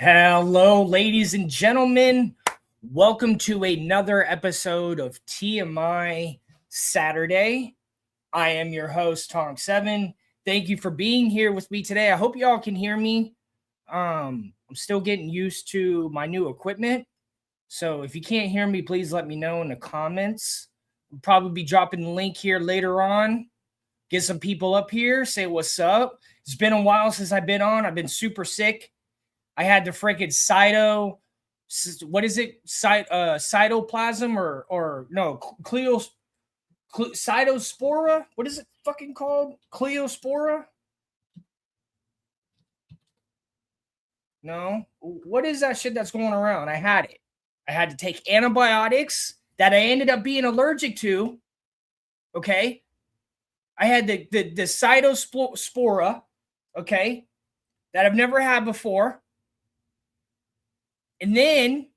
Hello, ladies and gentlemen. Welcome to another episode of TMI Saturday. I am your host, Tonk7. Thank you for being here with me today. I hope y'all can hear me. I'm still getting used to my new equipment. So if you can't hear me, please let me know in the comments. I'll probably be dropping the link here later on. Get some people up here, say what's up. It's been a while since I've been on. I've been super sick. I had the freaking cytoplasm or no, cytospora? What is it fucking called? Cleospora? No. What is that shit that's going around? I had it. I had to take antibiotics that I ended up being allergic to. Okay. I had the cytospora, okay, that I've never had before. And then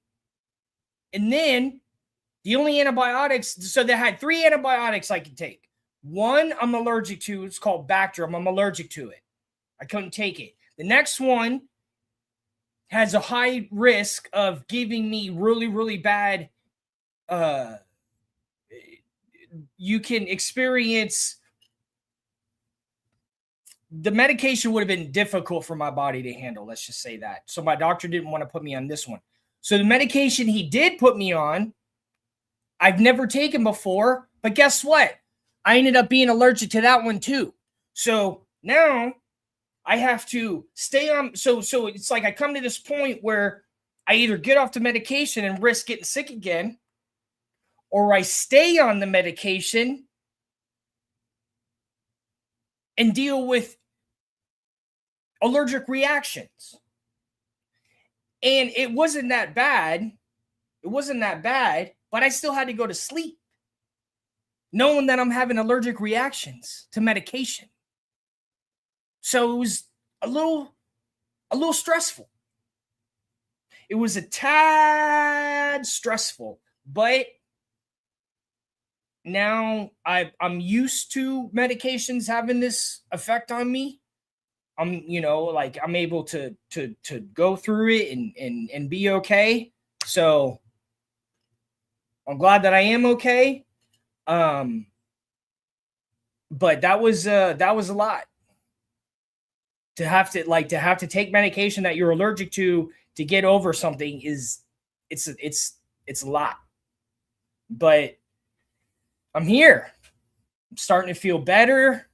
the only antibiotics, so they had 3 antibiotics I could take. One I'm allergic to, it's called Bactrim. I'm allergic to it. I couldn't take it. The next one has a high risk of giving me really, really bad, you can experience, the medication would have been difficult for my body to handle. Let's just say that. So my doctor didn't want to put me on this one. So the medication he did put me on, I've never taken before, but guess what? I ended up being allergic to that one too. So now I have to stay on. So it's like I come to this point where I either get off the medication and risk getting sick again, or I stay on the medication and deal with allergic reactions. And it wasn't that bad. But I still had to go to sleep knowing that I'm having allergic reactions to medication. So it was a little stressful. It was a tad stressful, but now I'm used to medications having this effect on me. I'm I'm able to go through it and be okay. So I'm glad that I am okay. But that was a lot to have to take medication that you're allergic to get over something. It's a lot. But I'm here. I'm starting to feel better.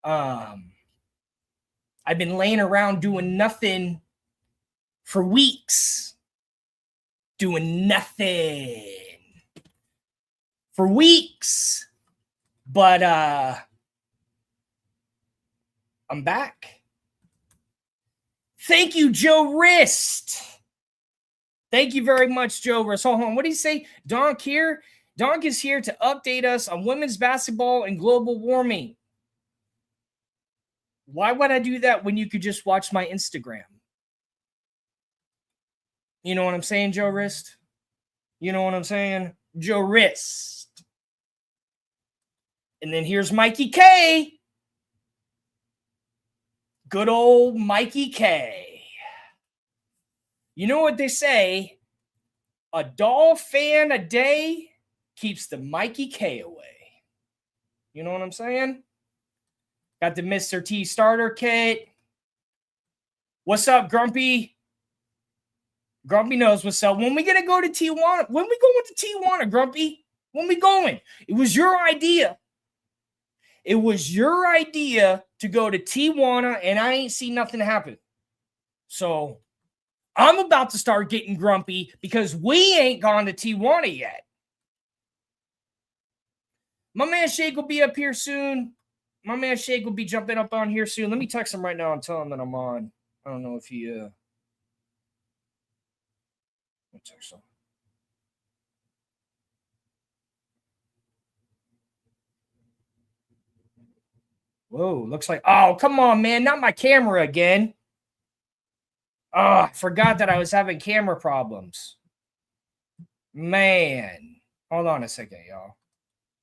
I've been laying around doing nothing for weeks. Doing nothing for weeks. But I'm back. Thank you, Joe Wrist. Thank you very much, Joe Wrist. Hold on. What did he say? Donk here? Donk is here to update us on women's basketball and global warming. Why would I do that when you could just watch my Instagram? You know what I'm saying, Joe Wrist? You know what I'm saying? Joe Wrist. And then here's Mikey K. Good old Mikey K. You know what they say? A doll fan a day keeps the Mikey K away. You know what I'm saying? Got the Mr. T starter kit. What's up, Grumpy? Grumpy knows what's up. When we gonna go to Tijuana? When we going to Tijuana, Grumpy? When we going? It was your idea. It was your idea to go to Tijuana, and I ain't seen nothing happen. So I'm about to start getting grumpy because we ain't gone to Tijuana yet. My man Shake will be up here soon. My man Shake will be jumping up on here soon. Let me text him right now and tell him that I'm on. I don't know if he let me text him. Whoa, looks like, oh, come on, man. Not my camera again. Oh, I forgot that I was having camera problems. Man. Hold on a second, y'all.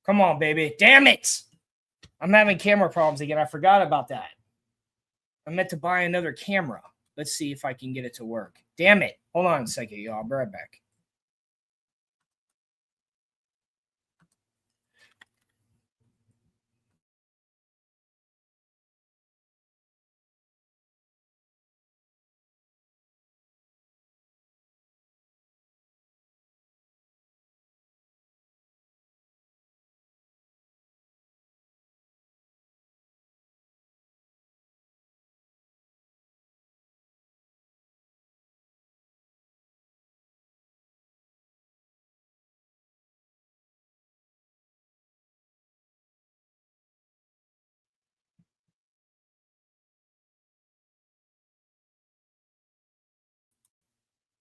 Come on, baby. Damn it. I'm having camera problems again. I forgot about that. I meant to buy another camera. Let's see if I can get it to work. Damn it. Hold on a second, y'all. I'll be right back.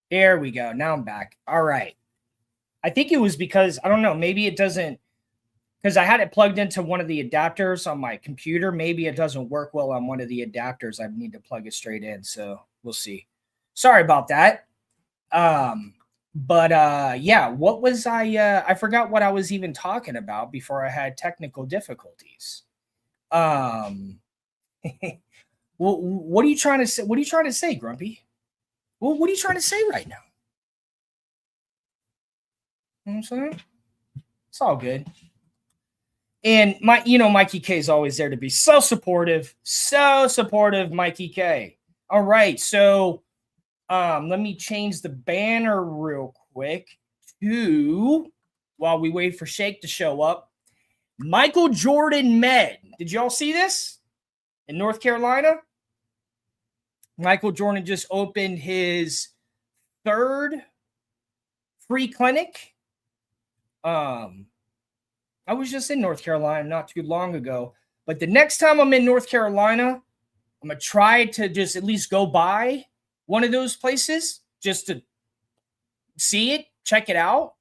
There we go. Now I'm back. All right. I think it was because, I don't know, maybe it doesn't, because I had it plugged into one of the adapters on my computer. Maybe it doesn't work well on one of the adapters. I need to plug it straight in. So we'll see. Sorry about that. But yeah, what was I forgot what I was even talking about before I had technical difficulties. What are you trying to say? What are you trying to say, Grumpy? Well, what are you trying to say right now? You know what I'm saying? It's all good. And Mikey K is always there to be so supportive, Mikey K. All right, so let me change the banner real quick to, while we wait for Shake to show up, Michael Jordan Med. Did y'all see this in North Carolina? Michael Jordan just opened his third free clinic. I was just in North Carolina not too long ago, but the next time I'm in North Carolina, I'm going to try to just at least go by one of those places just to see it, check it out.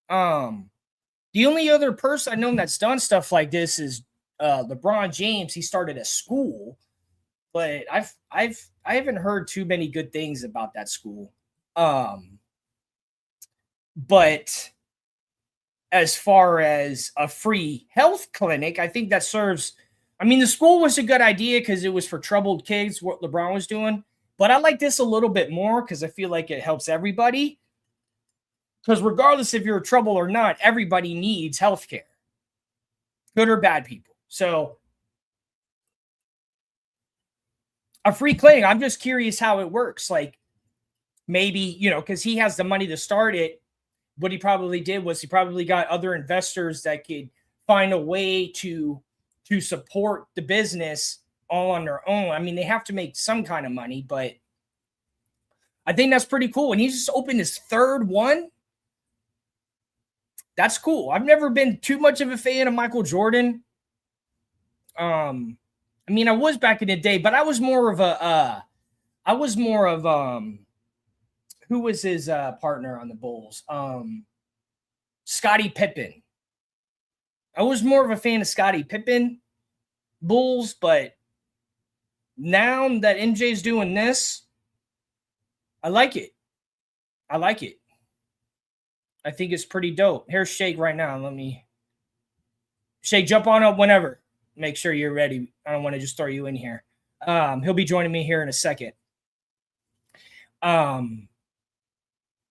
The only other person I know that's done stuff like this is LeBron James. He started a school but I haven't heard too many good things about that school. But as far as a free health clinic, I think that serves. I mean, the school was a good idea because it was for troubled kids, what LeBron was doing. But I like this a little bit more because I feel like it helps everybody. Because regardless if you're in trouble or not, everybody needs health care, good or bad people. So a free clinic, I'm just curious how it works. Like maybe, because he has the money to start it. What he probably did was he probably got other investors that could find a way to support the business all on their own. I mean, they have to make some kind of money, but I think that's pretty cool. And he just opened his third one. That's cool. I've never been too much of a fan of Michael Jordan. I mean, I was back in the day, but I was more of who was his partner on the Bulls? Scottie Pippen. I was more of a fan of Scottie Pippen Bulls, but now that MJ's doing this, I like it. I like it. I think it's pretty dope. Here's Shake right now. Shake, jump on up whenever. Make sure you're ready. I don't want to just throw you in here. He'll be joining me here in a second.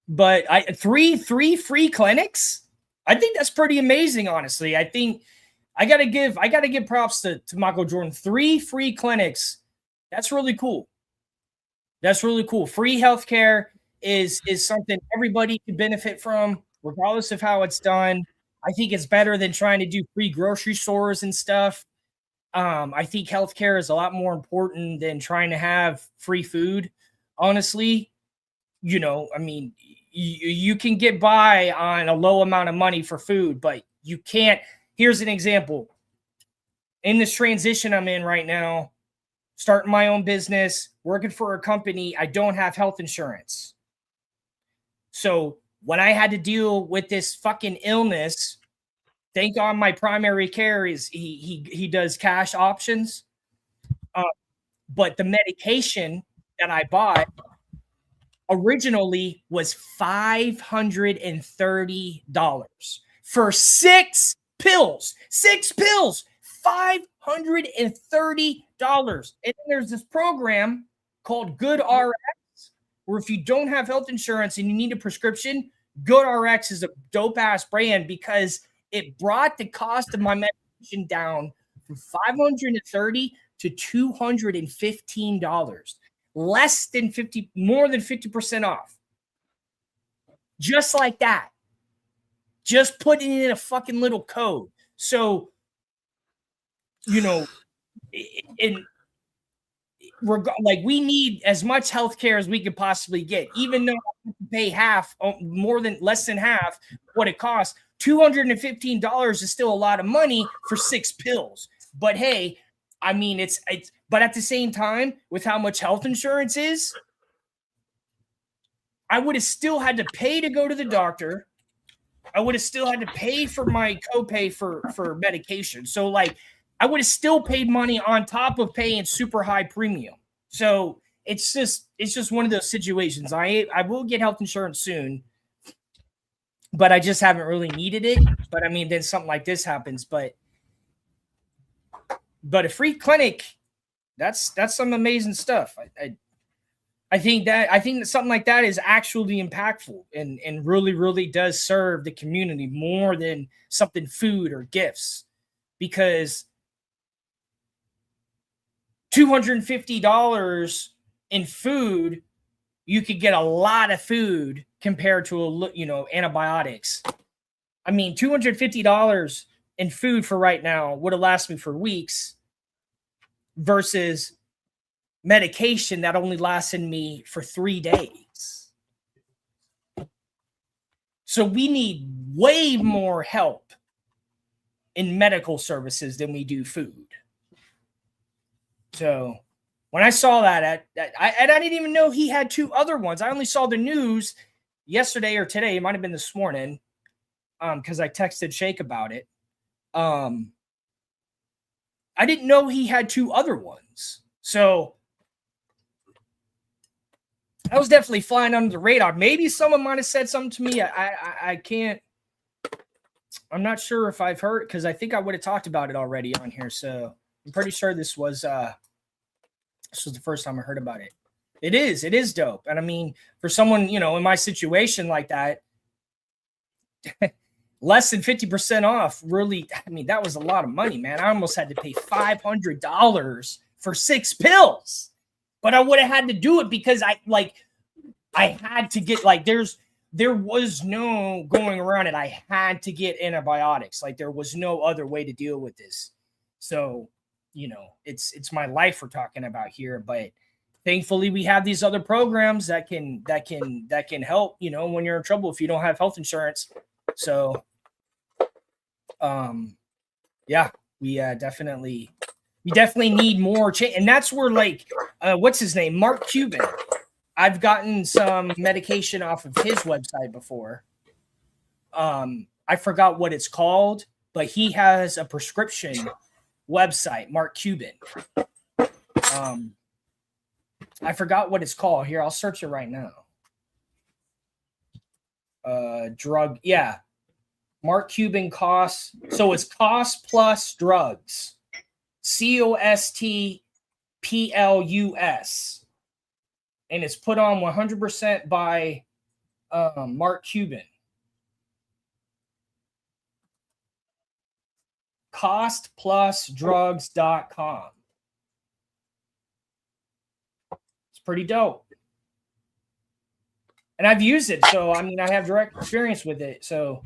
But three free clinics. I think that's pretty amazing, honestly. I think I gotta give props to Michael Jordan. 3 free clinics. That's really cool. That's really cool. Free healthcare is something everybody can benefit from, regardless of how it's done. I think it's better than trying to do free grocery stores and stuff. I think healthcare is a lot more important than trying to have free food. Honestly, I mean, you can get by on a low amount of money for food, but you can't. Here's an example. In this transition I'm in right now, starting my own business, working for a company, I don't have health insurance. So when I had to deal with this fucking illness, thank God my primary care is he does cash options. But the medication that I bought originally was $530 for 6 pills. 6 pills, $530. And then there's this program called Good RX, where if you don't have health insurance and you need a prescription, Good RX is a dope ass brand because it brought the cost of my medication down from $530 to $215. Less than 50, more than 50% off. Just like that. Just putting in a fucking little code. So, like we need as much healthcare as we could possibly get, even though I have to pay less than half what it costs. $215 is still a lot of money for 6 pills. But hey, I mean, but at the same time, with how much health insurance is, I would have still had to pay to go to the doctor. I would have still had to pay for my copay for medication. So like, I would have still paid money on top of paying super high premium. So it's just one of those situations. I will get health insurance soon, but I just haven't really needed it. But I mean, then something like this happens. But a free clinic, that's some amazing stuff. I think that something like that is actually impactful and really, really does serve the community more than something food or gifts, because $250 in food, you could get a lot of food compared to antibiotics. I mean, $250 in food for right now would have lasted me for weeks versus medication that only lasted me for 3 days. So we need way more help in medical services than we do food. So when I saw that, I didn't even know he had 2 other ones. I only saw the news yesterday or today. It might have been this morning, because I texted Shake about it. I didn't know he had 2 other ones. So I was definitely flying under the radar. Maybe someone might have said something to me. I can't. I'm not sure if I've heard, because I think I would have talked about it already on here. So I'm pretty sure this was the first time I heard about it. It is dope. And I mean, for someone, you know, in my situation like that, less than 50% off, really, I mean, that was a lot of money, man. I almost had to pay $500 for 6 pills, but I would have had to do it because I had to get, like, there was no going around it. I had to get antibiotics. Like, there was no other way to deal with this. So, you know, it's my life we're talking about here, but thankfully we have these other programs that can help, you know, when you're in trouble if you don't have health insurance. So yeah, we definitely need more change. And that's where, like, what's his name? Mark Cuban. I've gotten some medication off of his website before. I forgot what it's called, but he has a prescription website, Mark Cuban. I forgot what it's called. Here, I'll search it right now. Drug, yeah. Mark Cuban costs. So it's cost plus drugs. COSTPLUS. And it's put on 100% by Mark Cuban. Costplusdrugs.com. It's pretty dope. And I've used it. So, I mean, I have direct experience with it. So,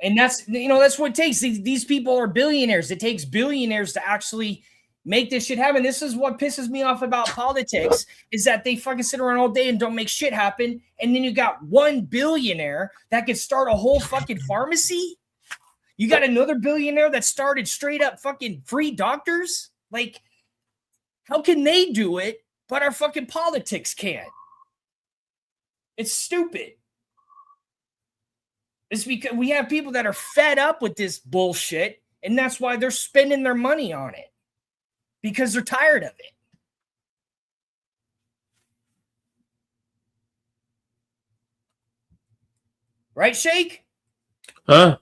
and that's, you know, that's what it takes. These people are billionaires. It takes billionaires to actually make this shit happen. This is what pisses me off about politics, is that they fucking sit around all day and don't make shit happen. And then you got one billionaire that could start a whole fucking pharmacy. You got another billionaire that started straight up fucking free doctors. Like, how can they do it, but our fucking politics can't? It's stupid. It's because we have people that are fed up with this bullshit, and that's why they're spending their money on it, because they're tired of it. Right, Shake? Huh?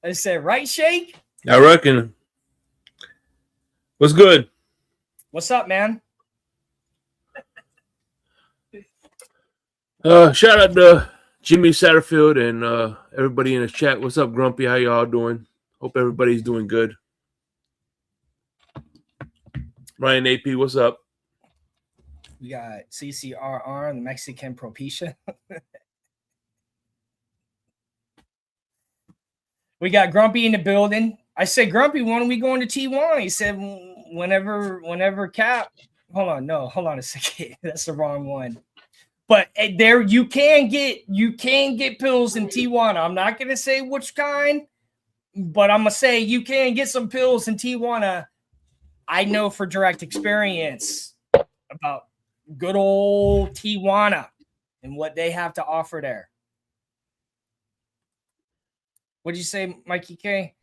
I said, right, Shake? I reckon. What's good? What's up, man? Shout out to Jimmy Satterfield and everybody in the chat. What's up, Grumpy? How y'all doing? Hope everybody's doing good. Ryan AP, what's up? We got CCRR, the Mexican Propecia. We got Grumpy in the building. I said, Grumpy, when are we going to Tijuana? He said, whenever Cap. Hold on a second. That's the wrong one. But there, you can get pills in Tijuana. I'm not gonna say which kind, but I'm gonna say you can get some pills in Tijuana. I know for direct experience about good old Tijuana and what they have to offer there. What did you say, Mikey K?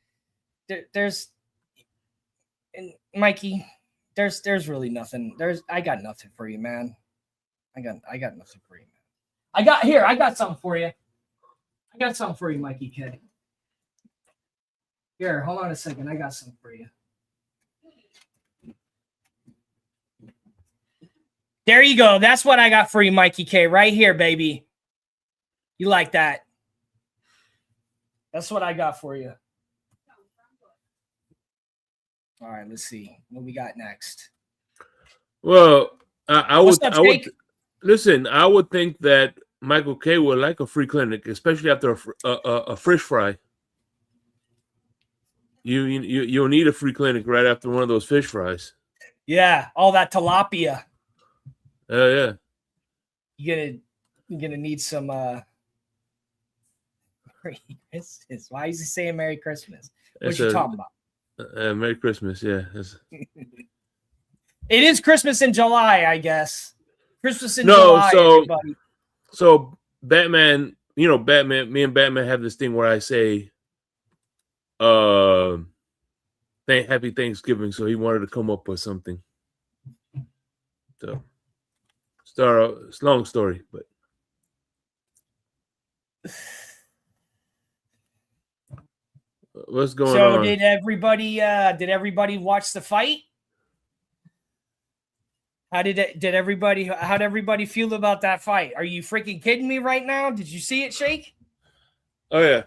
Mikey, there's really nothing. I got nothing for you, man. I got nothing for you, man. I got something for you. I got something for you, Mikey K. Here, hold on a second. I got something for you. There you go. That's what I got for you, Mikey K. Right here, baby. You like that? That's what I got for you. All right, let's see what we got next. Well, I would listen. I would think that Michael K would like a free clinic, especially after a fish fry. You'll need a free clinic right after one of those fish fries. Yeah, all that tilapia. Yeah. You're gonna need some Merry Christmas. Why is he saying Merry Christmas? What you talking about? Merry Christmas, yeah. It is Christmas in July, I guess. Christmas in July, everybody. So Batman, me and Batman have this thing where I say, Happy Thanksgiving, so he wanted to come up with something. So, it's a long story, but what's going on? So did everybody watch the fight? How'd everybody feel about that fight? Are you freaking kidding me right now? Did you see it, Shake? Oh yeah.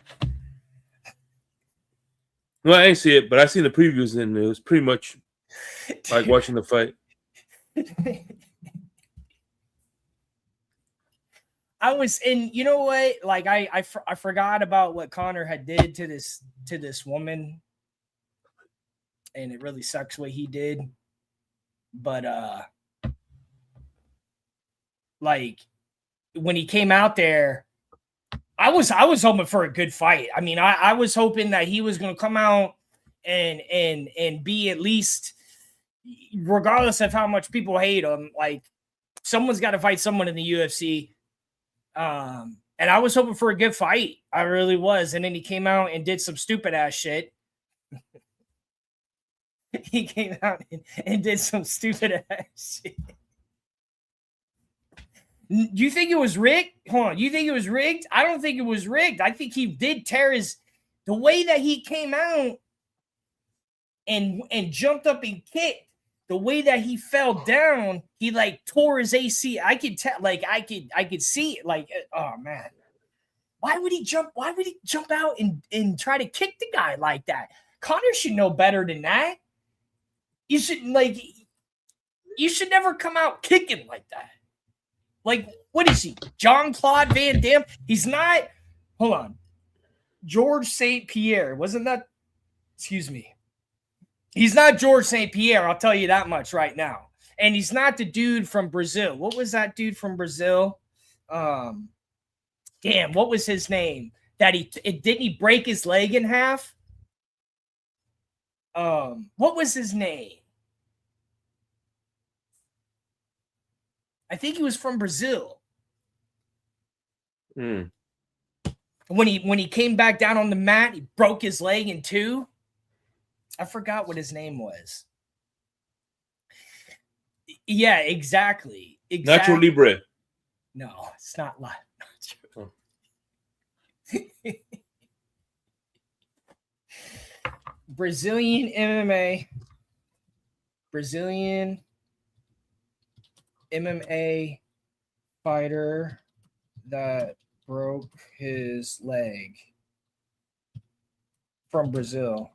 Well, I ain't see it, but I seen the previews and it was pretty much like watching the fight. I was in, you know what? Like I forgot about what Connor had did to this woman, and it really sucks what he did. But like when he came out there, I was hoping for a good fight. I mean, I was hoping that he was going to come out and be at least, regardless of how much people hate him, like someone's got to fight someone in the UFC. And I was hoping for a good fight. I really was. And then he came out and did some stupid ass shit. He came out and did some stupid ass shit. Do you think it was rigged? Hold on. You think it was rigged? I don't think it was rigged. I think he did tear the way that he came out and jumped up and kicked. The way that he fell down, he like tore his AC. I could tell, like I could see it. Like, oh man, why would he jump? Why would he jump out and try to kick the guy like that? Connor should know better than that. You should never come out kicking like that. Like, what is he? Jean-Claude Van Damme? He's not. Hold on. George St. Pierre. Wasn't that? Excuse me. He's not George St. Pierre. I'll tell you that much right now. And he's not the dude from Brazil. What was that dude from Brazil? Damn, what was his name? Didn't he break his leg in half? What was his name? I think he was from Brazil. When he came back down on the mat, he broke his leg in two. I forgot what his name was. Yeah, exactly. Nacho Libre. No, it's not live. Oh. Brazilian MMA fighter that broke his leg from Brazil.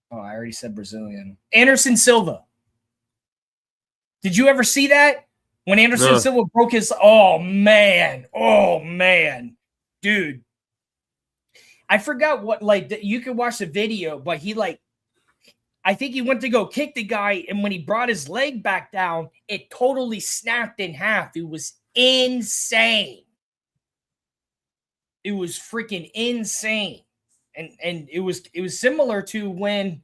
Oh, I already said Brazilian. Anderson Silva. Did you ever see that? When Anderson Silva broke his... Oh, man. Dude. I forgot what... Like, you could watch the video, but he, like... I think he went to go kick the guy, and when he brought his leg back down, it totally snapped in half. It was insane. It was freaking insane. And it was similar to when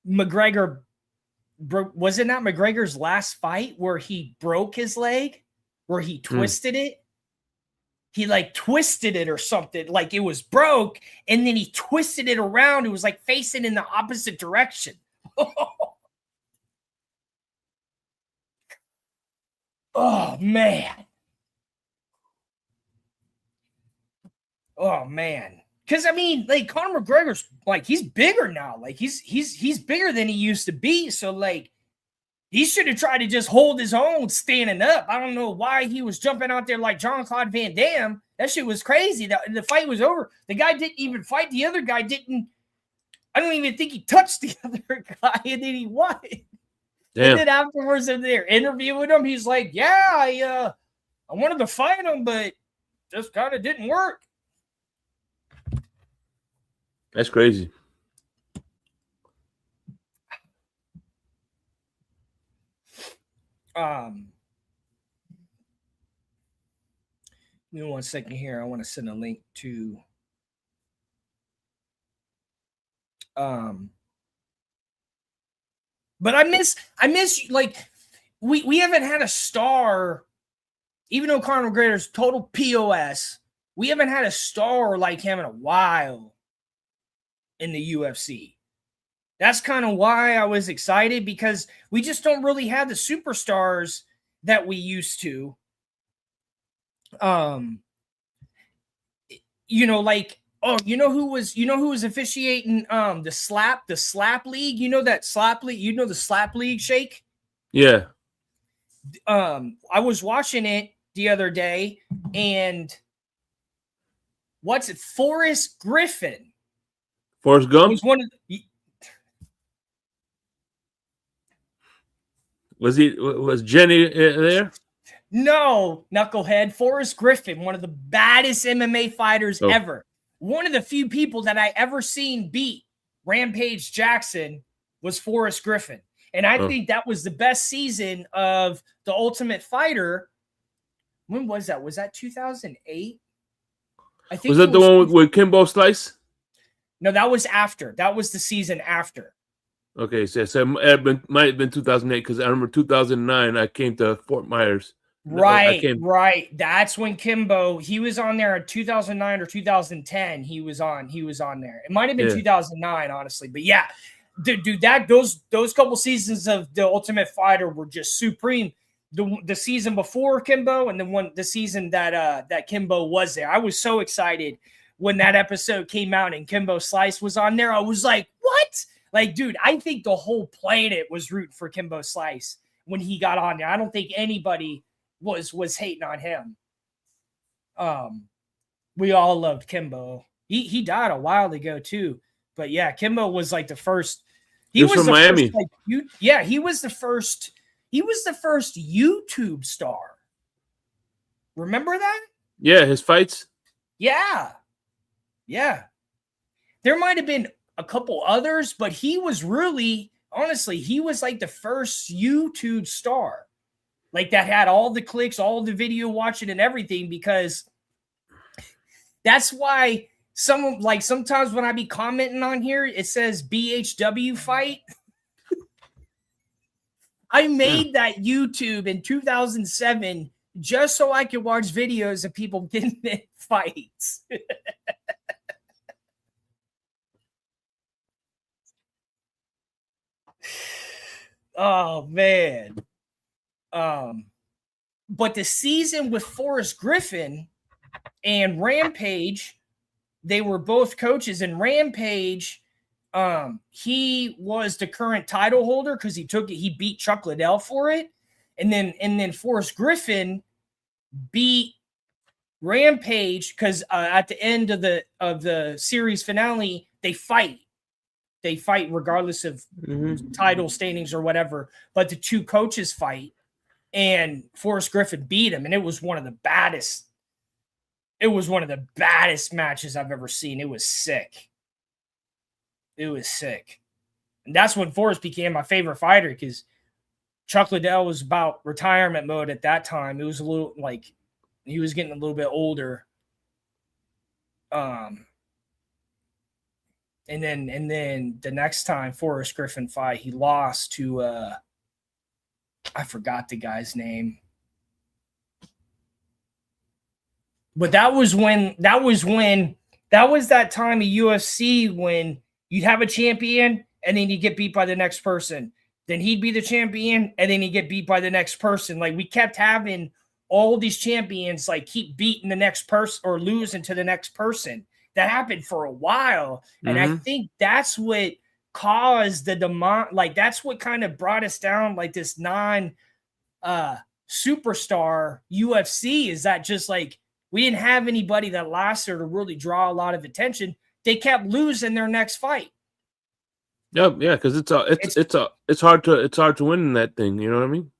McGregor broke. Was it not McGregor's last fight where he broke his leg, where he twisted it? He like twisted it or something, like it was broke, and then he twisted it around. It was like facing in the opposite direction. Oh man. Oh man. Because I mean, like Conor McGregor's like he's bigger now. Like he's bigger than he used to be. So like he should have tried to just hold his own standing up. I don't know why he was jumping out there like Jean-Claude Van Damme. That shit was crazy. The fight was over. The guy didn't even fight. The other guy didn't. I don't even think he touched the other guy, and then he won. Damn. And then afterwards, in their interview with him, he's like, "Yeah, I wanted to fight him, but just kind of didn't work." That's crazy. Give me 1 second here. I want to send a link to but I miss like we haven't had a star even though Conor McGregor's total POS, we haven't had a star like him in a while in the UFC. That's kind of why I was excited, because we just don't really have the superstars that we used to. Like, oh, you know who was officiating the slap league? You know that slap league? You know the slap league, Shake? Yeah. I was watching it the other day, and what's it? Forrest Griffin. Forrest Gump was one of the, was Jenny there? No, knucklehead. Forrest Griffin, one of the baddest MMA fighters ever. One of the few people that I ever seen beat Rampage Jackson was Forrest Griffin. And I think that was the best season of The Ultimate Fighter. When was that? Was that 2008? I think. Was that the one with Kimbo Slice? No, that was after. That was the season after. Okay, so it might have been 2008, because I remember 2009 I came to Fort Myers. Right. That's when Kimbo, he was on there in 2009 or 2010. He was on there. It might have been 2009, honestly. But yeah, dude, those couple seasons of The Ultimate Fighter were just supreme. The season before Kimbo, and the season that Kimbo was there. I was so excited when that episode came out and Kimbo Slice was on there. I was like, what? Like, dude, I think the whole planet was rooting for Kimbo Slice when he got on there. I don't think anybody was hating on him. We all loved Kimbo. He died a while ago too, but yeah, Kimbo was like the first. He was from Miami. He was the first. He was the first YouTube star. Remember that? Yeah, his fights. Yeah. There might have been a couple others, but he was really, honestly, he was like the first YouTube star. Like that had all the clicks, all the video watching and everything, because that's why sometimes when I be commenting on here, it says BHW fight. I made that YouTube in 2007 just so I could watch videos of people getting in fights. Oh man. But the season with Forrest Griffin and Rampage, they were both coaches, and Rampage, he was the current title holder because he beat Chuck Liddell for it. And then Forrest Griffin beat Rampage because at the end of the series finale, they fight regardless of title standings or whatever, but the two coaches fight, and Forrest Griffin beat him, and it was one of the baddest matches I've ever seen. It was sick. And that's when Forrest became my favorite fighter, because Chuck Liddell was about retirement mode at that time. It was a little like he was getting a little bit older. And then the next time Forrest Griffin fight, he lost to I forgot the guy's name. But that was that time of UFC when you'd have a champion and then you get beat by the next person. Then he'd be the champion and then he'd get beat by the next person. Like, we kept having all these champions like keep beating the next person or losing to the next person. That happened for a while. And I think that's what caused the demand. Like, that's what kind of brought us down, like this superstar UFC, is that just like we didn't have anybody that lasted to really draw a lot of attention. They kept losing their next fight. Yeah, because it's hard to win in that thing. You know what I mean?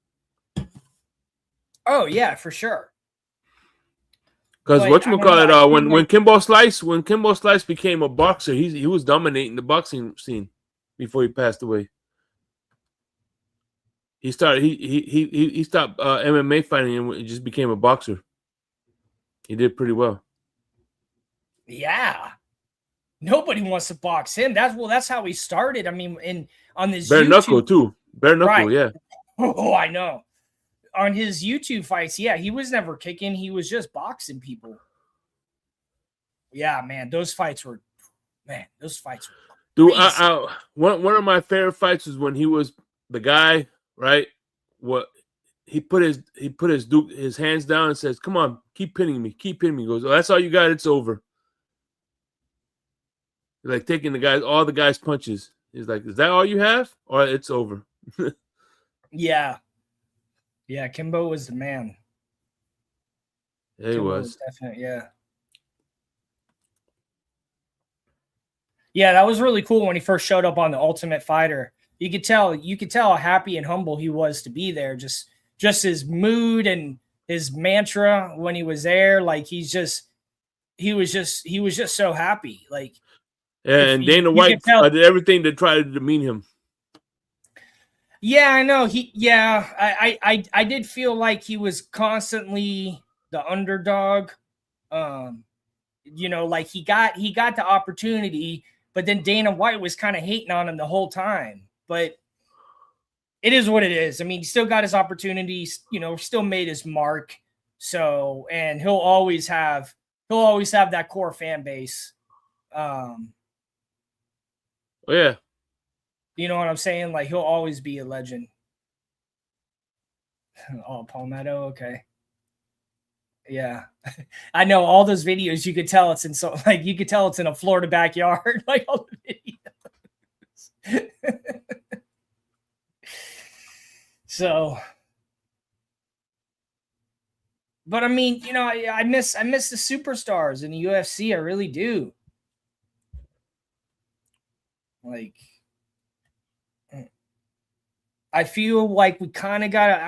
Oh yeah, for sure. Because whatchamacallit, when Kimbo Slice became a boxer, he was dominating the boxing scene before he passed away. He stopped MMA fighting and he just became a boxer. He did pretty well. Yeah. Nobody wants to box him. That's how he started. I mean, on this bare YouTube, knuckle too. Bare knuckle, right. Yeah. Oh, I know. on his YouTube fights, yeah, he was never kicking. He was just boxing people. Yeah, man, those fights were crazy. Dude, one of my favorite fights was when he was the guy, right? What he put his hands down and says, "Come on, keep pinning me." He goes, "Oh, that's all you got. It's over." Like taking all the guys' punches. He's like, "Is that all you have, or it's over?" Yeah, Kimbo was the man. Yeah, he was definitely, yeah. Yeah, that was really cool when he first showed up on The Ultimate Fighter. You could tell how happy and humble he was to be there. Just his mood and his mantra when he was there. Like he was just so happy. Like, and Dana White did everything to try to demean him. Yeah, I know. I did feel like he was constantly the underdog. Like he got the opportunity, but then Dana White was kind of hating on him the whole time. But it is what it is. I mean, he still got his opportunities, still made his mark. So, and he'll always have that core fan base. Oh yeah. You know what I'm saying? Like he'll always be a legend. Oh, Palmetto, okay. Yeah. I know all those videos, you could tell it's in a Florida backyard, like all the videos. So, but I mean, I miss the superstars in the UFC. I really do. Like, I feel like we kind of got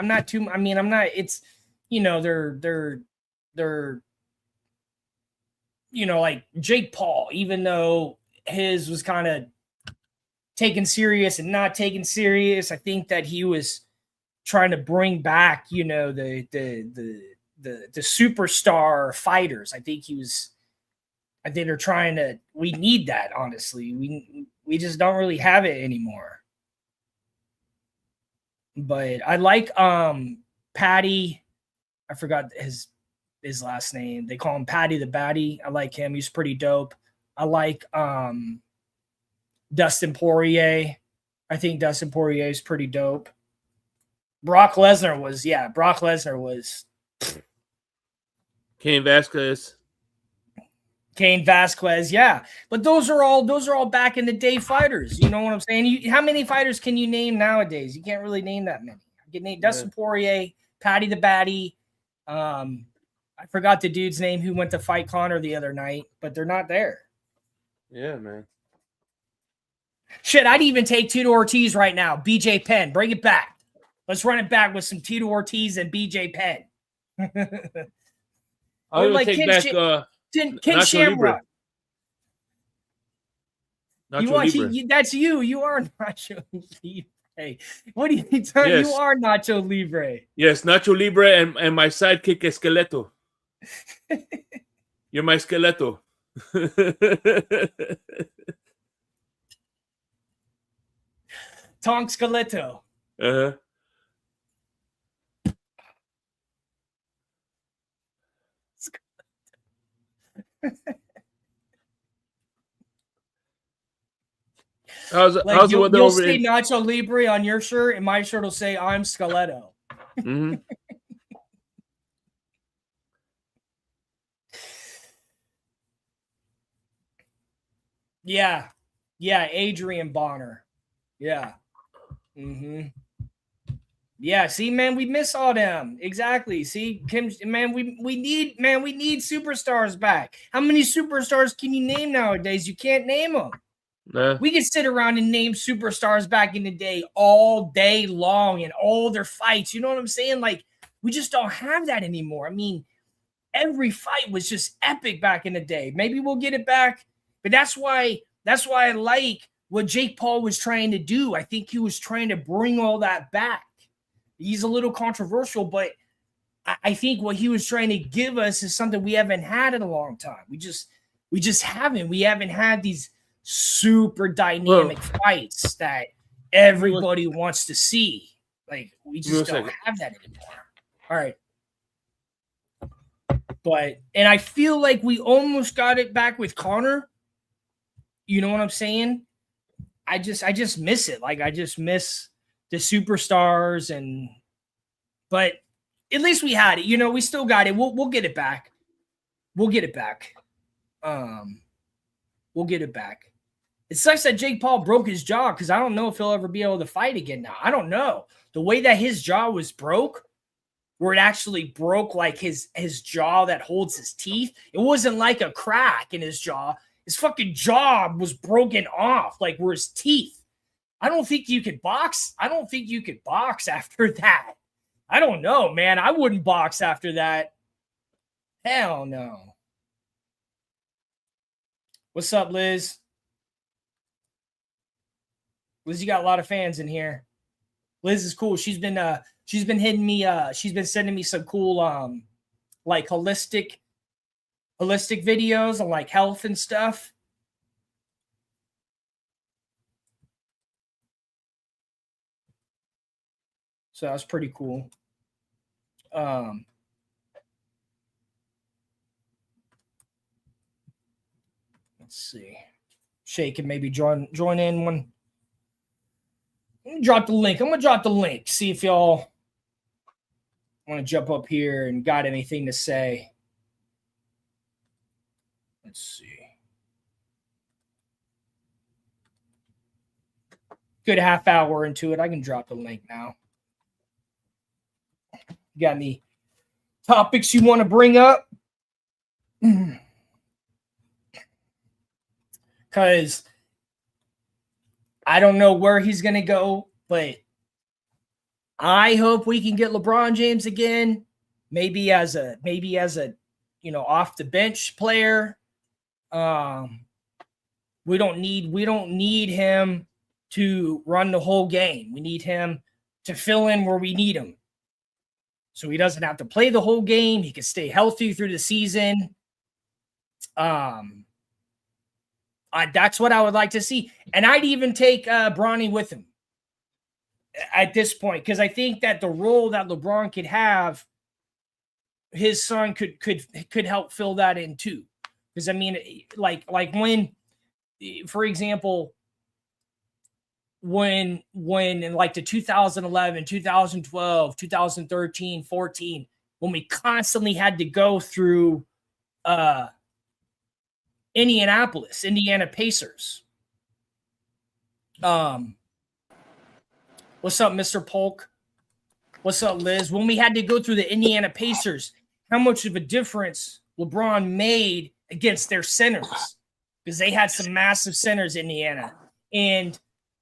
it's, they're like Jake Paul, even though his was kind of taken serious and not taken serious. I think that he was trying to bring back, the superstar fighters. I think they're trying to, we need that, honestly. We just don't really have it anymore. But I like Patty. I forgot his last name. They call him Patty the Batty. I like him. He's pretty dope. I like Dustin Poirier. I think Dustin Poirier is pretty dope. Brock Lesnar was Cain Vasquez, yeah. But those are all back in the day fighters. You know what I'm saying? How many fighters can you name nowadays? You can't really name that many. You can name Dustin Poirier, Patty the Batty. I forgot the dude's name who went to fight Connor the other night, but they're not there. Yeah, man. Shit, I'd even take Tito Ortiz right now. BJ Penn, bring it back. Let's run it back with some Tito Ortiz and BJ Penn. I would take back Ken Shamrock. Nacho Libre. That's you. You are Nacho Libre. What are you talking? Yes. You are Nacho Libre. Yes, Nacho Libre and my sidekick Esqueleto. You're my Esqueleto. Tonk Skeleto. Uh-huh. How's the weather you'll over say Nacho Libre on your shirt, and my shirt will say I'm Skeleto. Mm-hmm. Yeah, Adrian Bonner. Yeah. Mm-hmm. Yeah, see, man, we miss all them. Exactly. See, Kim, man, we need superstars back. How many superstars can you name nowadays? You can't name them. Nah. We could sit around and name superstars back in the day all day long and all their fights. You know what I'm saying? Like, we just don't have that anymore. I mean, every fight was just epic back in the day. Maybe we'll get it back, but that's why I like what Jake Paul was trying to do. I think he was trying to bring all that back. He's a little controversial, but I think what he was trying to give us is something we haven't had in a long time. We just haven't. We haven't had these super dynamic fights that everybody wants to see. Like, we just don't have that anymore. All right. And I feel like we almost got it back with Connor. You know what I'm saying? I just miss it. Like, I just miss the superstars but at least we had it. You know, we still got it. We'll get it back. We'll get it back. We'll get it back. It sucks that Jake Paul broke his jaw because I don't know if he'll ever be able to fight again now. I don't know. The way that his jaw was broke, where it actually broke like his jaw that holds his teeth. It wasn't like a crack in his jaw. His fucking jaw was broken off, like where his teeth. I don't think you could box. I don't think you could box after that. I don't know, man. I wouldn't box after that. Hell no. What's up, Liz? Liz, you got a lot of fans in here. Liz is cool. She's been hitting me. She's been sending me some cool like holistic videos on like health and stuff. So that was pretty cool. Let's see. Shay can maybe join in one. Drop the link. I'm gonna drop the link. See if y'all want to jump up here and got anything to say. Let's see. Good half hour into it. I can drop the link now. You got any topics you want to bring up? Because I don't know where he's going to go, but I hope we can get LeBron James again. Maybe as a off the bench player. We don't need him to run the whole game. We need him to fill in where we need him. So he doesn't have to play the whole game. He can stay healthy through the season. That's what I would like to see. And I'd even take Bronny with him at this point, because I think that the role that LeBron could have, his son could help fill that in too. Because I mean, like when, for example, when in like the 2011, 2012, 2013, 14, when we constantly had to go through Indiana Pacers. What's up, Mr. Polk? What's up, Liz? When we had to go through the Indiana Pacers, how much of a difference LeBron made against their centers, because they had some massive centers in Indiana. And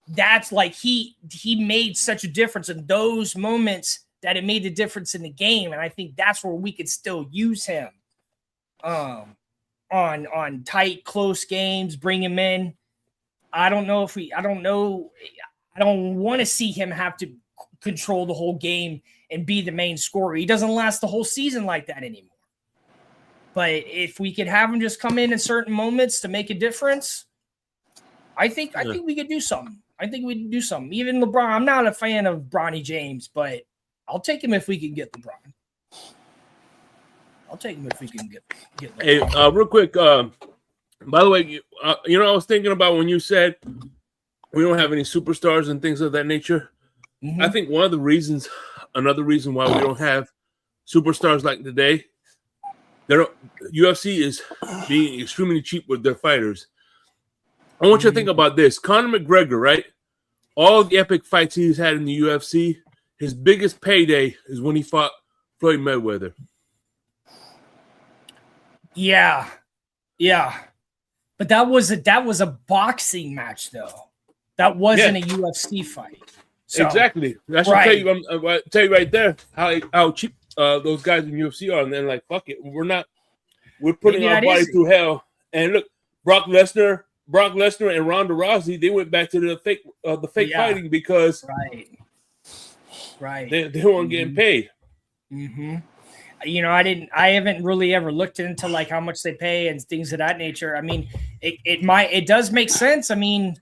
that's like he made such a difference in those moments that it made the difference in the game. And I think that's where we could still use him on tight, close games, bring him in. I don't want to see him have to control the whole game and be the main scorer. He doesn't last the whole season like that anymore. But if we could have him just come in certain moments to make a difference, I think we could do something. I think we can do something. Even LeBron, I'm not a fan of Bronny James, but I'll take him if we can get LeBron. I'll take him if we can get LeBron. Hey, real quick, by the way, I was thinking about when you said we don't have any superstars and things of that nature. Mm-hmm. I think another reason why we don't have superstars like today, UFC is being extremely cheap with their fighters. I want you to think about this. Conor McGregor, right? All the epic fights he's had in the UFC, his biggest payday is when he fought Floyd Mayweather. Yeah. But that was a boxing match, though. That wasn't a UFC fight. So, exactly. I should tell you right there how cheap those guys in UFC are, and then like, fuck it, we're putting our body through hell. And look, Brock Lesnar and Ronda Rousey, they went back to the fake fighting because right they weren't getting paid. Mm-hmm. I haven't really ever looked into like how much they pay and things of that nature. I mean, it does make sense. I mean,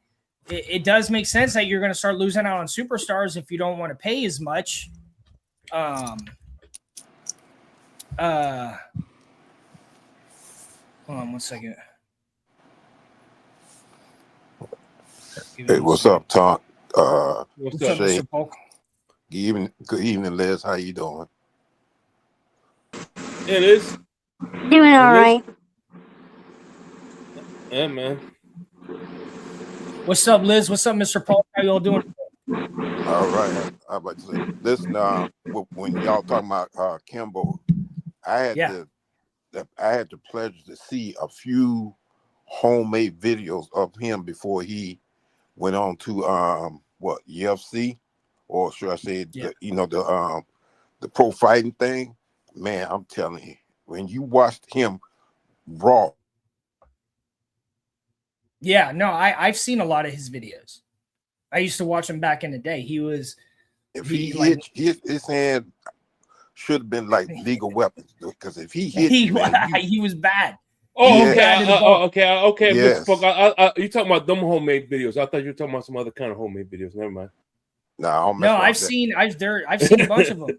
it does make sense that you're going to start losing out on superstars if you don't want to pay as much. Hold on 1 second. Hey, what's up, Tom? What's up, Shay? Mr. Polk? Good evening, Liz. How you doing? It is. Doing all right. Yeah, man. What's up, Liz? What's up, Mr. Polk? How y'all doing? All right. I about to say, listen. When y'all talking about Kimbo, I had the pleasure to see a few homemade videos of him before he went on to UFC, or should I say, the pro fighting thing. Man, I'm telling you, when you watched him raw. Yeah, no, I've seen a lot of his videos. I used to watch him back in the day. He was If he hit his hand, should have been like legal weapons, because if he hit he was bad. Oh, Yeah. okay. Yes. Mr. Polk, you talking about them homemade videos? I thought you were talking about some other kind of homemade videos. Never mind. No, I've seen a bunch of them.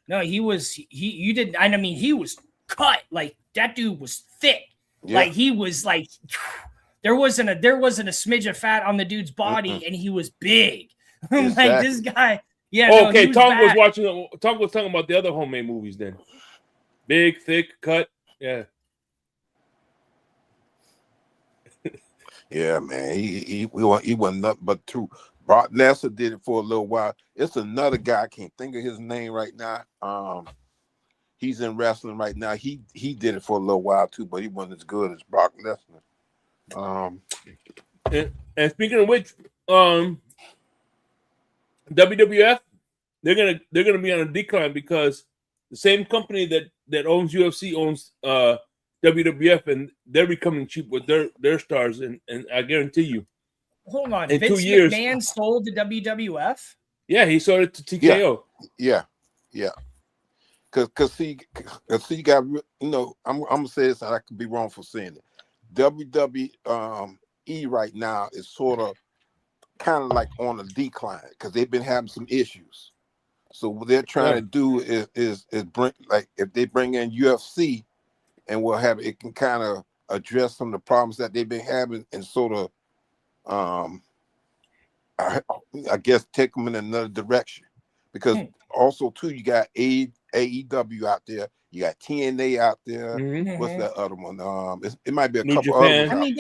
No, you didn't. I mean, he was cut. Like, that dude was thick. Yeah. Like, he was like, there wasn't a smidge of fat on the dude's body, and he was big. Exactly. Like, this guy. Yeah. Oh, okay. Tom was talking about the other homemade movies then. Big, thick, cut. Yeah. Yeah, man. He wasn't nothing but true. Brock Lesnar did it for a little while. It's another guy, I can't think of his name right now. He's in wrestling right now. He did it for a little while too, but he wasn't as good as Brock Lesnar. And speaking of which, WWF, they're gonna be on a decline because the same company that owns UFC owns WWF, and they're becoming cheap with their stars, and I guarantee you. Hold on, in Vince 2 years, McMahon sold the WWF. Yeah, he sold it to TKO. Yeah. Cause see, you got, I'm gonna say this, and I could be wrong for saying it. WWE right now is sort of kind of like on a decline because they've been having some issues. So what they're trying to do is bring, like, if they bring in UFC, and we'll have it can kind of address some of the problems that they've been having, and sort of I guess take them in another direction. Because also too, you got AEW out there, you got TNA out there. Mm-hmm. What's that other one? It might be a New couple Japan. others. I mean,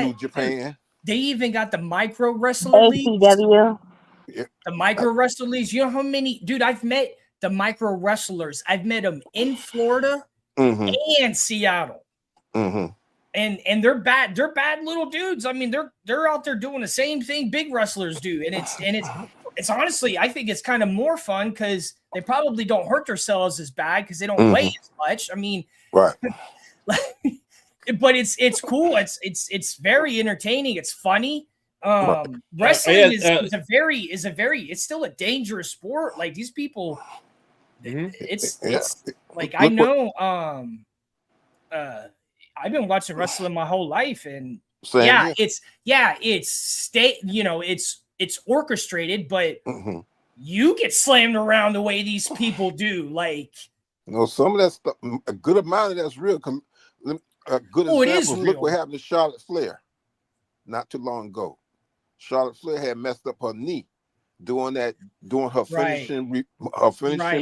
New Japan. They even got the micro wrestler leagues. ACW. The micro wrestler leagues. You know how many, dude? I've met the micro wrestlers. I've met them in Florida and Seattle. And they're bad. They're bad little dudes. I mean, they're out there doing the same thing big wrestlers do, and it's honestly, I think it's kind of more fun because they probably don't hurt themselves as bad because they don't weigh as much. I mean, right. But it's cool. It's very entertaining. It's funny. Wrestling is a very it's still a dangerous sport. Like, these people, it's like, I know. I've been watching wrestling my whole life, and it's orchestrated, but you get slammed around the way these people do. Like, some of that stuff, a good amount of that's real. A good example, look what happened to Charlotte Flair not too long ago. Charlotte Flair had messed up her knee doing her finishing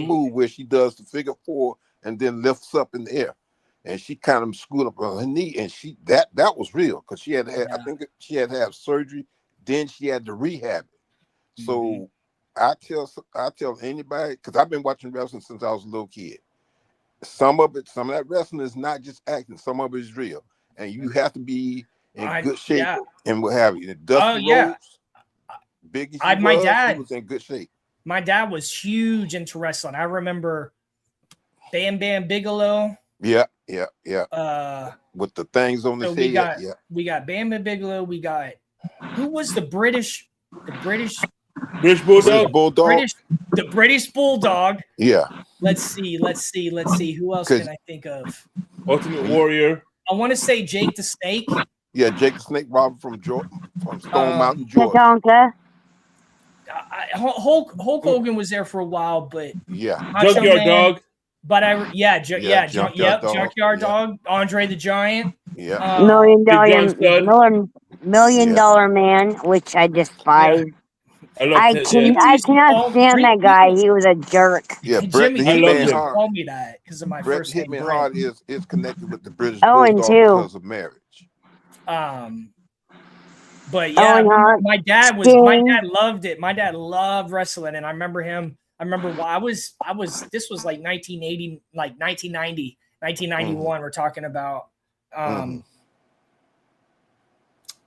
move where she does the figure four and then lifts up in the air. And she kind of screwed up her knee, and that was real because she had to have, I think she had to have surgery, then she had to rehab it. So I tell anybody, because I've been watching wrestling since I was a little kid. Some of that wrestling is not just acting, some of it is real. And you have to be in good shape and what have you. Dusty Rhodes, Biggie, my dad was in good shape. My dad was huge into wrestling. I remember Bam Bam Bigelow. Yeah. With the things on the head. We got Bam Bam Bigelow. We got, who was the British Bulldog? The British Bulldog. Yeah. Let's see. Who else can I think of? Ultimate Warrior. I want to say Jake the Snake. Yeah, Jake the Snake Robber from Stone Mountain, Georgia. Hulk Hogan was there for a while, but yeah, Junkyard Dog. But Junkyard Dog, Andre the Giant. Yeah. Million Big Dollar Man, which I despise. I Jimmy cannot stand that guy. He was a jerk. Yeah, Brett the I love Hitman him. Hart. Call me that because of my Brett first the name. Hitman Brett. Hart is connected with the British Owen, Bulldog too. because of marriage. But yeah, Owen Hart, my dad Sting. loved it. My dad loved wrestling, and I remember why I was this was like 1980, like 1990, 1991. We're talking about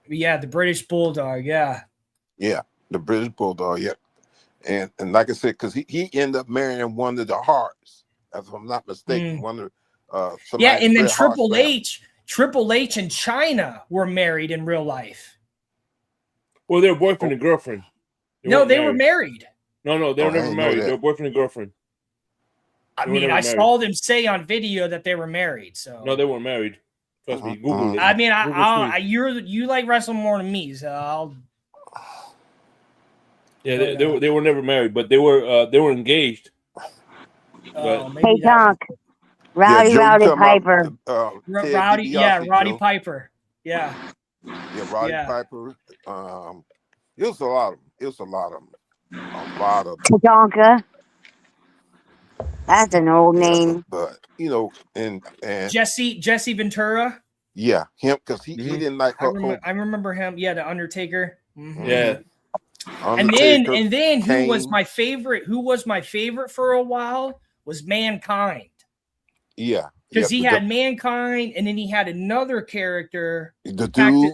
yeah, the British Bulldog, yeah, the British Bulldog, yeah. And like I said, because he ended up marrying one of the Harts, if I'm not mistaken. One of and then Triple H and China were married in real life. Well, they were boyfriend and girlfriend. They were married. No, they were never married. They were boyfriend and girlfriend. I saw them say on video that they were married. So no, they weren't married. Trust me, Google it. I mean, you like wrestling more than me, so I'll. Yeah, they were never married, but they were engaged. Hey, Doc. Roddy Piper. Roddy Piper. Yeah. Yeah, Roddy Piper. It was a lot of them. Tatanka. That's an old name. But and Jesse Ventura. Yeah, him because he didn't like. I remember him. Yeah, the Undertaker. Yeah. Undertaker, and then who was my favorite? Who was my favorite for a while was Mankind. Yeah, because he had Mankind, and then he had another character, the dude.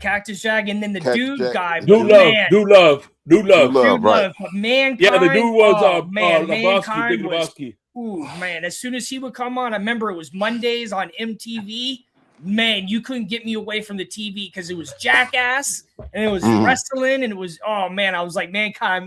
Cactus Jack, and then the dude guy. Dude love. Right. But Mankind. Yeah, the dude was Mankind was. Ooh, man! As soon as he would come on, I remember it was Mondays on MTV. Man, you couldn't get me away from the TV because it was Jackass and it was wrestling and it was, oh man, I was like, Mankind,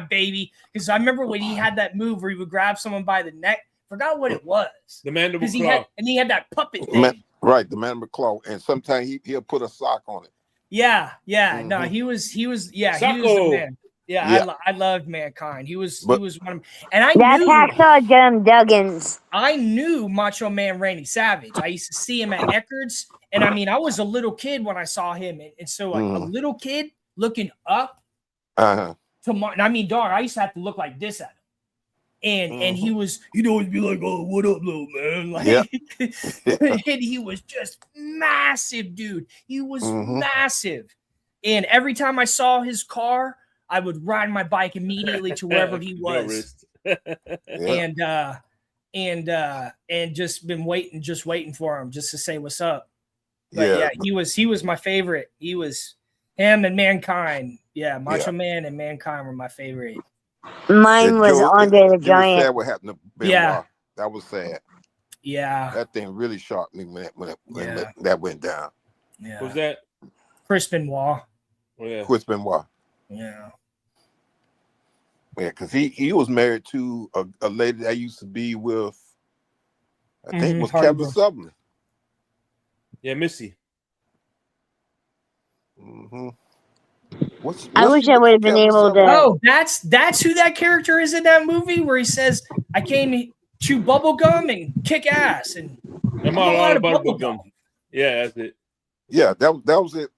baby. Because I remember when he had that move where he would grab someone by the neck. Forgot what it was. The mandible claw. He had that puppet thing. Right, the mandible claw. And sometimes he'll put a sock on it. Yeah. No, he was the man. Yeah. I loved Mankind. He was one of them. And that's Hacksaw Jim Duggins. I knew Macho Man Randy Savage. I used to see him at Eckerd's, and I mean, I was a little kid when I saw him, and so like a little kid looking up to I mean, dog, I used to have to look like this at him, and he was, he'd always be like, "Oh, what up, little man?" Like, and he was just massive, dude. He was massive, and every time I saw his car, I would ride my bike immediately to wherever he was, and just been waiting for him just to say what's up. But he was my favorite. He was him and Mankind. Yeah, Macho Man and Mankind were my favorite. Mine was Andre the Giant. Sad what happened to Benoit. That was sad. Yeah, that thing really shocked me when that went down. Yeah, was that Chris Benoit? Oh, yeah. Chris Benoit. Yeah, because he was married to a lady that used to be with, I think it was Kevin Sumner. Yeah, Missy. I wish I would have been able to. Oh, that's who that character is in that movie where he says, "I came to chew bubble gum and kick ass." And I'm all out of bubble gum. Yeah, that's it. Yeah, that was it.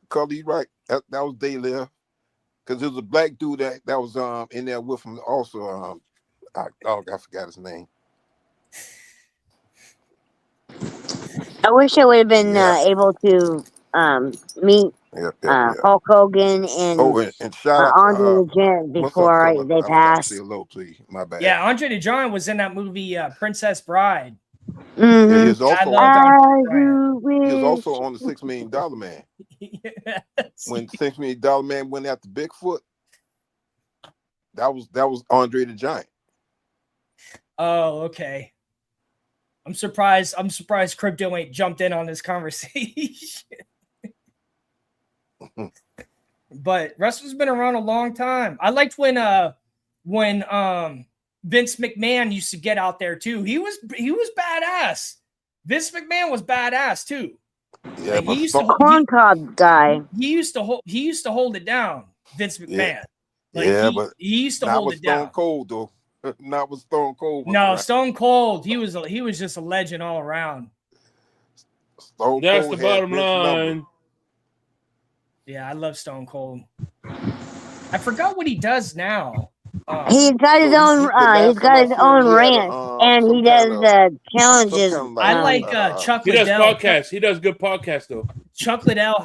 Cully, right? That was Day Live. Because there was a black dude that was in there with him also. I forgot his name. I wish I would have been able to meet Hulk Hogan and shout out Andre the Giant before they passed. Say hello, please. My bad. Yeah, Andre the Giant was in that movie Princess Bride. Yeah, he was also on the $6 Million Man. Yes. When $6 Million Man went after Bigfoot, that was Andre the Giant. Oh, okay. I'm surprised Crypto ain't jumped in on this conversation. But wrestling's been around a long time. I liked when Vince McMahon used to get out there too. He was badass. Vince McMahon was badass too. Yeah, he used to corn cob guy. He used to hold it down. Vince McMahon. But he used to hold it down. Stone Cold though. Not with Stone Cold. No, around. Stone Cold. He was just a legend all around. Stone That's Cold the bottom line. Number. Yeah, I love Stone Cold. I forgot what he does now. He's got his own. He's got his own rant, and he does challenges. I like Chuck Liddell. He does podcasts. He does good podcasts though. Chuck Liddell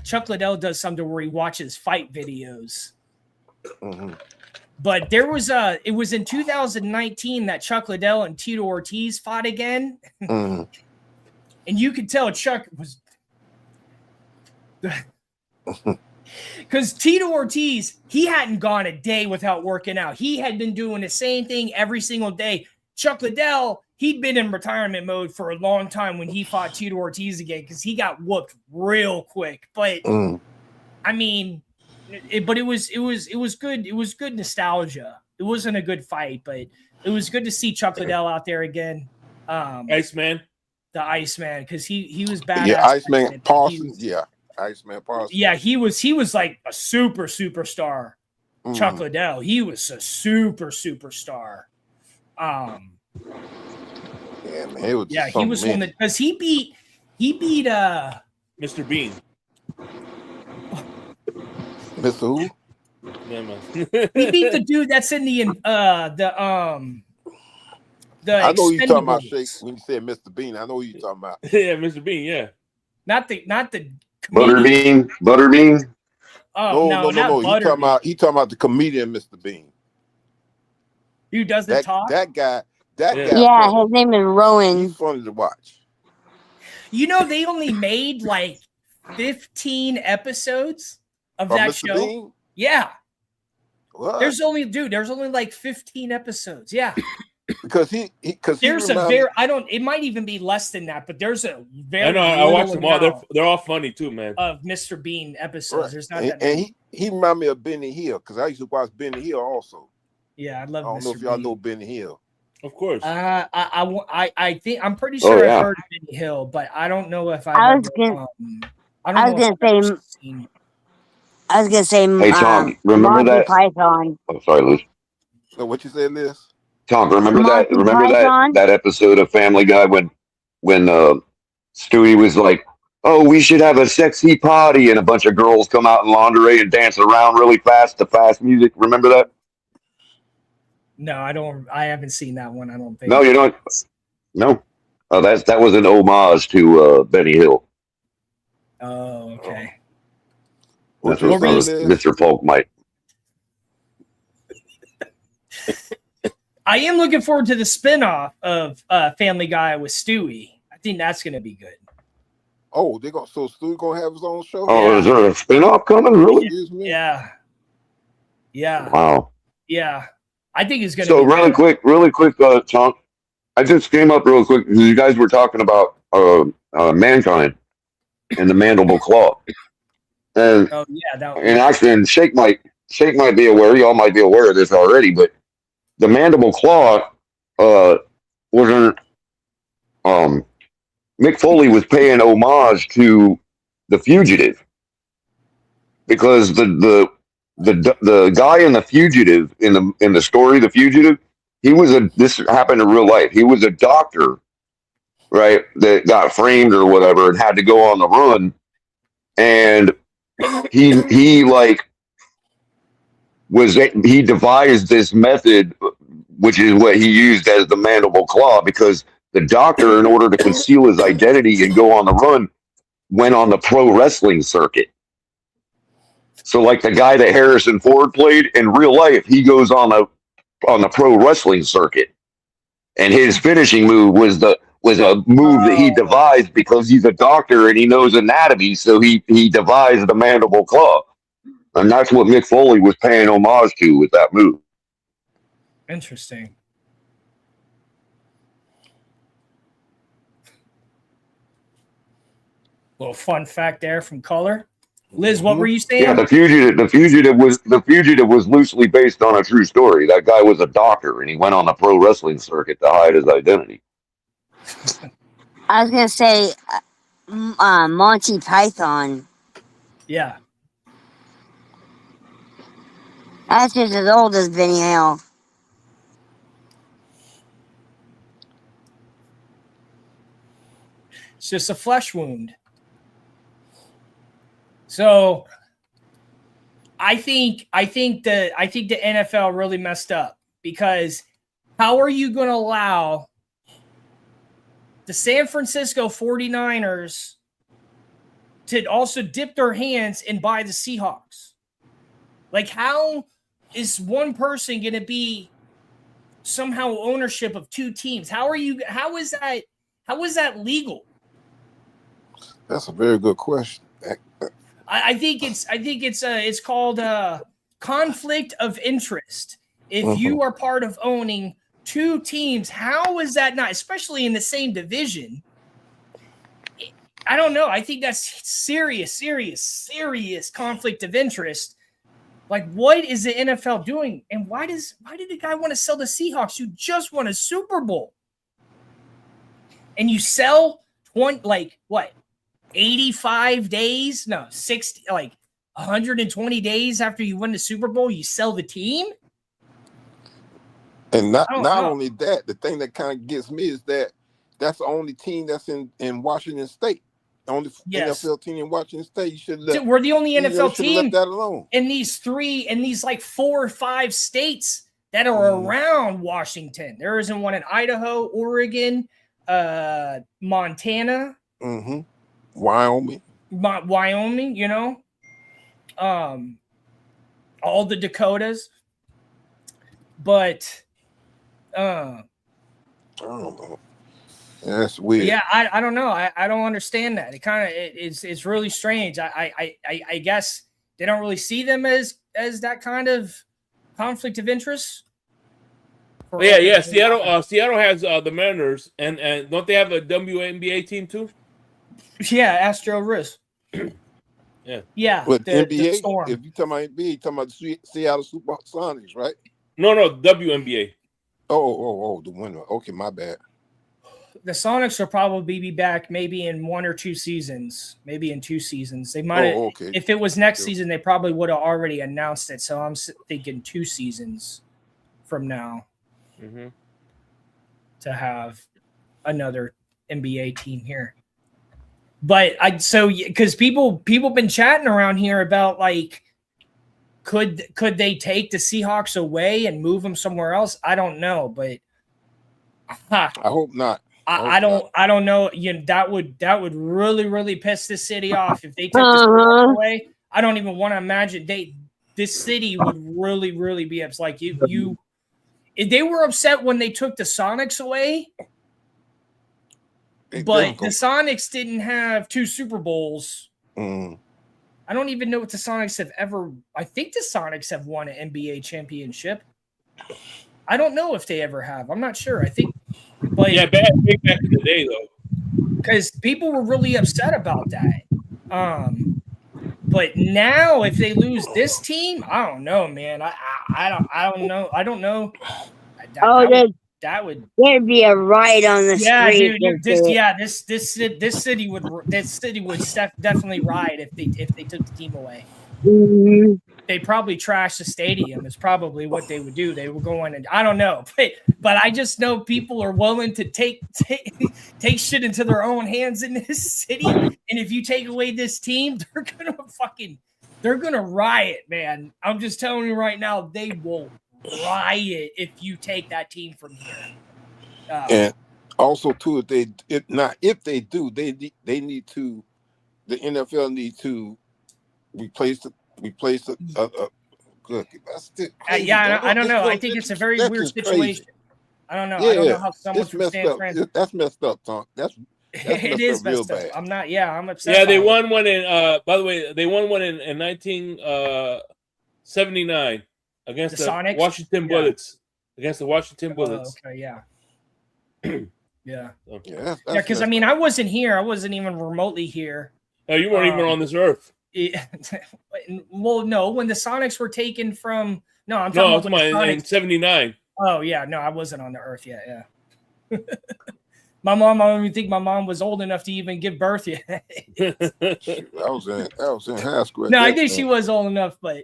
Chuck Liddell does something where he watches fight videos. Mm-hmm. But it was in 2019 that Chuck Liddell and Tito Ortiz fought again. Mm-hmm. And you could tell Chuck was because Tito Ortiz, he hadn't gone a day without working out. He had been doing the same thing every single day. Chuck Liddell, he'd been in retirement mode for a long time when he fought Tito Ortiz again because he got whooped real quick. But I mean, it was good. It was good nostalgia. It wasn't a good fight, but it was good to see Chuck Liddell out there again. Iceman. The Iceman, because he was badass. Yeah, Iceman Parsons. Iceman Parsons. Yeah, he was like a superstar. Chuck Liddell, he was a superstar. Yeah, man, it was he was one that because he beat Mr. Bean. Mr. Who? He beat the dude that's in the I know you're talking about Shake when you said Mr. Bean. I know who you're talking about. Yeah, Mr. Bean. Yeah, not the Butterbean. Oh no, He talking about the comedian Mr. Bean. Who doesn't talk? That guy. Yeah, his name is Rowan. He's funny to watch. You know, they only made like 15 episodes of that Mr. show. Bean? Yeah. What? There's only like 15 episodes. Yeah. Because it might even be less than that, but there's a very I know I watched them all. They're all funny too, man. Of Mr. Bean episodes. Right. There's not and he reminded me of Benny Hill because I used to watch Benny Hill also. Yeah, I love. I don't know if y'all know Benny Hill. Of course. I think I'm pretty sure I've heard of Benny Hill, but I don't know if I was gonna say. Hey Tom, remember Monty that? Python. Oh, sorry, Liz. So what you said, Liz? Tom, remember Monty that episode of Family Guy when Stewie was like, "Oh, we should have a sexy party," and a bunch of girls come out in lingerie and dance around really fast to fast music. Remember that? No, I don't. I haven't seen that one. I don't think. No, you don't. No. Oh, that was an homage to Benny Hill. Oh, okay. That's what Mr. Folk might. I am looking forward to the spinoff of Family Guy with Stewie. I think that's going to be good. Oh, so Stewie gonna have his own show? Oh, is there a spinoff coming? Really? Yeah. Wow. Yeah. I think it's going to So be really quick, Tom. I just came up real quick because you guys were talking about Mankind and the mandible claw. And and Shake might be aware, y'all might be aware of this already, but the mandible claw wasn't Mick Foley was paying homage to The Fugitive because the guy in The Fugitive in the story The Fugitive, this happened in real life. He was a doctor, right, that got framed or whatever and had to go on the run, and he devised this method, which is what he used as the mandible claw, because the doctor, in order to conceal his identity and go on the run, went on the pro wrestling circuit. So like the guy that Harrison Ford played in real life, he goes on the pro wrestling circuit, and his finishing move was a move that he devised because he's a doctor and he knows anatomy, so he devised the mandible claw. And that's what Mick Foley was paying homage to with that move. interesting. Little fun fact there from Color. Liz, what were you saying? Yeah, the fugitive was loosely based on a true story. That guy was a doctor and he went on the pro wrestling circuit to hide his identity. I was gonna say Monty Python. Yeah. That's just as old as Vinny Hale. It's just a flesh wound. So I think the NFL really messed up, because how are you going to allow the San Francisco 49ers to also dip their hands and buy the Seahawks? Like, how is one person going to be somehow ownership of two teams? How is that legal? That's a very good question. I think it's called conflict of interest. If you are part of owning two teams, how is that not, especially in the same division? I don't know. I think that's serious conflict of interest. Like, what is the NFL doing? And why did the guy want to sell the Seahawks, who just won a Super Bowl? And you sell 85 days? No, 60, 120 days after you win the Super Bowl, you sell the team? And not only that, the thing that kind of gets me is that that's the only team that's in Washington State. The only NFL team in Washington State. You should let. We're the only NFL team left that alone. in these 4 or 5 states that are around Washington. There isn't one in Idaho, Oregon, Montana, Wyoming, you know, all the Dakotas. But I don't know. That's weird. Yeah, I don't know. I don't understand that. It's really strange. I guess they don't really see them as that kind of conflict of interest. Yeah. Seattle has the Mariners, and don't they have a WNBA team too? Yeah, Astro Riz. Yeah. But NBA, the Storm. if you talking about NBA, you talking about the Seattle Supersonics, right? No, WNBA. Oh, the winner. Okay, my bad. The Sonics will probably be back maybe in 1 or 2 seasons, maybe in 2 seasons. They might. Okay. If it was next season, they probably would have already announced it. So I'm thinking 2 seasons from now to have another NBA team here. But because people been chatting around here about, like, could they take the Seahawks away and move them somewhere else? I don't know, but I hope not. I don't know. You know, that would really, really piss the city off if they took the Seahawks away. I don't even want to imagine this city would really, really be upset. Like if they were upset when they took the Sonics away. But the Sonics didn't have 2 Super Bowls. I don't even know what the Sonics have ever. I think the Sonics have won an NBA championship. I don't know if they ever have. I'm not sure. I think. But yeah, back in the day though, because people were really upset about that. But now if they lose this team, I don't know, man. I don't know. I don't know. That would there'd be a riot on the street. Dude, this city would definitely riot if they took the team away. They'd probably trash the stadium. Is probably what they would do. They were going, and I don't know, but I just know people are willing to take shit into their own hands in this city. And if you take away this team, they're gonna riot, man. I'm just telling you right now, they will riot if you take that team from here. And also too, if they do, they need to. The NFL need to replace the. Good. That's crazy. I don't know. I think it's a very weird situation. Crazy. I don't know. Yeah, I don't know how someone from San Fran. That's messed up, Tom. That's it is messed up. I'm not. Yeah, I'm upset. Yeah, they won one in. By the way, they won one in 1979 against the Sonics? Washington Bullets. Against the Washington Bullets. Okay. Yeah. Yeah. Yeah. Because I mean, I wasn't here. I wasn't even remotely here. No, you weren't even on this earth. Well, no, when the Sonics were taken from I'm talking about in 79. Oh yeah, no, I wasn't on the earth yet. Yeah. My mom, I don't even think my mom was old enough to even give birth yet. I was in high school. No, I think she was old enough, but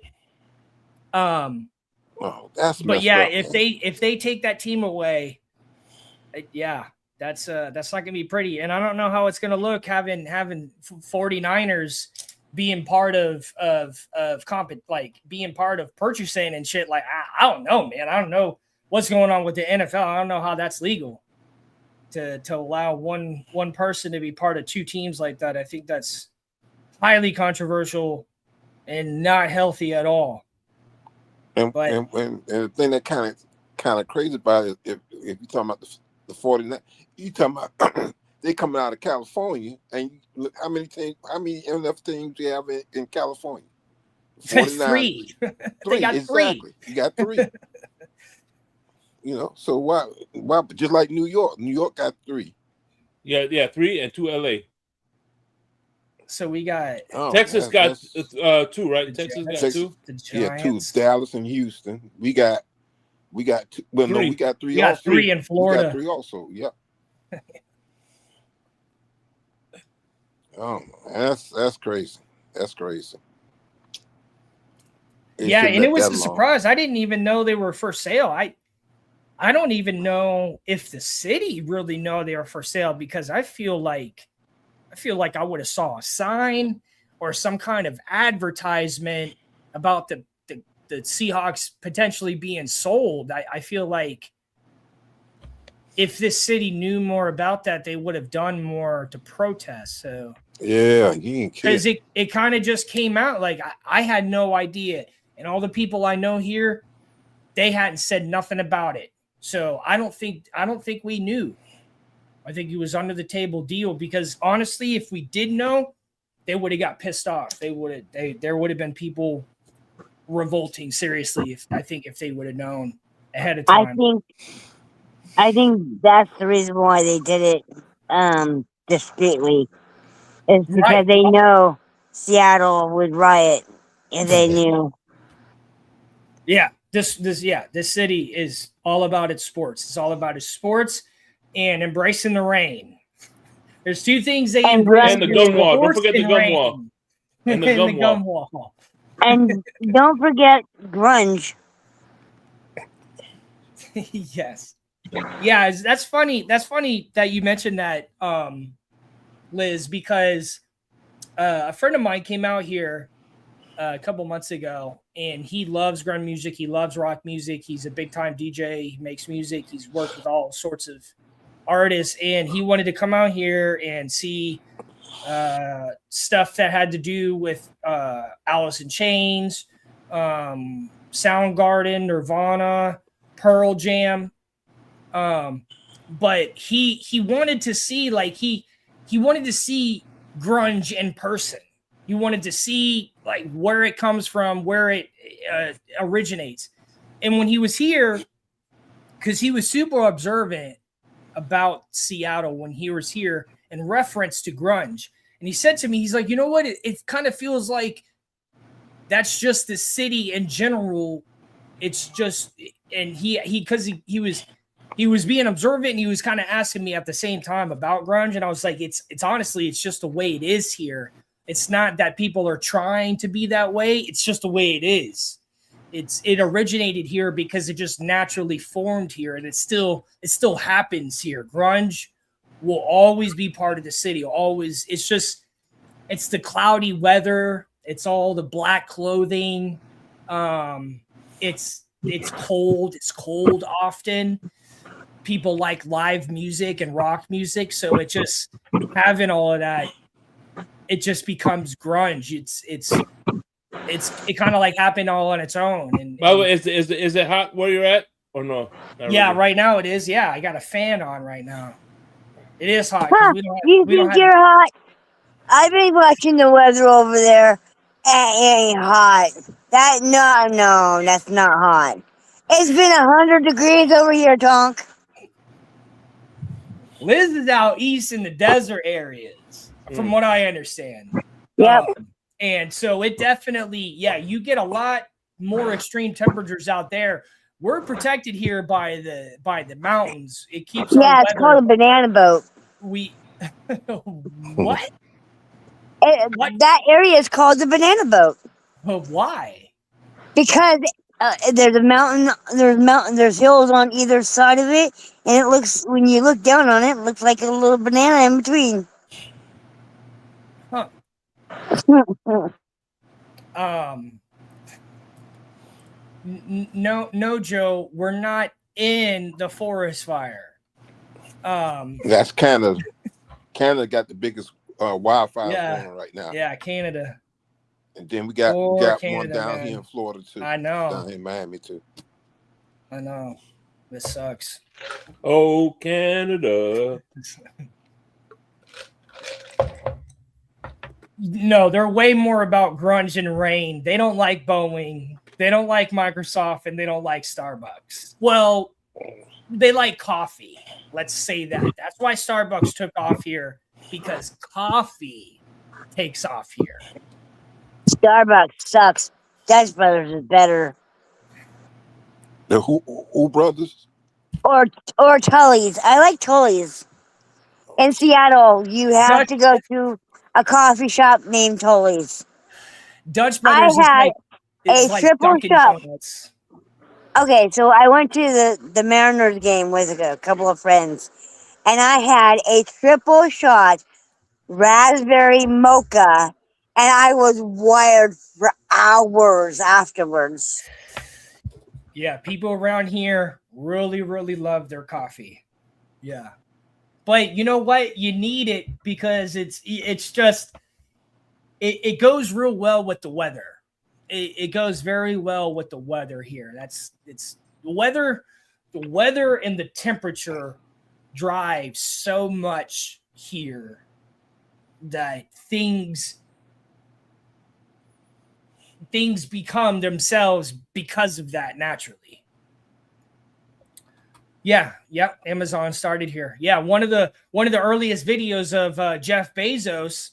Oh, that's but yeah, up, if they take that team away, that's not gonna be pretty. And I don't know how it's gonna look having 49ers being part of like being part of purchasing and shit. Like I don't know, man. I don't know what's going on with the NFL. I don't know how that's legal to allow one person to be part of two teams like that. I think that's highly controversial and not healthy at all. And the thing that kind of crazy about it, if you're talking about the 49, you talking about they coming out of California, and look how many NFL teams you have in California? 49. Three. They got exactly. Three. You got three. So why just like New York? New York got three. Yeah, 3 and 2 LA. So we got Texas got 2, right? Texas got 2. Yeah, 2. Dallas and Houston. We got 2. Well, 3. No, we got 3. We got 3 in Florida. We got 3 also. Yep. Oh, that's crazy. That's crazy. Yeah, and it was a surprise. I didn't even know they were for sale. I don't even know if the city really know they are for sale, because I feel like I would have saw a sign or some kind of advertisement about the Seahawks potentially being sold. I feel like if this city knew more about that, they would have done more to protest. So yeah, because it kind of just came out. Like I had no idea, and all the people I know here, they hadn't said nothing about it. So I don't think we knew. I think it was under the table deal, because honestly, if we did know, they would have got pissed off. There would have been people revolting seriously if they would have known ahead of time. I think that's the reason why they did it discreetly. Is because they know Seattle would riot if they knew. Yeah, this city is all about its sports. It's all about its sports and embracing the rain. There's 2 things they embrace. And the gum wall. Don't forget the gum wall. And the gum wall. And don't forget grunge. Yes. Yeah, that's funny. That's funny that you mentioned that, Liz, because a friend of mine came out here a couple months ago, and he loves grunge music. He loves rock music. He's a big time DJ. He makes music. He's worked with all sorts of artists, and he wanted to come out here and see stuff that had to do with Alice in Chains, Soundgarden, Nirvana, Pearl Jam. But he wanted to see, like, he wanted to see grunge in person. He wanted to see like where it comes from, where it originates. And when he was here, because he was super observant about Seattle when he was here in reference to grunge. And he said to me, he's like, you know what? It kind of feels like that's just the city in general. It's just, and he was being observant, and he was kind of asking me at the same time about grunge. And I was like, it's honestly, it's just the way it is here. It's not that people are trying to be that way. It's just the way it is. It originated here because it just naturally formed here, and it still happens here. Grunge will always be part of the city. Always. It's the cloudy weather. It's all the black clothing. It's cold. It's cold often. People like live music and rock music, so it just having all of that, it just becomes grunge. It kind of like happened all on its own. And by the way, is it hot where you're at or no? Yeah, really. Right now it is. Yeah, I got a fan on right now. It is hot. You think you're hot? I've been watching the weather over there. It ain't hot. No, that's not hot. It's been 100 degrees over here, Tonk. Liz is out east in the desert areas, from what I understand. Yep. And so it definitely, you get a lot more extreme temperatures out there. We're protected here by the mountains. It keeps it's called a banana boat. What? That area is called the banana boat. Why? Because there's a mountain. There's hills on either side of it, and it looks when you look down on it, it looks like a little banana in between. Huh. No, Joe, we're not in the forest fire. That's Canada. Canada got the biggest wildfires going on right now. Yeah, Canada. And then we got Canada, one down here in Florida too. I know. Down here in Miami too. I know. This sucks. Oh, Canada. No, they're way more about grunge and rain. They don't like Boeing. They don't like Microsoft, and they don't like Starbucks. Well, they like coffee. Let's say that. That's why Starbucks took off here, because coffee takes off here. Starbucks sucks. Dutch Brothers is better. The who brothers? Or Tully's. I like Tully's. In Seattle, you have to go to a coffee shop named Tully's. Dutch Brothers is like triple Dunkin' shot. Donuts. Okay, so I went to the Mariners game with a couple of friends, and I had a triple shot raspberry mocha, and I was wired for hours afterwards. Yeah, people around here really, really love their coffee. Yeah. But you know what? You need it because it's just it goes real well with the weather. It goes very well with the weather here. It's the weather and the temperature drive so much here that things become themselves because of that naturally. Yeah, yep. Amazon started here. Yeah, one of the earliest videos of Jeff Bezos,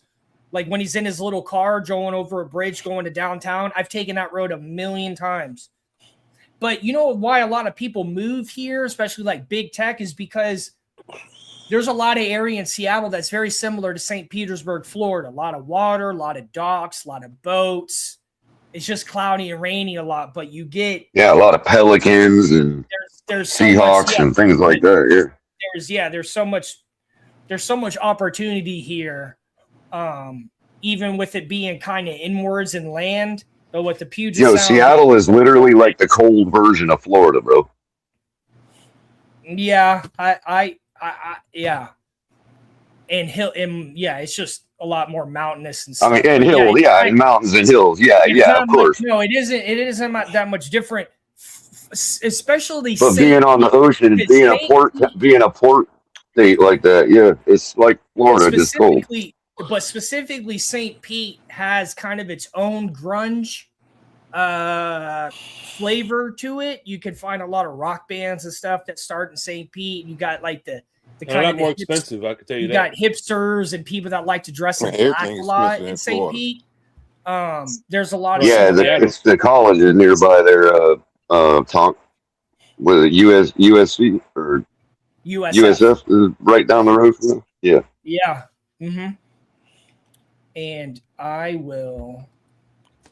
like when he's in his little car going over a bridge going to downtown. I've taken that road 1,000,000 times. But you know why a lot of people move here, especially like big tech, is because there's a lot of area in Seattle that's very similar to St. Petersburg, Florida. A lot of water, a lot of docks, a lot of boats. It's just cloudy and rainy a lot, but you get a lot of pelicans and there's Seahawks so much, and things like that. Yeah, there's so much opportunity here, even with it being kind of inwards in land. But with the Puget Sound, Seattle is literally like the cold version of Florida, bro. Yeah, I yeah, and it's just a lot more mountainous and stuff. I mean, and hills, and mountains and hills, of course. No, it isn't. It isn't that much different, especially. But being on the ocean and being a port state like that, it's like Florida, just cold. But specifically, St. Pete has kind of its own grunge flavor to it. You can find a lot of rock bands and stuff that start in St. Pete. You got like the kind of more expensive. I can tell you that. You got hipsters and people that like to dress in black a lot in St. Pete. There's a lot of it's the colleges nearby there. Talk with USC or USF is right down the road from them. Yeah. Yeah. Mm-hmm. And I will.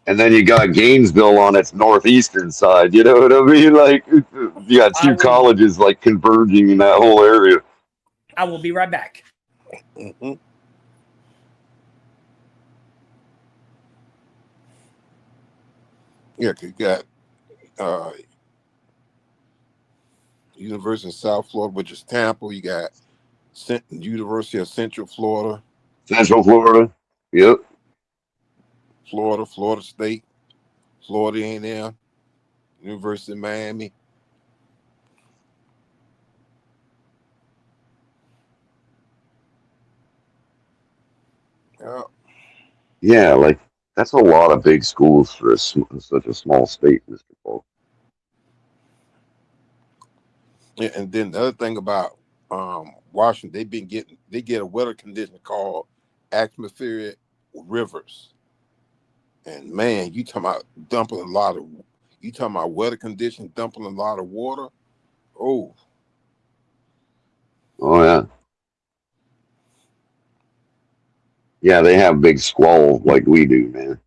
And then you got Gainesville on its northeastern side. You know what I mean? Like you got two colleges like converging in that whole area. I will be right back. Mm-hmm. Yeah, you got University of South Florida, which is Tampa. You got University of Central Florida. Central Florida. Yep. Florida State, Florida A&M, University of Miami. Yeah, like that's a lot of big schools for such a small state, Mr. Paul. Yeah, and then the other thing about Washington, they get a weather condition called atmospheric rivers. And man, you talking about weather conditions dumping a lot of water. Oh yeah. Yeah, they have big squalls like we do, man.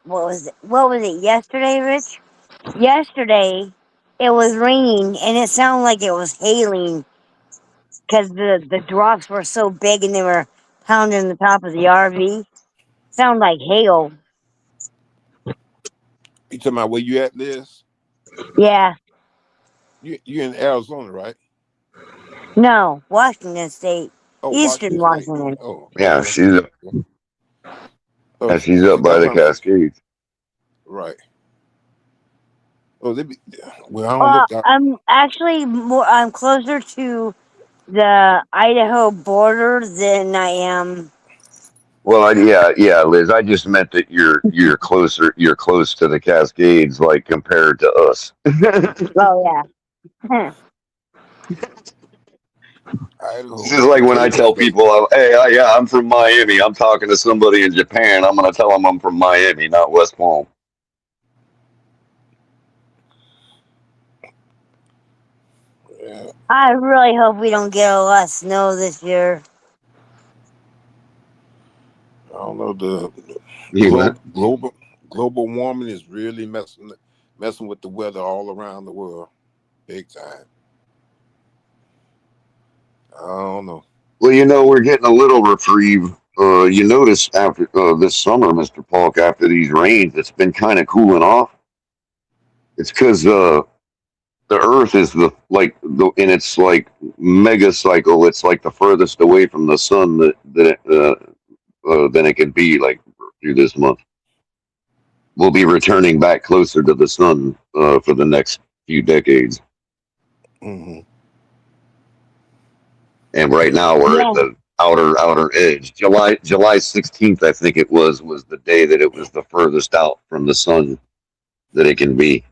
what was it? What was it yesterday, Rich? Yesterday, it was raining and it sounded like it was hailing because the drops were so big and they were pounding the top of the RV. Sound like hail. You talking about where you at, Liz? Yeah. You in Arizona, right? No, Washington State. Oh, Eastern Washington State. Washington. Oh, Yeah, okay. she's up. Oh, She's up by that's the what I'm saying. Cascades. Right. Oh, well, I don't Well, look out. I'm closer to the Idaho border than I am. Well, yeah, Liz. I just meant that you're closer. You're close to the Cascades, like compared to us. Oh yeah. This is like when I tell people, "Hey, I'm from Miami. I'm talking to somebody in Japan. I'm going to tell them I'm from Miami, not West Palm." Yeah. I really hope we don't get a lot of snow this year. I don't know. The Yeah. global warming is really messing with the weather all around the world, big time. I don't know. Well, we're getting a little reprieve. You notice after this summer, Mr. Polk, after these rains, it's been kind of cooling off. It's because the Earth is in its like mega cycle. It's like the furthest away from the sun than it can be. Like through this month, we'll be returning back closer to the sun for the next few decades. Mm-hmm. And right now we're at the outer edge. July 16th, I think it was the day that it was the furthest out from the sun that it can be.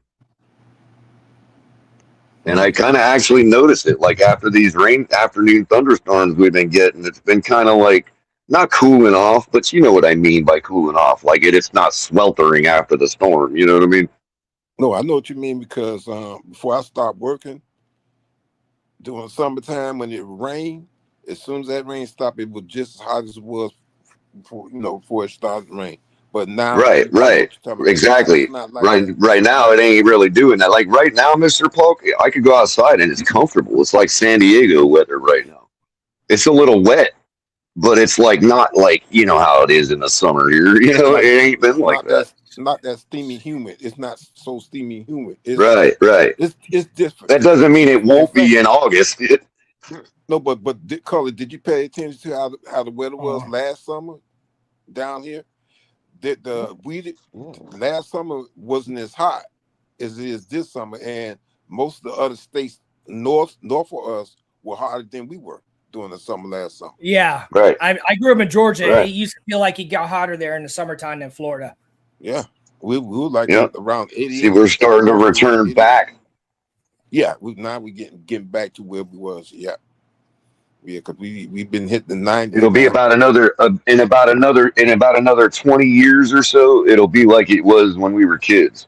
And I kind of actually noticed it, like after these afternoon thunderstorms we've been getting, it's been kind of like not cooling off, but you know what I mean by cooling off. Like it's not sweltering after the storm. You know what I mean? No, I know what you mean because before I stopped working during summertime when it rained, as soon as that rain stopped, it was just as hot as it was before it started to rain. But now, Right, exactly. Not like that. Right now, it ain't really doing that. Like right now, Mr. Polk, I could go outside and it's comfortable. It's like San Diego weather right now. It's a little wet, but it's like not like how it is in the summer here. It ain't been like that. Not that steamy humid. It's not so steamy humid. Right. It's different. That doesn't mean it won't be in August. No, but Cully, did you pay attention to how the weather was last summer down here? Last summer wasn't as hot as it is this summer, and most of the other states north of us were hotter than we were during the summer last summer. Yeah, right. I grew up in Georgia. Right. It used to feel like it got hotter there in the summertime than Florida. Yeah, we were like around 80. See, we're starting to return back. Yeah, we're getting back to where we was. Yeah, because we've been hitting the 90s. It'll be about another in about another 20 years or so. It'll be like it was when we were kids.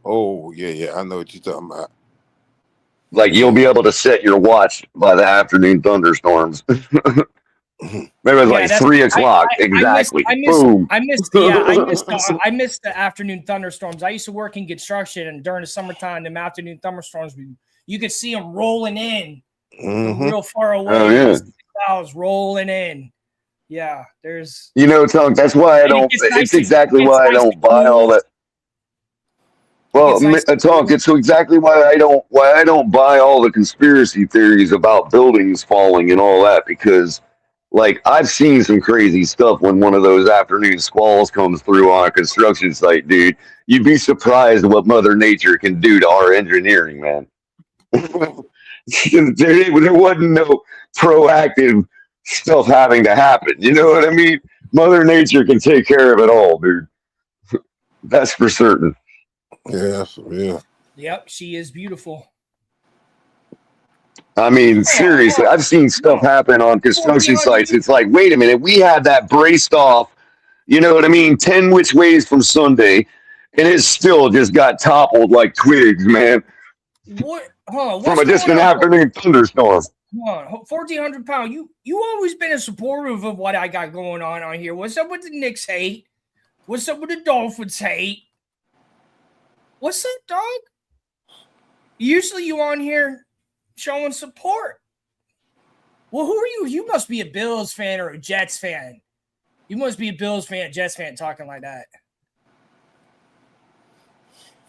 Oh yeah, I know what you're talking about. Like you'll be able to set your watch by the afternoon thunderstorms. Maybe it was 3 o'clock exactly. Boom. I missed the afternoon thunderstorms. I used to work in construction, and during the summertime, them afternoon thunderstorms, you could see them rolling in real far away. Oh yeah, the clouds rolling in. Yeah, there's. Tonk. That's why I don't. It's exactly why I don't buy all that. Well, Tonk, it's exactly why I don't buy all the conspiracy theories about buildings falling and all that, because like I've seen some crazy stuff when one of those afternoon squalls comes through on a construction site, dude. You'd be surprised what Mother Nature can do to our engineering, man. There wasn't no proactive stuff having to happen. You know what I mean? Mother Nature can take care of it all, dude. That's for certain. Yeah, for real. Yep, she is beautiful. I mean, seriously, I've seen stuff happen on construction sites. It's like, wait a minute, we had that braced off, you know what I mean, 10 which ways from Sunday, and it still just got toppled like twigs, man. What? From just an afternoon thunderstorm. 1,400 pounds. You always been a supportive of what I got going on here. What's up with the Knicks hate? What's up with the Dolphins hate? What's up, dog? Usually you on here showing support. Well, who are you? You must be a Bills fan or a Jets fan. You must be a Bills fan, Jets fan talking like that.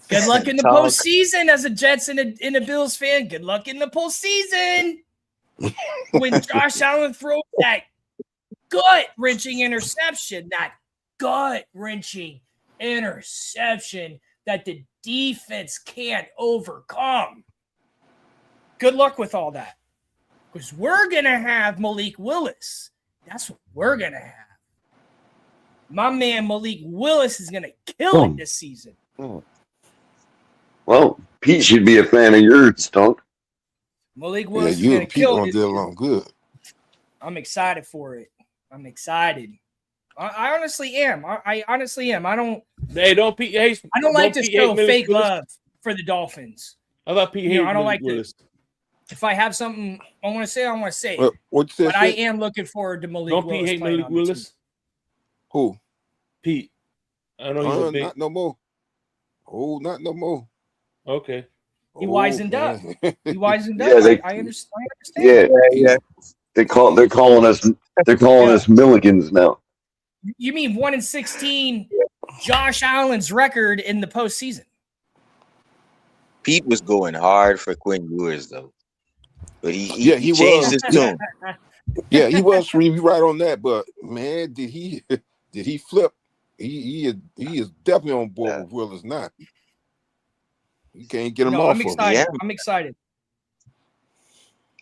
Good luck in the postseason as a Jets and a Bills fan. Good luck in the postseason. When Josh Allen throws that gut-wrenching interception, that the defense can't overcome. Good luck with all that. Because we're going to have Malik Willis. That's what we're going to have. My man Malik Willis is going to kill it this season. Well, Pete should be a fan of yours, Stunk. Malik Willis is going to kill it. Good. I'm excited for it. I'm excited. I honestly am. I honestly am. I don't. Hey, don't Pete. Hey, I don't like to show fake love for the Dolphins. I thought Pete hated I don't like Willis. If I have something I want to say, I want to say it. But I am looking forward to Malik Willis. Don't Pete hate Malik Willis? Who? Pete. I know he's not no more. Oh, not no more. Okay. He wisened up. He wisened up. Yeah, I understand. Yeah. They're calling us Milligans now. You mean 1-16 Josh Allen's record in the postseason? Pete was going hard for Quinn Ewers though, but he changed his tune. Yeah, he was right on that. But man, did he flip? He is definitely on board with Willis now. You can't get him off. I'm excited. I'm excited.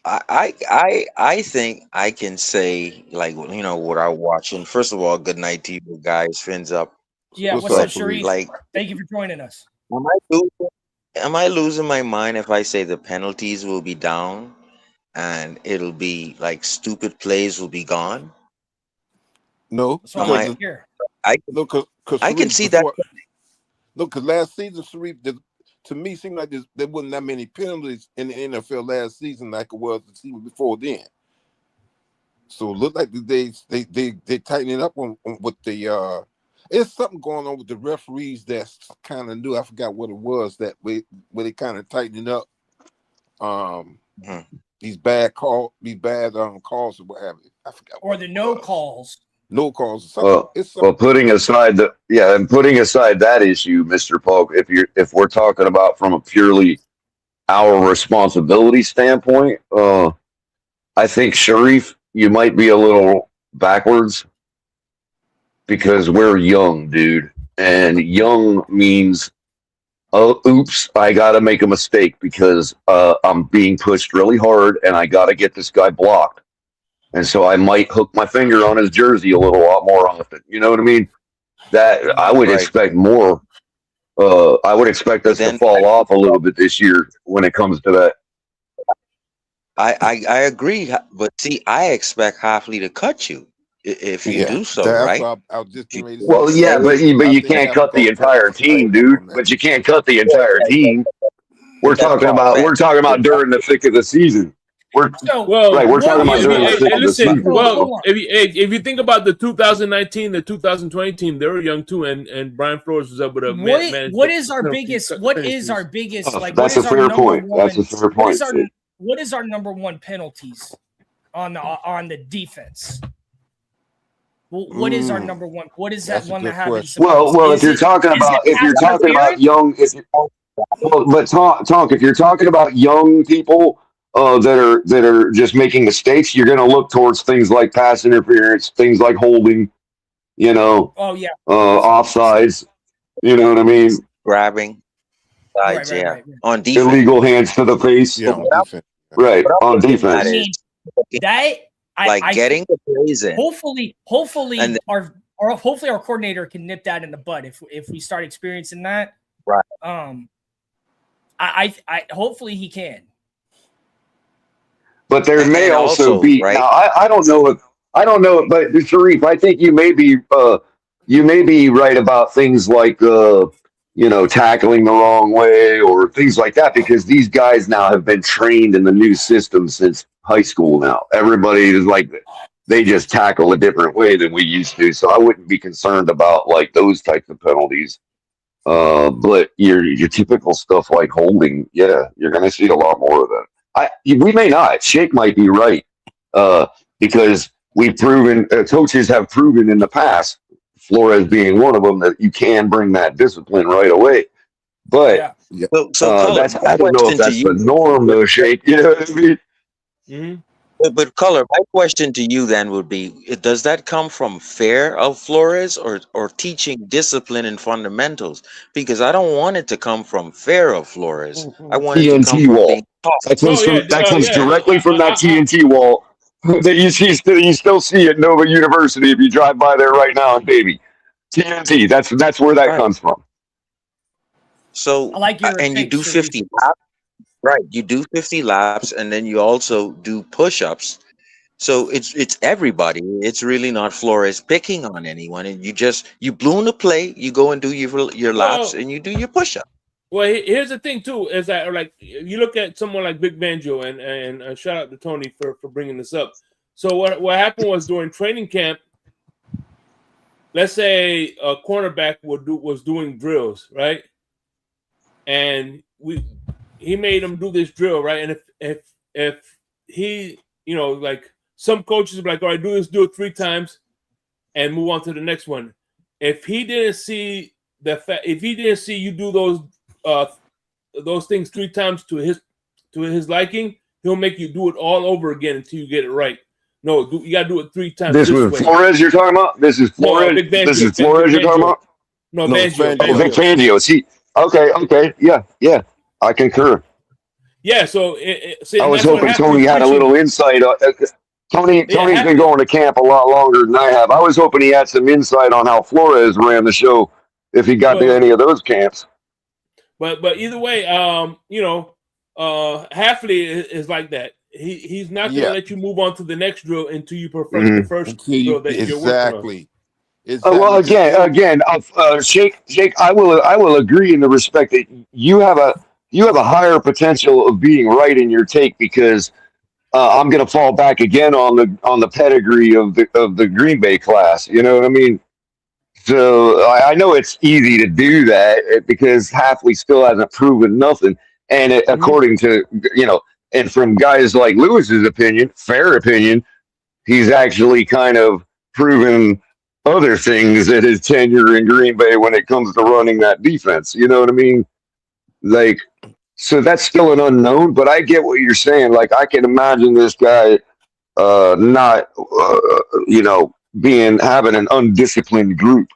I think I can say, like, what I'm watching. First of all, good night to you guys. Fins up. Yeah, what's up, Sharif? Thank you for joining us. Am I losing my mind if I say the penalties will be down and it'll be like stupid plays will be gone? No. I can see that. Look, because last season, Sharif, to me, seemed like there wasn't that many penalties in the NFL last season like it was the season before then. So it looked like they tightening up on what the it's something going on with the referees that's kind of new. I forgot what it was where they kind of tightening up these bad calls or what have you. I forgot. Or the no calls. No calls. Well, putting aside that issue, Mr. Polk, if we're talking about from a purely our responsibility standpoint, I think Sharif, you might be a little backwards because we're young, dude, and young means, oops, I gotta make a mistake because I'm being pushed really hard and I gotta get this guy blocked. And so I might hook my finger on his jersey a lot more often. You know what I mean? That I would expect more. I would expect us to fall off a little bit this year when it comes to that. I agree, but see, I expect Hoffley to cut you if you do so, right? But you can't cut the entire team, dude. But you can't cut the entire team. We're talking about during the thick of the season. We're talking about during the thick of the season. Well, if you think about the 2019, the 2020 team, they were young too, and Brian Flores was up with a what is our biggest? That's a fair point. That's a fair point. What is our number one penalties on the defense? What is our number one? What is that one that happens? Well, if you're talking about young, if you're talking about young people that are just making mistakes, you're going to look towards things like pass interference, things like holding, offsides. You know what I mean? Grabbing. Right. On defense. Illegal hands to the face. Yeah, on defense. Right, on defense. Getting the plays in. Hopefully our coordinator can nip that in the bud if we start experiencing that. Right. I hopefully he can. But there may also be. Right? Now, I don't know. But Sharif, I think you may be right about things like tackling the wrong way or things like that, because these guys now have been trained in the new system since high school now. Everybody is like, They just tackle a different way than we used to. So I wouldn't be concerned about like those types of penalties. But your typical stuff like holding, yeah, you're going to see a lot more of that. We may not. Shake might be right, because we've proven, coaches have proven in the past, Flores being one of them, that you can bring that discipline right away. But Yeah. So Color, that's, my I don't know if question to that's the you, norm though, Shake. You know what I mean? Mm-hmm. but Color, my question to you then would be: does that come from fear of Flores, or teaching discipline and fundamentals? Because I don't want it to come from fear of Flores. I want it to come TNT from being wall. taught. No, yeah, That comes yeah. No, directly from that TNT wall that you still see at Nova University if you drive by there right now in Baby. TNT. That's where that Right. comes from. So, I like your and you take, do Sharif. 50 laps, right? You do 50 laps, and then you also do push-ups. So it's everybody. It's really not Flores picking on anyone. And you blew in the play. You go and do your laps, well, and you do your push-up. well. Here's the thing too: is that like you look at someone like Big Banjo, and shout out to Tony for bringing this up. So what happened was during training camp, let's say a cornerback was doing drills, right? And he made him do this drill, right? And if he, like some coaches be like, all right, do it 3 times and move on to the next one. If he didn't see if he didn't see you do those things 3 times to his liking, he'll make you do it all over again until you get it right. No, you gotta do it 3 times This this was way. Flores you're talking about? This is No, Flores. Big Banjo. This is Big Flores you're talking Banjo. about? No, No, it's Banjo. Oh, Vic Fangio. Fangio. See, okay, yeah. I concur. Yeah, so see, I and was that's what hoping happened. Tony had a little insight. Tony's been going to camp a lot longer than I have. I was hoping he had some insight on how Flores ran the show if he got to any of those camps. But either way, Halfley is like that. He's not going to let you move on to the next drill until you perfect the first drill that you're working on. Exactly. Well, again, Shake, I will agree in the respect that you have a higher potential of being right in your take, because I'm going to fall back again on the pedigree of the Green Bay class. You know what I mean? So I know it's easy to do that because Halfley still hasn't proven nothing, and according to and from guys like Lewis's opinion, fair opinion, he's actually kind of proven other things at his tenure in Green Bay when it comes to running that defense. You know what I mean? Like, so that's still an unknown, but I get what you're saying. Like, I can imagine this guy not, having an undisciplined group.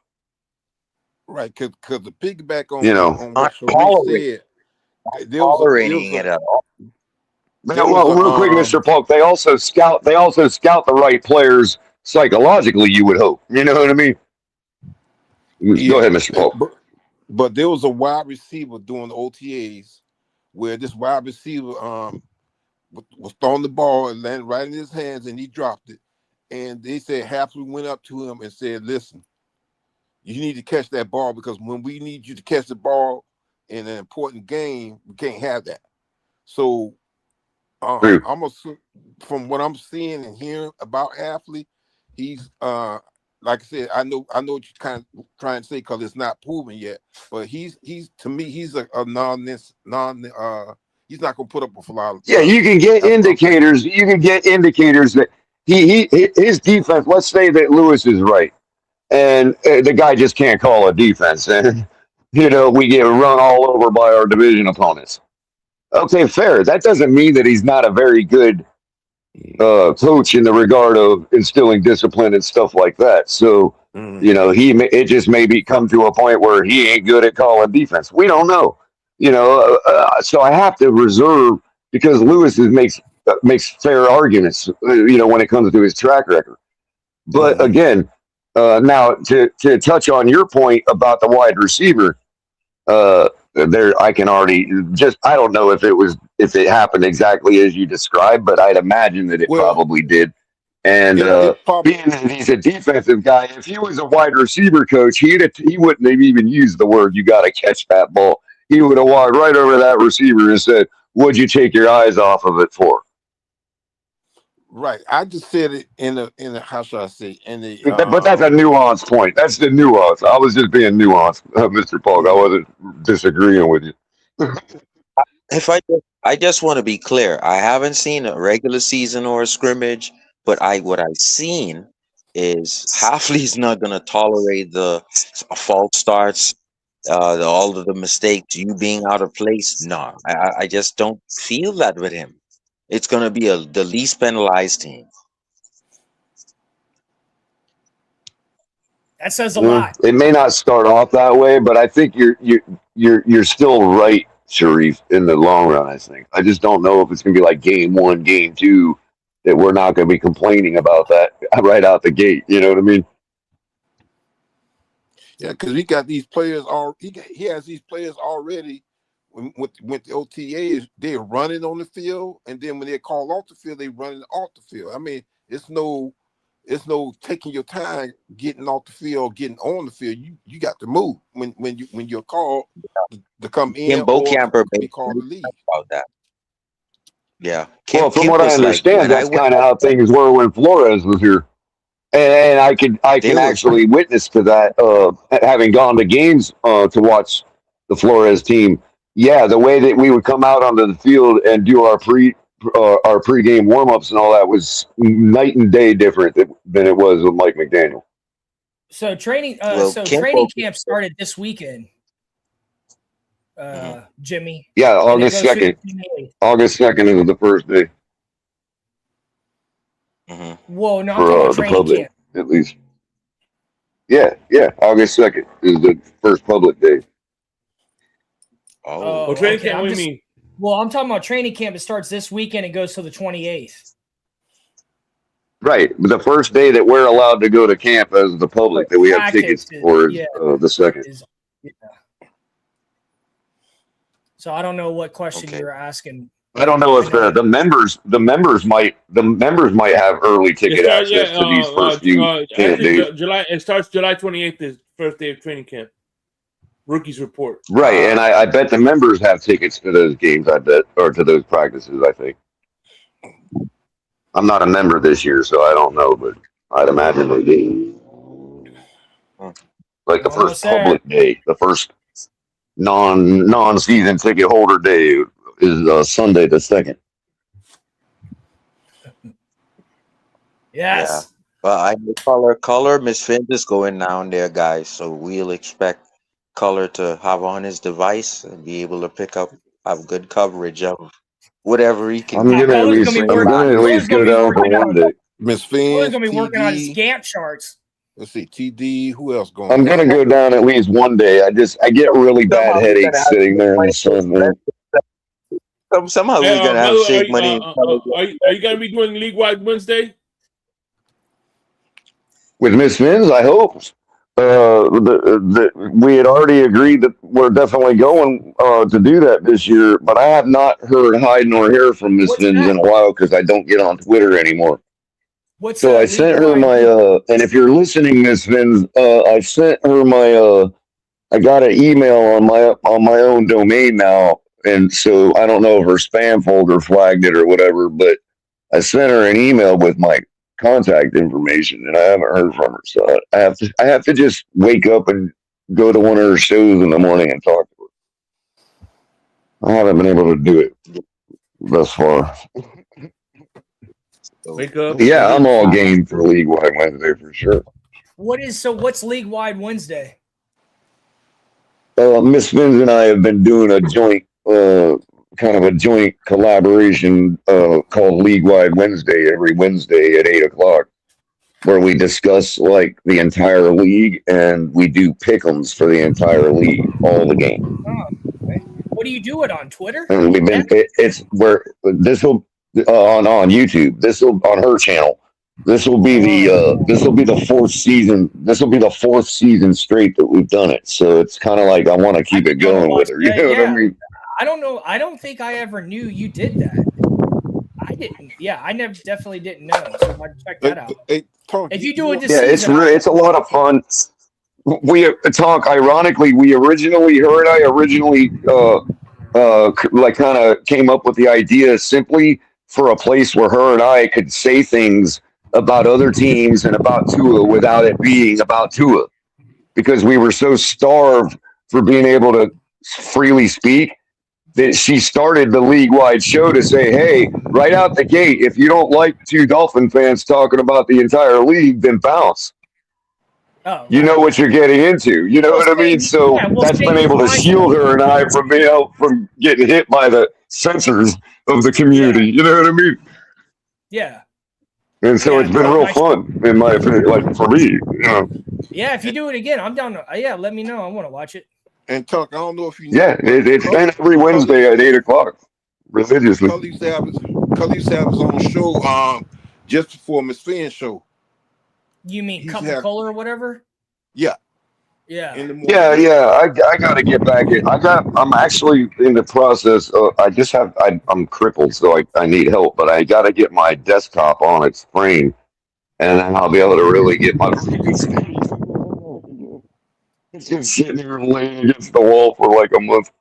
Right, because the piggyback on Not what Sharif said, tolerating it at all. Well, real quick, Mr. Polk, they also scout the right players psychologically, you would hope. You know what I mean? Go ahead, Mr. Polk. But there was a wide receiver doing the OTAs where this wide receiver was throwing the ball and landed right in his hands, and he dropped it. And they said Halfley went up to him and said, "Listen, you need to catch that ball, because when we need you to catch the ball in an important game, we can't have that." So from what I'm seeing and hearing about Halfley, he's like I said, I know what you're kind of trying to say, because it's not proven yet, but he's to me, he's a he's not gonna put up a lot. Yeah, you can get indicators. You can get indicators that his defense. Let's say that Lewis is right, and the guy just can't call a defense, and we get run all over by our division opponents. Okay, fair. That doesn't mean that he's not a very good coach in the regard of instilling discipline and stuff like that. So, it just maybe come to a point where he ain't good at calling defense. We don't know. So I have to reserve, because Lewis makes fair arguments, when it comes to his track record. But again, now to touch on your point about the wide receiver, I can already I don't know if it happened exactly as you described, but I'd imagine that it probably did. And being that he's a defensive guy, if he was a wide receiver coach, he wouldn't have even used the word "you got to catch that ball." He would have walked right over that receiver and said, "What'd you take your eyes off of it for?" Right. I just said it in the how should I say in the But that's a nuanced point. That's the nuance. I was just being nuanced, Mr. Polk. I wasn't disagreeing with you. If I just want to be clear, I haven't seen a regular season or a scrimmage, but what I've seen is Hafley's not going to tolerate the false starts, all of the mistakes, you being out of place. No, I just don't feel that with him. It's going to be the least penalized team. That says a lot. It may not start off that way, but I think you're still right, Sharif, in the long run. I think. I just don't know if it's going to be like game 1, game 2, that we're not going to be complaining about that right out the gate. You know what I mean? Yeah, because we got these players all he has these players already. With the OTAs, they're running on the field, and then when they call off the field, they running off the field. I mean, it's no taking your time getting off the field, getting on the field. You got to move when you're called to come in Kimbo or Camper to be called to leave. About that. Yeah. Well, from what I understand, that's kind of how things were when Flores was here. And I can actually witness to that, having gone to games to watch the Flores team. Yeah, the way that we would come out onto the field and do our pregame warm-ups and all that was night and day different than it was with Mike McDaniel. So training camp started this weekend, Jimmy. Yeah, August 2nd. August 2nd is the first day. Mm-hmm. Whoa, no, I'm talking about training public, camp. At least. Yeah. August 2nd is the first public day. Oh, training camp, what do you mean? Well, I'm talking about training camp. It starts this weekend and goes till the 28th. Right. The first day that we're allowed to go to camp as the public that we have tickets for is the second. So I don't know what question you're asking. I don't know if the members might have early ticket access to these first few camp days. It starts July 28th is first day of training camp. Rookies report. Right, and I bet the members have tickets to those games, I bet, or to those practices, I think. I'm not a member this year, so I don't know, but I'd imagine they do. Like the first public day, the first non-season ticket holder day is Sunday the 2nd. Yes. Yeah. I know color Miss Finn is going down there, guys, so we'll expect Color to have on his device and be able to have good coverage of whatever he can. I'm gonna at least go down for one day. Miss Finn is gonna be working on his Gantt charts. Let's see, TD. Who else going? I'm gonna go down at least one day. I get really bad headaches sitting there in the sun, man. Somehow we're gonna have shake money. Are you gonna be doing League Wide Wednesday with Miss Finns? I hope. We had already agreed that we're definitely going to do that this year, but I have not heard hide nor hear from Miss Finns in a while because I don't get on Twitter anymore. I sent her my and if you're listening, Miss Finns, I sent her my I got an email on my own domain now, and so I don't know if her spam folder flagged it or whatever, but I sent her an email with my contact information, and I haven't heard from her. So I have to just wake up and go to one of her shows in the morning and talk to her. I haven't been able to do it thus far. Wake up. Yeah, I'm all game for League Wide Wednesday for sure. What's League Wide Wednesday? Miss Finns and I have been doing a joint kind of a joint collaboration called League Wide Wednesday every Wednesday at 8:00, where we discuss like the entire league and we do pick'ems for the entire league, all the games. Oh, okay. What do you do it on Twitter? And we've been it's where this will on YouTube. This will on her channel. This will be the fourth season. This will be the fourth season straight that we've done it. So it's kind of like I want to keep it going with her. You know what I mean? I don't know. I don't think I ever knew you did that. I didn't. Yeah, I definitely didn't know. So I might check that out. If you do it this season, it's a lot of fun. We talk. Ironically, her and I originally like kind of came up with the idea simply for a place where her and I could say things about other teams and about Tua without it being about Tua, because we were so starved for being able to freely speak that she started the league-wide show to say, hey, right out the gate, if you don't like two Dolphin fans talking about the entire league, then bounce. Oh, you know what you're getting into. You know what I mean? So that's been able to shield her and I from being out from getting hit by the censors of the community. You know what I mean? Yeah. And so it's been real fun, in my opinion, like for me. You know? Yeah, if you do it again, I'm down. Let me know. I want to watch it. And Tuck, I don't know if you know. Yeah, it's been every Wednesday at 8 o'clock, religiously. Cully used to have his own show just before Miss Finn's show. You mean Cup of Cola or whatever? Yeah. Yeah. I got to get back in. I'm actually in the process. I'm crippled, so I need help. But I got to get my desktop on its frame, and then I'll be able to really get my. It's just sitting here laying against the wall for like a month.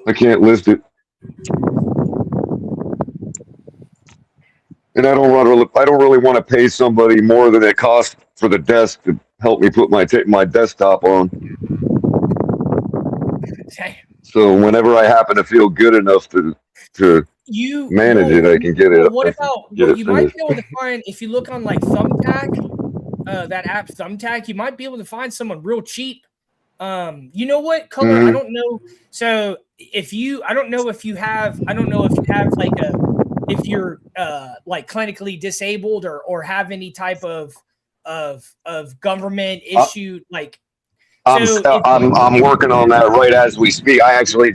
I can't lift it, and I don't really want to pay somebody more than it costs for the desk to help me put my desktop on. So whenever I happen to feel good enough to manage it, I can get it. What about you might be able to find, if you look on like Thumbtack, that app Thumbtack, you might be able to find someone real cheap. You know what color? I don't know. So if you have like if you're like clinically disabled or have any type of government issue, like I'm working on that right as we speak. I actually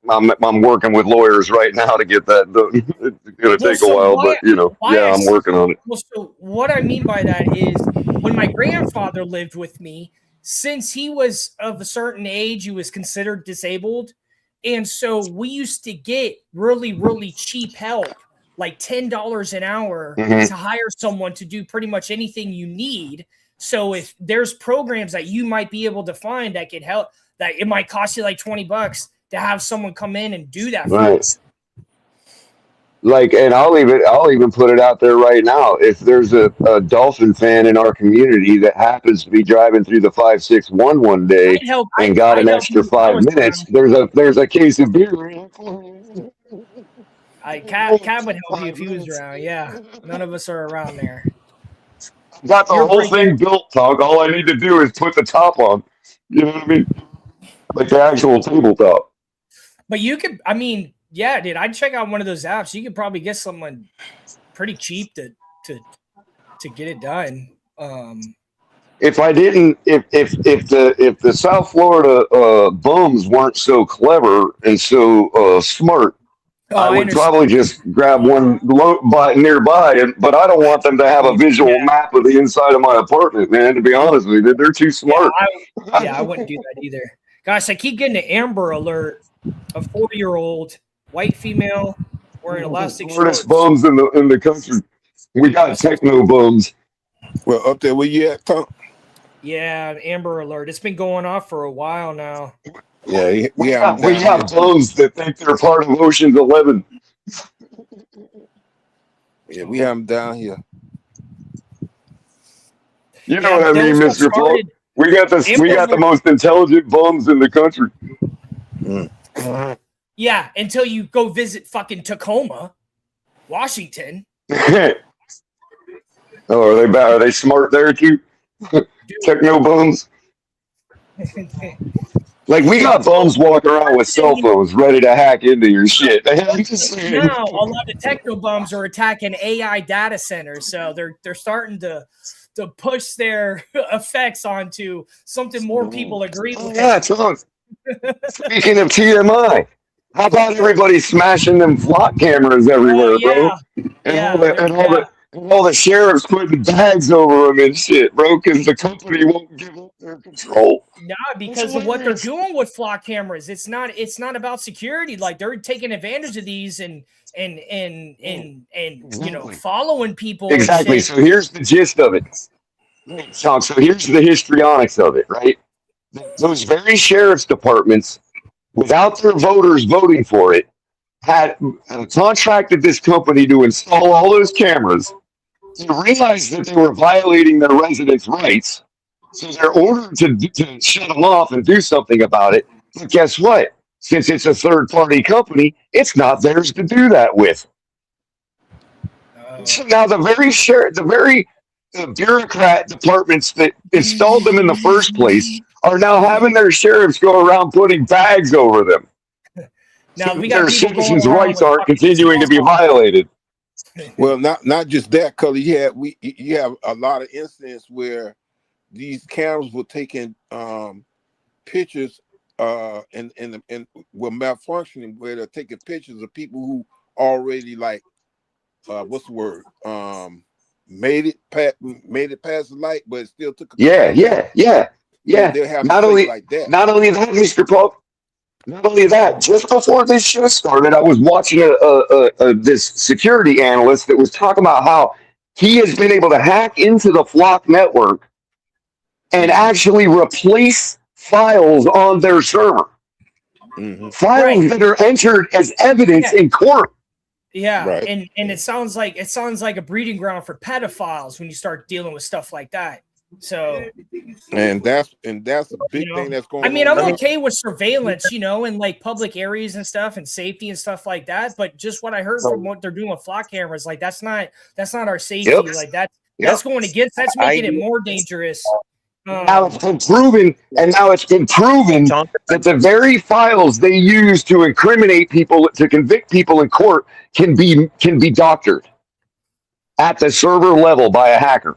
I'm working with lawyers right now to get that done. It's gonna take a while, but I'm working on it. Well, so what I mean by that is when my grandfather lived with me, since he was of a certain age, he was considered disabled. And so we used to get really, really cheap help, like $10 an hour to hire someone to do pretty much anything you need. So if there's programs that you might be able to find that could help, that it might cost you like $20 to have someone come in and do that for you. Like, and I'll even put it out there right now. If there's a Dolphin fan in our community that happens to be driving through the 561 one day and got an extra 5 minutes, there's a case of beer. Cab would help you if he was around. Yeah, none of us are around there. Got the whole thing built, Tug. All I need to do is put the top on. You know what I mean? Like the actual tabletop. But you could, yeah, dude, I'd check out one of those apps. You could probably get someone pretty cheap to get it done. If I didn't, if the South Florida bums weren't so clever and so smart, I would probably just grab one nearby, but I don't want them to have a visual map of the inside of my apartment, man. To be honest with you, they're too smart. I wouldn't do that either. Gosh, I keep getting an Amber Alert. A 4-year-old white female wearing elastic shorts. Bums in the country. We got techno bums. Well, up there where you at, Tom? Yeah, an Amber Alert. It's been going off for a while now. Yeah, we have bums that think they're part of Ocean's 11. Yeah, we have them down here. You know what I mean, Mr. Paul? We got the most intelligent bums in the country. Yeah, until you go visit fucking Tacoma, Washington. Are they smart there too? Techno bums. Like, we got bums walking around with cell phones ready to hack into your shit. Now, a lot of techno bums are attacking AI data centers, so they're starting to push their effects onto something more people agree with. Yeah, Tom. Speaking of TMI, how about everybody smashing them flock cameras everywhere, bro? And all the sheriffs putting bags over them and shit, bro, because the company won't give up their control. No, because of what they're doing with flock cameras. It's not about security. Like, they're taking advantage of these and following people. Exactly. So here's the gist of it. So here's the histrionics of it, right? Those very sheriff's departments, without their voters voting for it, had contracted this company to install all those cameras. They realized that they were violating their residents' rights, so they're ordered to shut them off and do something about it. But guess what? Since it's a third-party company, it's not theirs to do that with. So now the bureaucrat departments that installed them in the first place are now having their sheriffs go around putting bags over them. Now So we got their people going citizens' around rights with are fucking continuing to be small violated. Well, not just that, color. You have a lot of incidents where these cameras were taking pictures and were malfunctioning, where they're taking pictures of people who already like what's the word made it past the light, but it still took a couple Yeah, of minutes. yeah, yeah, So yeah. they'll have Not mistakes only like that. not only that, Mr. Pope. Not only that, just before this show started, I was watching this security analyst that was talking about how he has been able to hack into the Flock network and actually replace files on their server. Mm-hmm. Files that are entered as evidence in court. Yeah, Right. and it sounds like a breeding ground for pedophiles when you start dealing with stuff like that. So, and that's a big thing that's going I mean, on I'm now. okay with surveillance, in like public areas and stuff and safety and stuff like that. But just what I heard from what they're doing with flock cameras, like that's not our safety. Yep. Like that's going against. That's making it more dangerous. Now it's been proven, that the very files they use to incriminate people, to convict people in court, can be doctored at the server level by a hacker.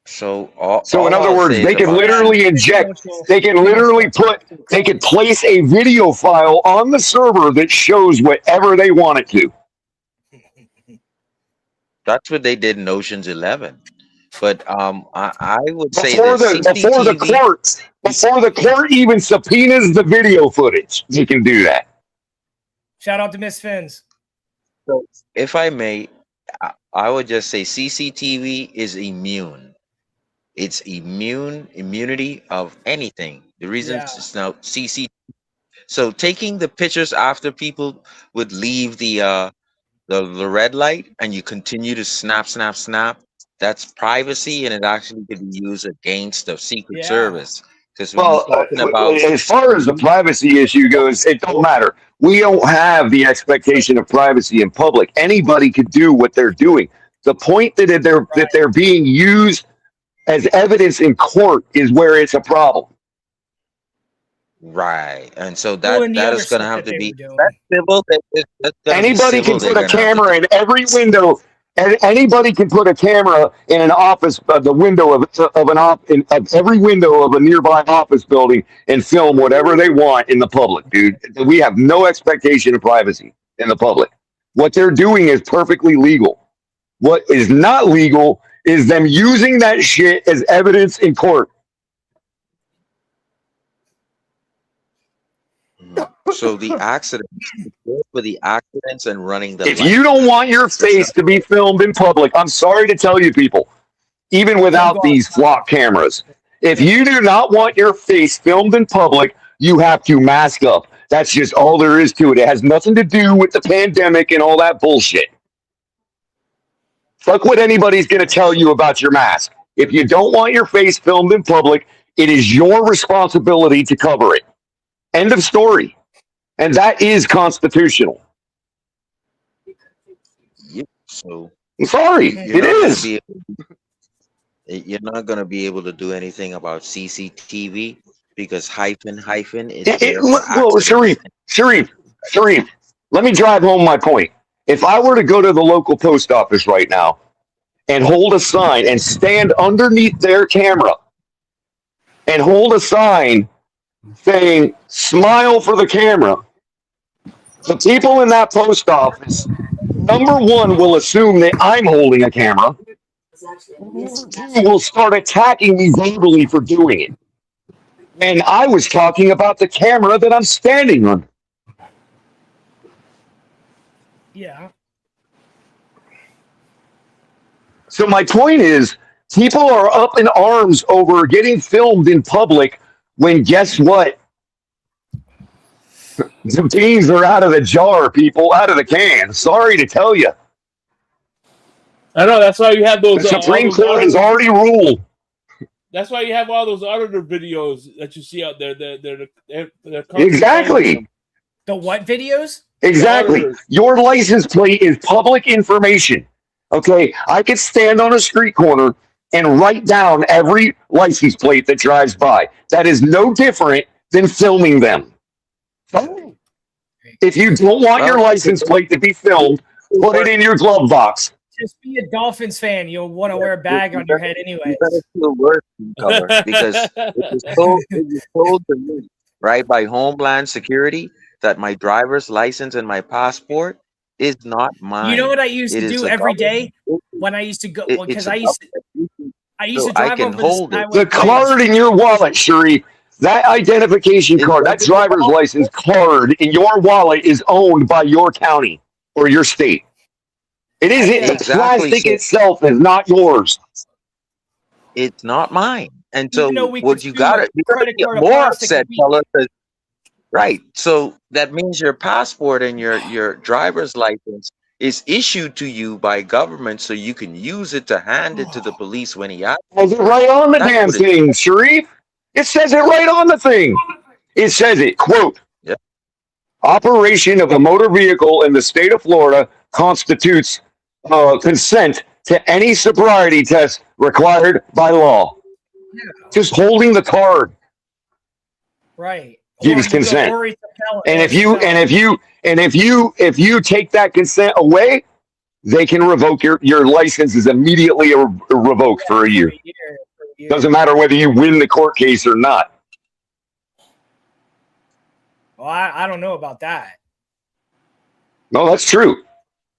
So So in all other I'll words, say they is can about literally inject, they can place a video file on the server that shows whatever they want it to. that's what they did in Ocean's 11. But I would say Before this: the court even subpoenas the video footage, they can do that. Shout out to Miss Fins. So if I may, I would just say CCTV is immune. It's immunity of anything. The reason it's now CC. So taking the pictures after people would leave the red light and you continue to snap, that's privacy, and it actually could be used against the Secret Service. Because when you're talking about, as far as the privacy issue goes, it don't matter. We don't have the expectation of privacy in public. Anybody could do what they're doing. The point that they're being used as evidence in court is where it's a problem. right, and so Doing the that other is going to stuff have that to they be were doing. that's civil. That's gonna be Anybody civil. can put They're a going to have to camera do. in every window, and anybody can put a camera in an office, the window of every window of a nearby office building, and film whatever they want in the public, dude. We have no expectation of privacy in the public. What they're doing is perfectly legal. What is not legal is them using that shit as evidence in court. So the accidents, for the accidents and running the If light. you don't want your face to be filmed in public, I'm sorry to tell you people, even without these flock cameras, if you do not want your face filmed in public, you have to mask up. That's just all there is to it. It has nothing to do with the pandemic and all that bullshit. Fuck what anybody's going to tell you about your mask. If you don't want your face filmed in public, it is your responsibility to cover it. End of story. And that is constitutional. Yep. So I'm sorry, it is. You're not going to be able to do anything about CCTV because hyphen is Well, Sharif, let me drive home my point. If I were to go to the local post office right now and hold a sign and stand underneath their camera and hold a sign saying "Smile for the camera," the people in that post office, number one, will assume that I'm holding a camera. Number two, will start attacking me verbally for doing it. And I was talking about the camera that I'm standing on. Yeah. So my point is, people are up in arms over getting filmed in public when guess what? The beans are out of the jar, people, out of the can. Sorry to tell you. I know. That's why you have those. The Supreme Court has already ruled. That's why you have all those auditor videos that you see out there. They're Exactly. The what videos? Exactly. Your license plate is public information. Okay, I could stand on a street corner and write down every license plate that drives by. That is no different than filming them. If you don't want your license plate to be filmed, put it in your glove box. Just be a Dolphins fan. You'll want to wear a bag on your head anyway. Because it was told to me, right, by Homeland Security that my driver's license and my passport is not mine. You know what I used to do every day when I used to go? Because I used to drive over the card in your wallet, Sheree. That identification card, that driver's license card in your wallet is owned by your county or your state. It isn't. The plastic itself is not yours. It's not mine. And so what you got it. You're gonna get more upset, fella. Right. So that means your passport and your driver's license is issued to you by government, so you can use it to hand it to the police when he asks. Is it right on the damn thing, Sharif? It says it right on the thing. It says it, quote, operation of a motor vehicle in the state of Florida constitutes consent to any sobriety test required by law. Yeah. Just holding the card. Right. Gives consent. And if you take that consent away, they can revoke your license is immediately revoked for a year. Doesn't matter whether you win the court case or not. Well, I don't know about that. No, that's true.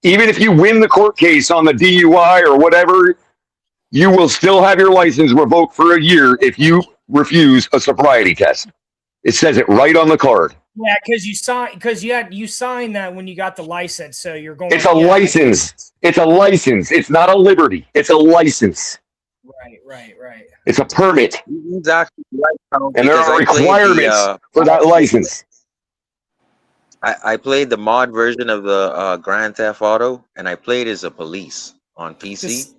Even if you win the court case on the DUI or whatever, you will still have your license revoked for a year if you refuse a sobriety test. It says it right on the card. Yeah, because you signed that when you got the license, so you're going. It's a license. It's a license. It's not a liberty. It's a license. Right. It's a permit. Exactly right. And there are requirements for that license. I played the mod version of the Grand Theft Auto, and I played as a police on PC,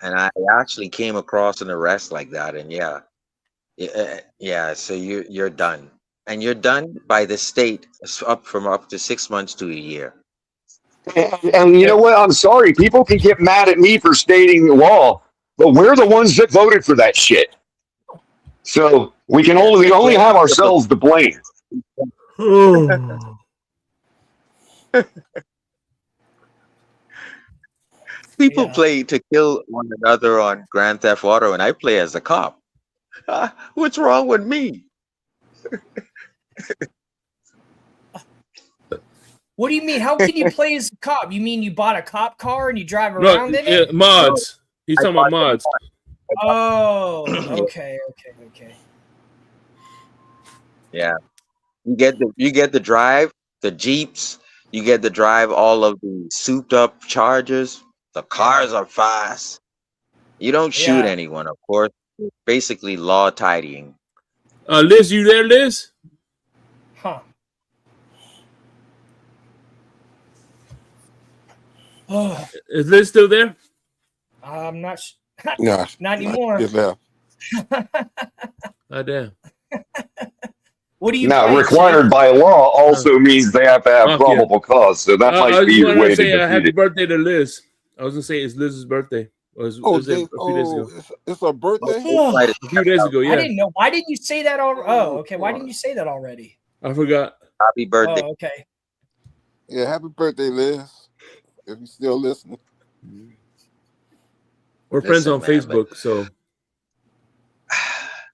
and I actually came across an arrest like that, and yeah. So you're done, and you're done by the state up to 6 months to a year. And you know what? I'm sorry. People can get mad at me for stating the law, but we're the ones that voted for that shit. So we only have ourselves to blame. People play to kill one another on Grand Theft Auto, and I play as a cop. What's wrong with me? What do you mean? How can you play as a cop? You mean you bought a cop car and you drive around in it? Mods. He's talking about mods. Oh, okay. Yeah, you get the drive the Jeeps. You get to drive all of the souped up Chargers. The cars are fast. You don't shoot anyone, of course. It's basically law tidying. Liz, you there, Liz? Huh. Oh. Is Liz still there? I'm not. No, not anymore. Damn. What do you? Now, required by law also means they have to have probable cause, so that might be your way to defeat happy it. birthday to Liz. I was gonna say it's Liz's birthday. It's a birthday? A few days ago, yeah. I didn't know. Why didn't you say that already? Oh, okay. Why didn't you say that already? I forgot. Happy birthday. Oh, okay. Yeah, happy birthday, Liz. If you're still listening. We're friends on Facebook, so.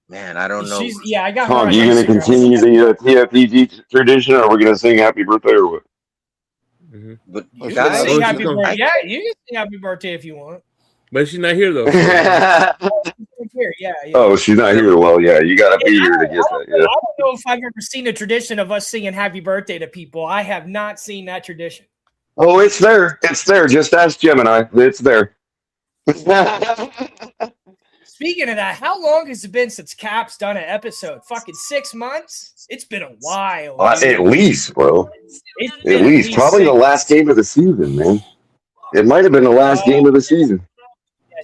Man, I don't know. I got her. Are you going to continue the TFPG tradition, or are we going to sing happy birthday or what? Mm-hmm. But you can sing happy birthday. Yeah, you can sing happy birthday if you want. But she's not here, though. Oh, she's not here. Well, yeah, you got to be here to get that. Yeah. I don't know if I've ever seen a tradition of us singing happy birthday to people. I have not seen that tradition. Oh, it's there. It's there. Just ask Gemini. It's there. Speaking of that, how long has it been since Cap's done an episode? Fucking 6 months? It's been a while. At least, bro. At least. Probably the last game of the season, man. It might have been the last game of the season.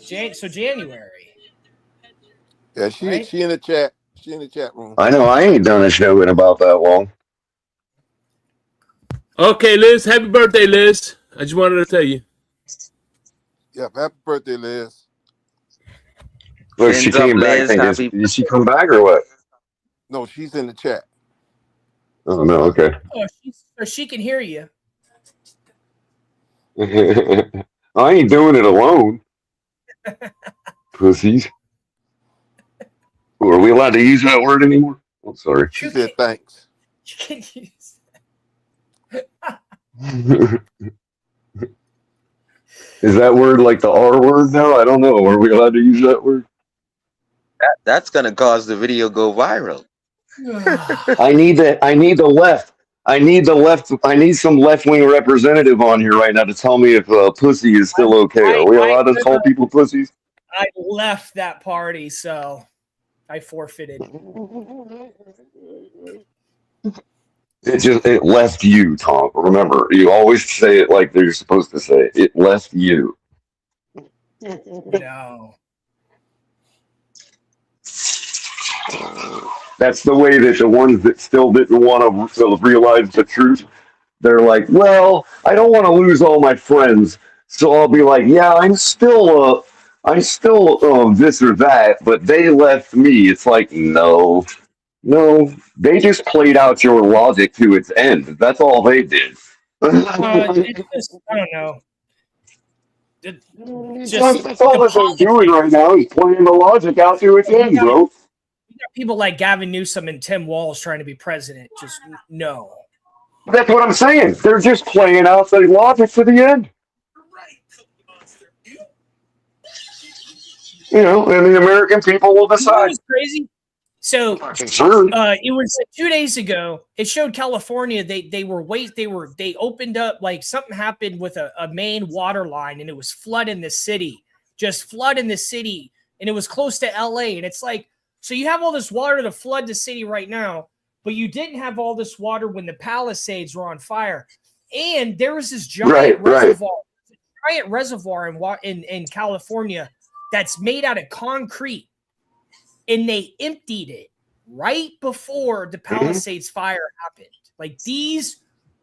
Yeah, so January. Yeah, she in the chat. She in the chat room. I know. I ain't done a show in about that long. Okay, Liz. Happy birthday, Liz. I just wanted to tell you. Yep, happy birthday, Liz. Look, she came back. Did she come back or what? No, she's in the chat. Oh, no. Okay. Oh, she can hear you. I ain't doing it alone. Pussies. Are we allowed to use that word anymore? I'm sorry. She said thanks. You can use Is that word like the R word now? I don't know. Are we allowed to use that word? That's gonna cause the video go viral. I need the left. I need some left-wing representative on here right now to tell me if pussy is still okay. Are we allowed to call people pussies? I left that party, so I forfeited. It left you, Tom. Remember, you always say it like you're supposed to say it. It left you. No. That's the way that the ones that still didn't want to realize the truth, they're like, well, I don't want to lose all my friends, so I'll be like, yeah, I'm still this or that, but they left me. It's like, no, they just played out your logic to its end. That's all they did. It's just, I don't know. That's all that they're doing right now is playing the logic out to its end, bro. People like Gavin Newsom and Tim Walz trying to be president. Just no. That's what I'm saying. They're just playing out the logic to the end. You know, and the American people will decide. You know what's crazy? So it was 2 days ago. It showed California. They opened up, like something happened with a main water line, and it was flooding the city. Just flooding the city, and it was close to LA. And it's like, so you have all this water to flood the city right now, but you didn't have all this water when the Palisades were on fire. And there was this giant reservoir in California that's made out of concrete, and they emptied it right before the Palisades fire happened. Like these.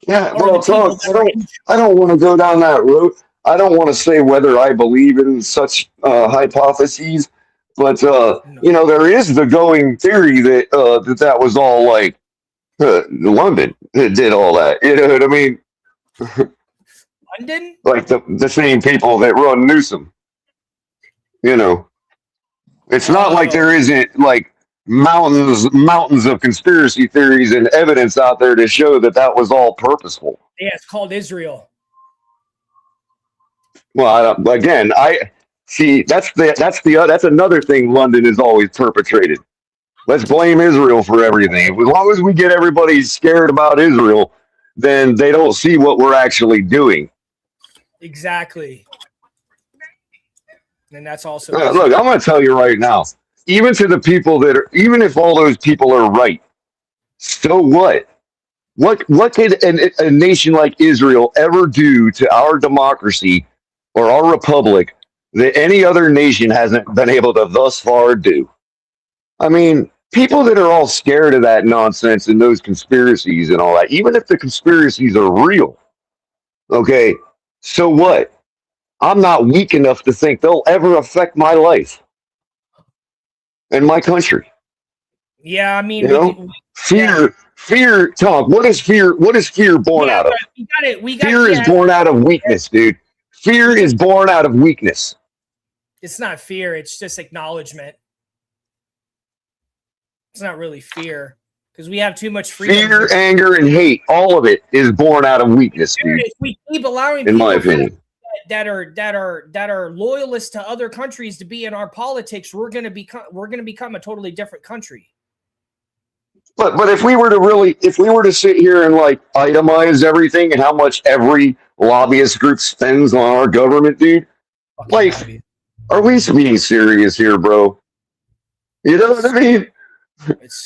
Yeah, well, I don't want to go down that road. I don't want to say whether I believe in such hypotheses, but you know, there is the going theory that that was all like London that did all that. You know what I mean? London, like the same people that run Newsom. You know, it's not like there isn't like mountains of conspiracy theories and evidence out there to show that was all purposeful. Yeah, it's called Israel. Well, I see. That's another thing London has always perpetrated. Let's blame Israel for everything. As long as we get everybody scared about Israel, then they don't see what we're actually doing. Exactly. And that's also look. I'm going to tell you right now. Even to the people even if all those people are right, so what? What could a nation like Israel ever do to our democracy or our republic that any other nation hasn't been able to thus far do? I mean, people that are all scared of that nonsense and those conspiracies and all that, even if the conspiracies are real, okay, so what? I'm not weak enough to think they'll ever affect my life and my country. Yeah, I mean, you know? Fear, Tom. What is fear? What is fear born out of? Fear is born out of weakness, dude. Fear is born out of weakness. It's not fear. It's just acknowledgement. It's not really fear because we have too much freedom. Fear, anger, and hate, all of it is born out of weakness, dude. If we keep allowing in my opinion, that are loyalists to other countries to be in our politics, we're going to become a totally different country. But if we were to sit here and like itemize everything and how much every lobbyist group spends on our government, dude, like Are we being serious here, bro? You know what I mean?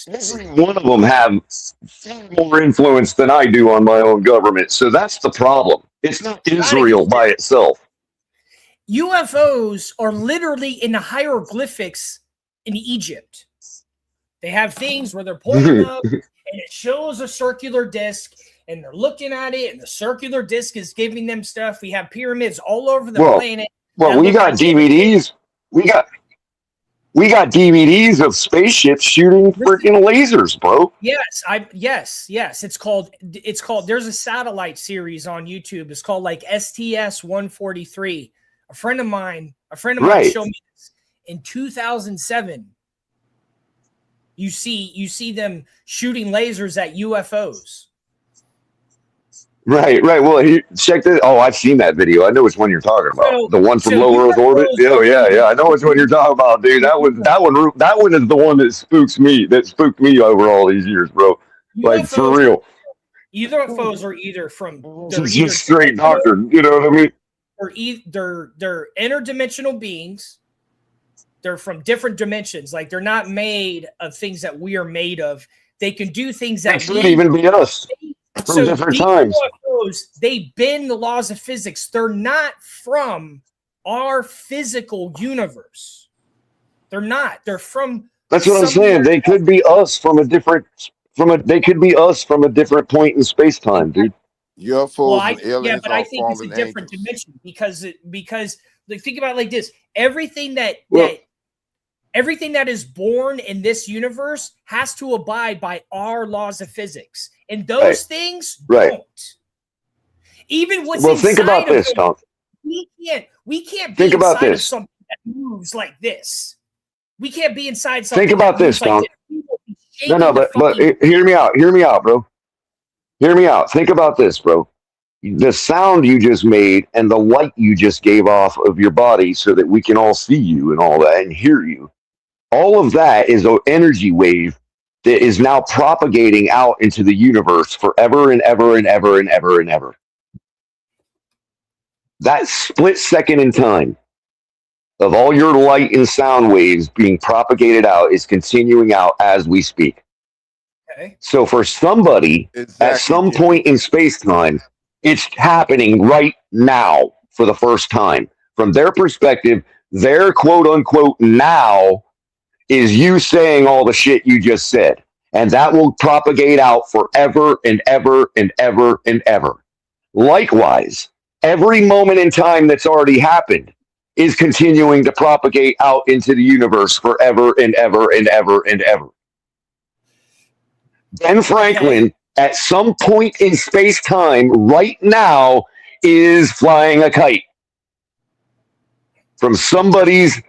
Every one of them have far more influence than I do on my own government. So that's the problem. It's not Israel by itself. UFOs are literally in the hieroglyphics in Egypt. They have things where they're pulling up and it shows a circular disc and they're looking at it and the circular disc is giving them stuff. We have pyramids all over the planet. Well, we got DVDs. We got DVDs of spaceships shooting freaking lasers, bro. Yes. It's called there's a satellite series on YouTube. It's called like STS 143. A friend of mine showed me this in 2007. You see them shooting lasers at UFOs. Right. Well, check this. Oh, I've seen that video. I know which one you're talking about. The one from low Earth orbit. Yeah. I know which one you're talking about, dude. That one is the one that spooks me. That spooked me over all these years, bro. Like UFOs, for real. UFOs are either from just straight doctrine. You know what I mean? Or they're interdimensional beings. They're from different dimensions. Like they're not made of things that we are made of. They can do things that could even be us. From different times. UFOs, they bend the laws of physics. They're not from our physical universe. They're not. They're from. That's what I'm saying. They could be us from a different. They could be us from a different point in space time, dude. UFOs and aliens but I think it's a different dimension because like, think about it like this: everything that is born in this universe has to abide by our laws of physics. And those things don't. Even what's inside think about this, Tom. We can't be inside of something that moves like this. We can't be inside something. Think about this, Tom. No, but hear me out, bro. Hear me out. Think about this, bro. The sound you just made and the light you just gave off of your body so that we can all see you and all that and hear you. All of that is an energy wave that is now propagating out into the universe forever and ever and ever and ever and ever. That split second in time of all your light and sound waves being propagated out is continuing out as we speak. Okay. So for somebody at some point in space-time, it's happening right now for the first time. From their perspective, their quote-unquote now is you saying all the shit you just said. And that will propagate out forever and ever and ever and ever. Likewise, every moment in time that's already happened is continuing to propagate out into the universe forever and ever and ever and ever. Ben Franklin, at some point in space-time right now, is flying a kite from somebody's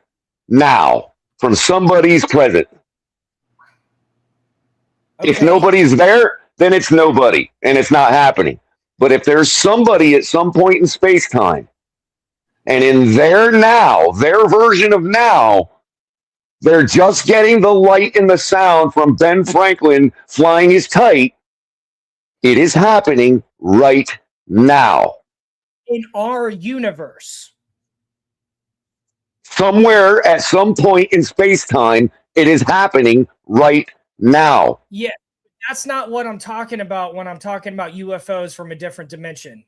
now. From somebody's present. Okay. If nobody's there, then it's nobody, and it's not happening. But if there's somebody at some point in space-time, and in their now, their version of now, they're just getting the light and the sound from Ben Franklin flying his kite, it is happening right now. In our universe. Somewhere at some point in space-time, it is happening right now. Yeah, that's not what I'm talking about when I'm talking about UFOs from a different dimension.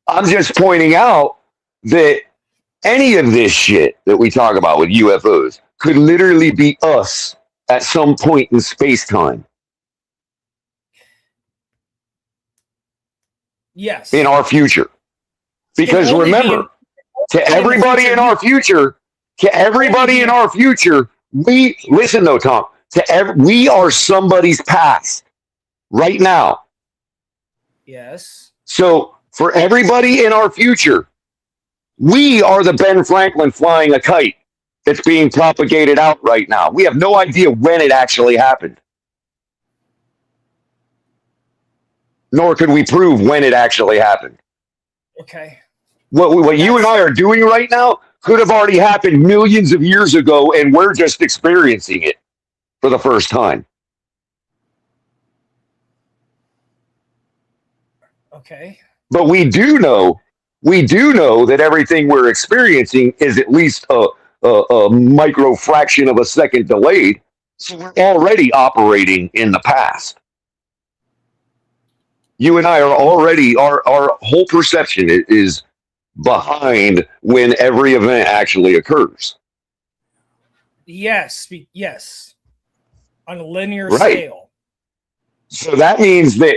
I'm just pointing out that any of this shit that we talk about with UFOs could literally be us at some point in space-time. Yes. In our future. Because remember, to everybody in our future, we listen though, Tom. We are somebody's past right now. Yes. So for everybody in our future, we are the Ben Franklin flying a kite that's being propagated out right now. We have no idea when it actually happened. Nor could we prove when it actually happened. Okay. What you and I are doing right now could have already happened millions of years ago, and we're just experiencing it for the first time. Okay. But we do know We do know that everything we're experiencing is at least a micro fraction of a second delayed. So we're already operating in the past. You and I are already, our whole perception is behind when every event actually occurs. Yes, yes, on a linear Right. scale. So that means that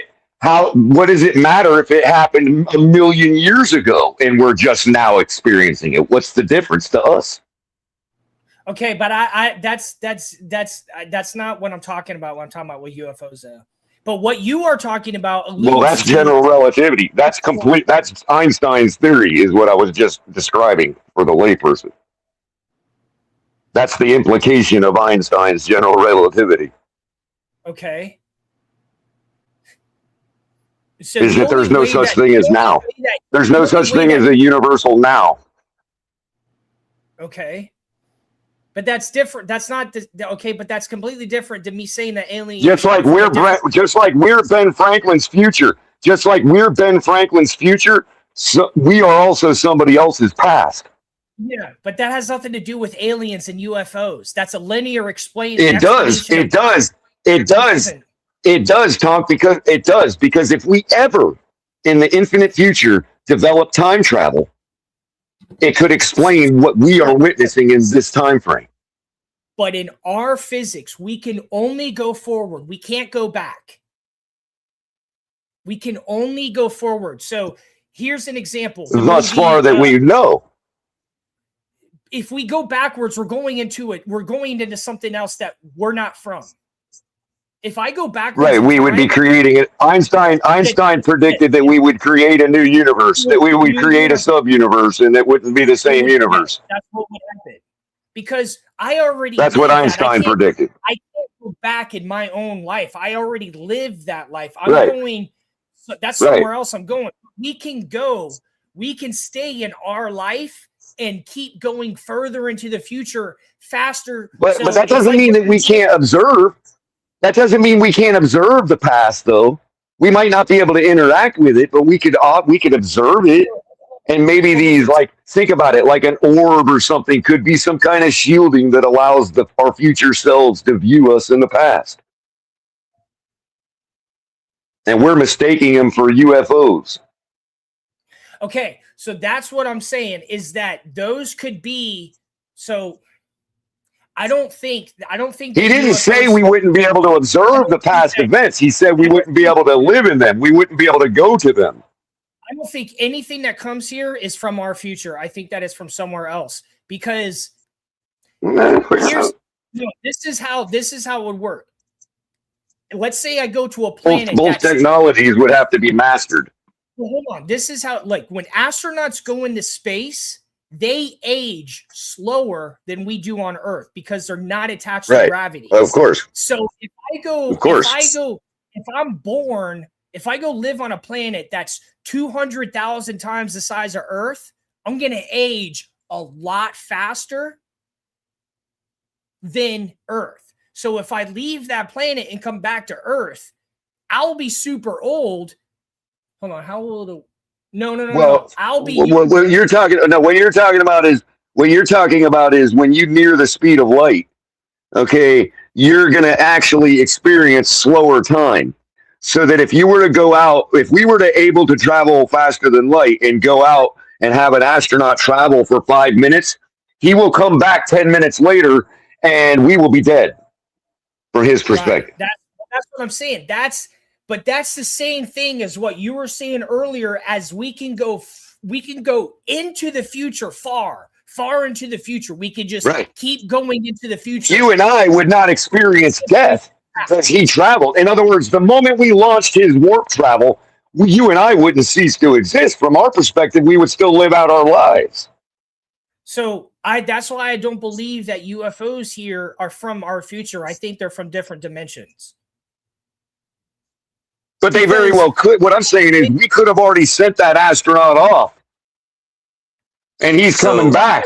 what does it matter if it happened a million years ago and we're just now experiencing it? What's the difference to us? Okay, but that's not what I'm talking about when I'm talking about with UFOs though. But what you are talking about, well, that's general relativity. That's complete. That's Einstein's theory, is what I was just describing for the layperson. That's the implication of Einstein's general relativity. Okay. So is that there's no such thing as now. There's no such thing as a universal now. Okay. But that's different. That's not okay. But that's completely different to me saying that aliens. Just like we're Ben Franklin's future. Just like we're Ben Franklin's future, so we are also somebody else's past. Yeah, but that has nothing to do with aliens and UFOs. That's a linear explain. It does. It does. It does. It does, Tom. Because if we ever, in the infinite future, develop time travel, it could explain what we are witnessing in this time frame. But in our physics, we can only go forward. We can't go back. We can only go forward. So here's an example. Thus far that we know. If we go backwards, we're going into it. We're going into something else that we're not from. If I go backwards, right, we would be creating it. Einstein predicted that we would create a new universe, that we would create a sub-universe, and it wouldn't be the same universe. That's what would happen. Because I already. That's what Einstein predicted. I can't go back in my own life. I already lived that life. I'm going. So that's somewhere else I'm going. We can go. We can stay in our life and keep going further into the future faster. But that doesn't mean that we can't observe. That doesn't mean we can't observe the past, though. We might not be able to interact with it, but we could observe it. And maybe these, like, think about it, like an orb or something could be some kind of shielding that allows our future selves to view us in the past. And we're mistaking them for UFOs. Okay, so that's what I'm saying, is that those could be. So I don't think he didn't say we wouldn't be able to observe the past events. He said we wouldn't be able to live in them. We wouldn't be able to go to them. I don't think anything that comes here is from our future. I think that is from somewhere else, because this is how it would work. Let's say I go to a planet. Both technologies would have to be mastered. Well, hold on. This is how, like, when astronauts go into space, they age slower than we do on Earth because they're not attached to gravity. Of course. So if I go live on a planet that's 200,000 times the size of Earth, I'm going to age a lot faster than Earth. So if I leave that planet and come back to Earth, I'll be super old. Hold on, how old? No. I'll be. What you're talking about is when you near the speed of light. Okay, you're going to actually experience slower time. So that if you were to go out, if we were to able to travel faster than light and go out and have an astronaut travel for 5 minutes, he will come back 10 minutes later and we will be dead. From his perspective. Right. That's what I'm saying. But that's the same thing as what you were saying earlier, as we can go into the future, far into the future. We can just keep going into the future. You and I would not experience death because he traveled. In other words, the moment we launched his warp travel, you and I wouldn't cease to exist. From our perspective, we would still live out our lives. So that's why I don't believe that UFOs here are from our future. I think they're from different dimensions. But they very well could. What I'm saying is we could have already sent that astronaut off. And he's coming back.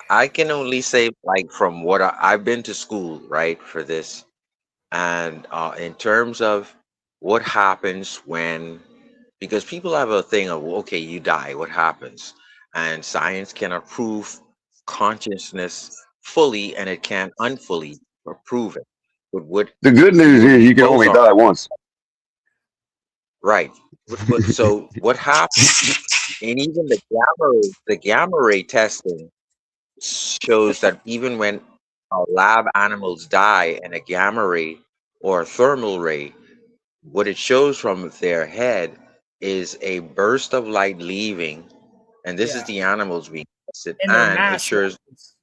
I can only say, like, from what I've been to school, right, for this. And in terms of what happens when, because people have a thing of, okay, you die, what happens? And science cannot prove consciousness fully, and it can't unfully prove it. But what The good news is you can both only are die once. right. But so what happens? And even the gamma ray testing shows that even when lab animals die and a gamma ray or a thermal ray, what it shows from their head is a burst of light leaving, and this is Yeah. the animals being tested, And their and it mass shows levels.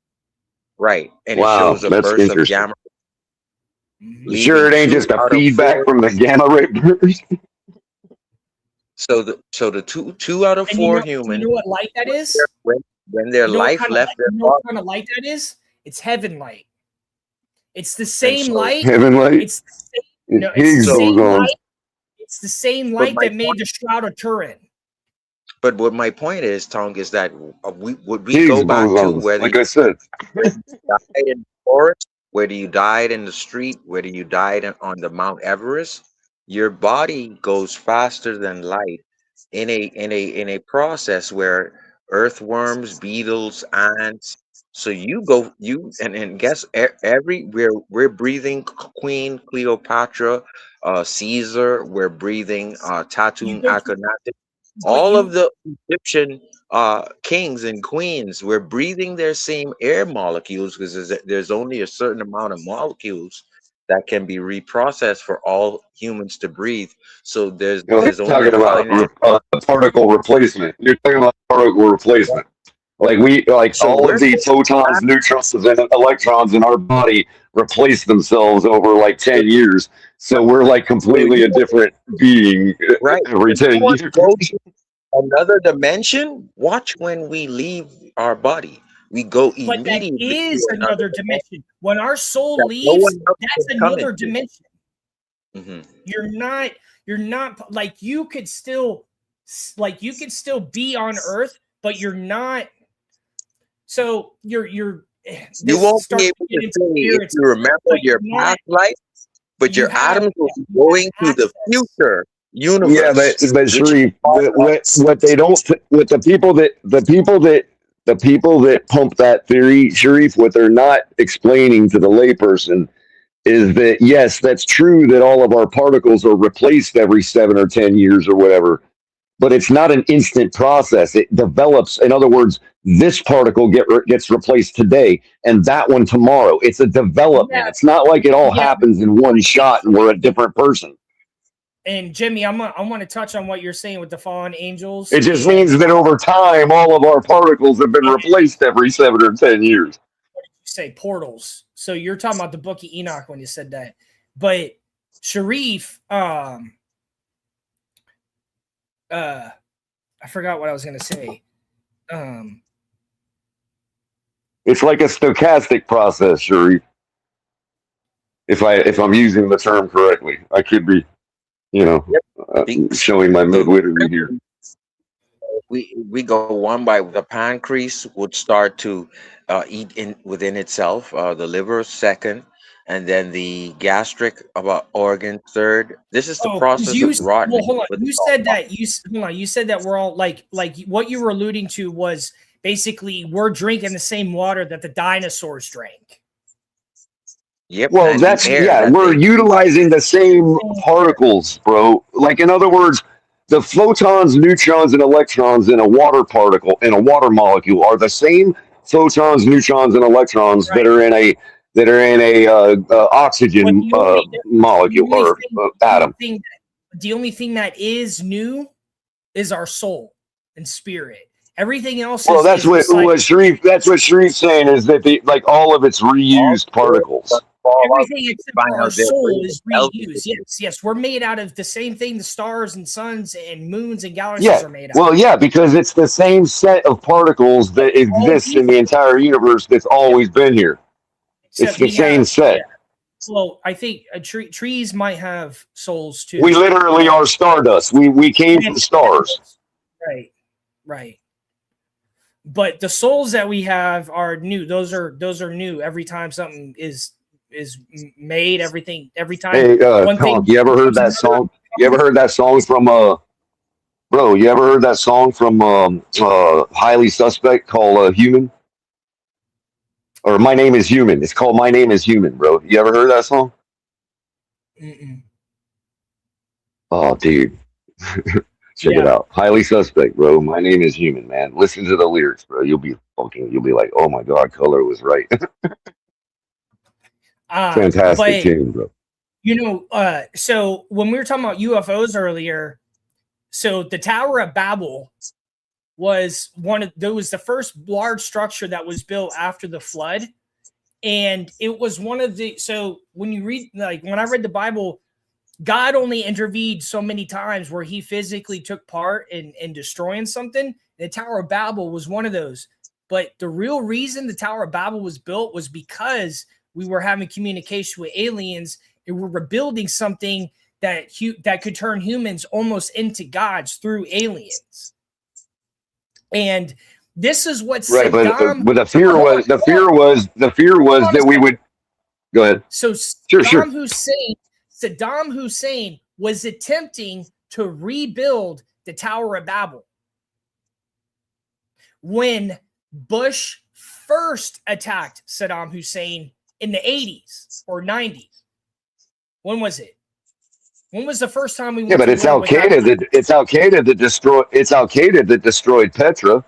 right, and it Wow, shows a that's burst of interesting. gamma You sure leaving it ain't 2 just a out of feedback 4. from the gamma ray burst? So the two out of And 4 you humans know what light that is? when their You know what life kind of light, left their you know body. what kind of light that is? It's heaven light. It's the And same so light. Heaven light? It's the same, It's no, it's the Higgs so same boson. light. It's the same but light my that made the Shroud of Turin. but what my point is, Tong, is that we Higgs go back to bosons, whether like I said. whether you died in the forest, whether you died in the street, whether you died on the Mount Everest, your body goes faster than light in a process where earthworms, beetles, ants. So and guess every we're breathing Queen Cleopatra, Caesar. We're breathing You Tatum go to, Akhenaten. but All of you, the Egyptian kings and queens were breathing their same air molecules, because there's only a certain amount of molecules that can be reprocessed for all humans to breathe. So there's You know, there's you're only a talking about finite. particle replacement. You're talking about particle replacement. Like So all we're of the supposed to photons, neutrons, and electrons in our body replace themselves over like so, 10 years. So we're like so completely you a different being right. every So you 10 want years. to go to another dimension? Watch when we leave our body. We go but that immediately is to another another dimension dimension. When our soul that no leaves, one else that's can come another into. dimension. Hmm. You're not like you could still be on Earth, but you're not. So You this won't be starts to able get to into say if spirits, you remember but your you're not. past life, but You your have atoms will be you going have to the access. future Yeah, universe, but which Sharif, are what they don't, what the people that pump that theory, Sharif, what they're not explaining to the layperson is that yes, that's true that all of our particles are replaced every 7 or 10 years or whatever, but it's not an instant process. It develops. In other words, this particle gets replaced today, and that one tomorrow. It's a Yeah, development. It's not like it all yeah. happens in one shot and we're a different person. And Jimmy, I want to touch on what you're saying with the fallen angels. It just And means that over time, all of our particles have been you replaced every 7 or 10 years. say portals. So you're talking about the Book of Enoch when you said that. But Sharif, I forgot what I was gonna say. It's like a stochastic process, Sharif. If I'm using the term correctly, I could be, showing my the midwittery here. we go one by the pancreas would start to eat in within itself, the liver second, and then the gastric about organ third. This is the Oh, because process of rotting. hold on. You said that hold on. You said that we're all like what you were alluding to was basically we're drinking the same water that the dinosaurs drank. Yep, Well, and the that's, air yeah, that we're they. utilizing the same particles, bro. Like, in other words, the photons, neutrons, and electrons in a water particle, in a water molecule, are the same photons, neutrons, and electrons Right. that are in a But oxygen molecule or atom. The only thing that is new is our soul and spirit. Everything else Well, is recycled. That's what Sharif's saying is that like all of it's All reused the particles. fall out, Everything except find for our out they're soul breathing is algae. reused. Yes. We're made out of the same thing the stars and suns and moons and galaxies Yeah. are made out of. Well, yeah, because it's the same set of particles that All exists in these, the entire universe that's always been here. It's except the we same have, set. well, I think trees might have souls too. We literally are stardust. We came from stars. Right. But the souls that we have are new. Those are new every time something is made. Every time Hey, one thing Tonk, you ever heard becomes that another, song? You ever heard that song from bro? You ever heard that song from Highly Suspect called "Human"? Or "My Name Is Human"? It's called "My Name Is Human," bro. You ever heard that song? Mm-mm. Oh, dude. Check it out. Highly Suspect, bro. My Name Is Human, man. Listen to the lyrics, bro. You'll be like, oh my God, Color was right. Fantastic tune, bro. You know, so when we were talking about UFOs earlier, so the Tower of Babel was the first large structure that was built after the flood. And it was so when you read, like when I read the Bible, God only intervened so many times where he physically took part in destroying something. The Tower of Babel was one of those. But the real reason the Tower of Babel was built was because we were having communication with aliens and we were building something that could turn humans almost into gods through aliens. And this is what Saddam. But the fear was that we would go ahead. So Saddam Hussein was attempting to rebuild the Tower of Babel when Bush first attacked Saddam Hussein in the 80s or 90s. When was it? When was the first time we went? Yeah, but it's Al Qaeda that destroyed Petra.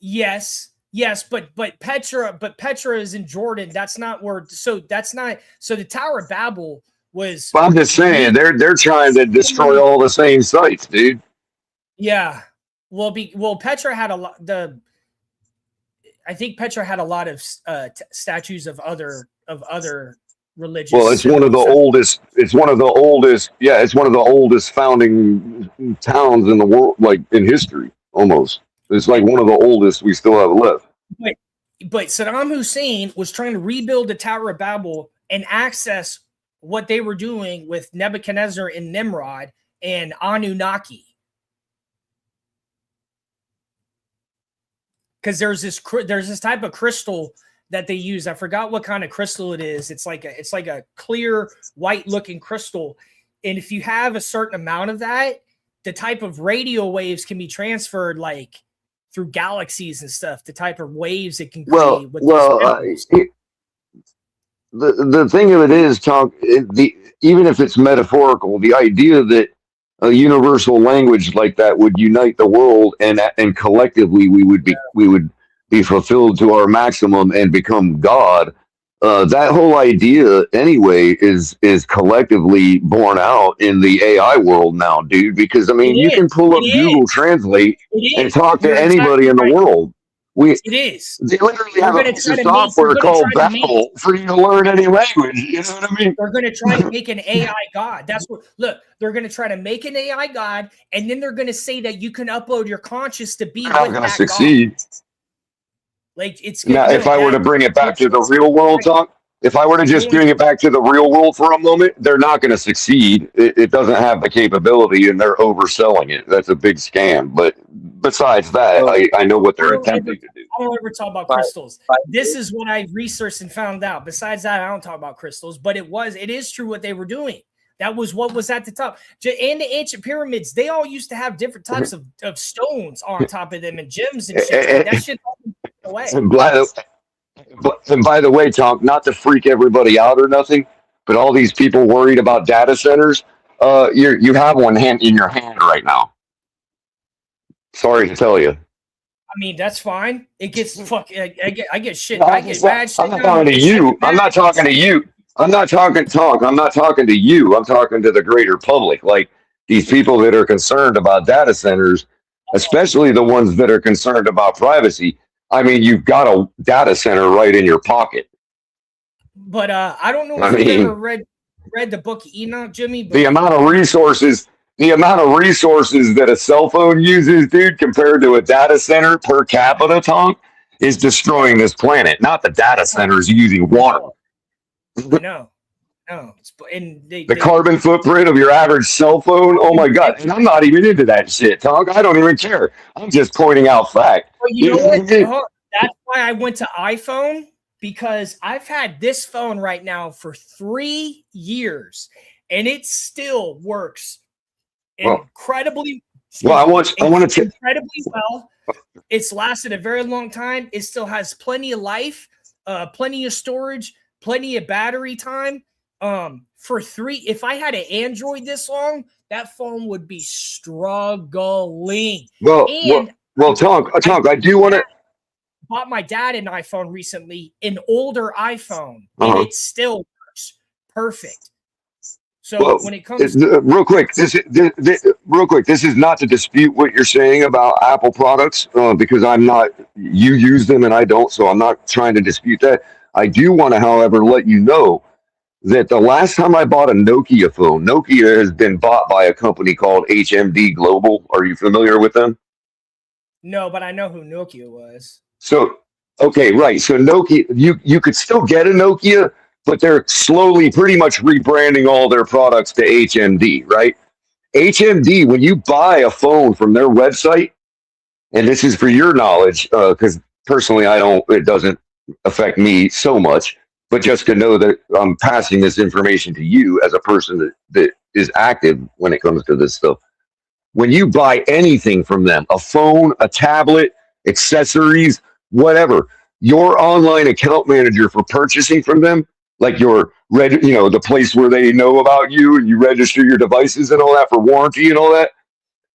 Yes, but Petra is in Jordan. That's not where. So the Tower of Babel was. But I'm just saying they're trying to destroy all the same sites, dude. Yeah, well, Petra had a lot. I think Petra had a lot of statues of other religious. Well, it's one of the oldest. It's one of the oldest. Yeah, it's one of the oldest founding towns in the world, like in history, almost. It's like one of the oldest we still have left. But Saddam Hussein was trying to rebuild the Tower of Babel and access what they were doing with Nebuchadnezzar and Nimrod and Anunnaki. Because there's this type of crystal that they use. I forgot what kind of crystal it is. It's like a clear white looking crystal. And if you have a certain amount of that, the type of radio waves can be transferred like through galaxies and stuff. The type of waves it can create. The thing of it is, even if it's metaphorical, the idea that a universal language like that would unite the world and collectively we would be fulfilled to our maximum and become God. That whole idea anyway is collectively borne out in the AI world now, dude, because I mean you can pull up Google Translate and talk to anybody in the world. They literally have a piece of software called Babel for you to learn any language. You know what I mean? They're going to try to make an AI God. They're going to try to make an AI God, and then they're going to say that you can upload your conscious to be with that God. Succeed. Like it's now, if I were to bring it back to the real world talk, if I were to just bring it back to the real world for a moment, they're not going to succeed. It doesn't have the capability, and they're overselling it. That's a big scam. But besides that, I know what they're attempting to do. I don't ever talk about crystals. This is what I researched and found out. Besides that, I don't talk about crystals. But it is true what they were doing. That was what was at the top. And the ancient pyramids, they all used to have different types of stones on top of them and gems and shit. That shit away. And by the way, Tom, not to freak everybody out or nothing, but all these people worried about data centers, you have one hand in your hand right now. Sorry to tell you. I mean, that's fine. It gets I get shit. No, I get bad shit. I'm not talking to you. I'm not talking to you. I'm not talking to you. I'm talking to the greater public. Like these people that are concerned about data centers, especially the ones that are concerned about privacy. I mean, you've got a data center right in your pocket. But I don't know if you've ever read the book Enoch, Jimmy. But the amount of resources that a cell phone uses, dude, compared to a data center per capita, Tom, is destroying this planet. Not the data centers using water. No. And the carbon footprint of your average cell phone. Oh my God! And I'm not even into that shit, Tom. I don't even care. I'm just pointing out fact. Well, you know what? That's why I went to iPhone, because I've had this phone right now for 3 years, and it still works incredibly well. It's lasted a very long time. It still has plenty of life, plenty of storage, plenty of battery time. If I had an Android this long, that phone would be struggling. Tonk, I do want to. Bought my dad an iPhone recently, an older iPhone, and it still works perfect. So when it comes real quick, this is not to dispute what you're saying about Apple products, because you use them and I don't, so I'm not trying to dispute that. I do want to, however, let you know that the last time I bought a Nokia phone, Nokia has been bought by a company called HMD Global. Are you familiar with them? No, but I know who Nokia was. So, okay, right. So Nokia, you could still get a Nokia, but they're slowly pretty much rebranding all their products to HMD, right? HMD, when you buy a phone from their website, and this is for your knowledge, because personally it doesn't affect me so much, but just to know that I'm passing this information to you as a person that is active when it comes to this stuff. When you buy anything from them, a phone, a tablet, accessories, whatever, your online account manager for purchasing from them, like the place where they know about you and you register your devices and all that for warranty and all that,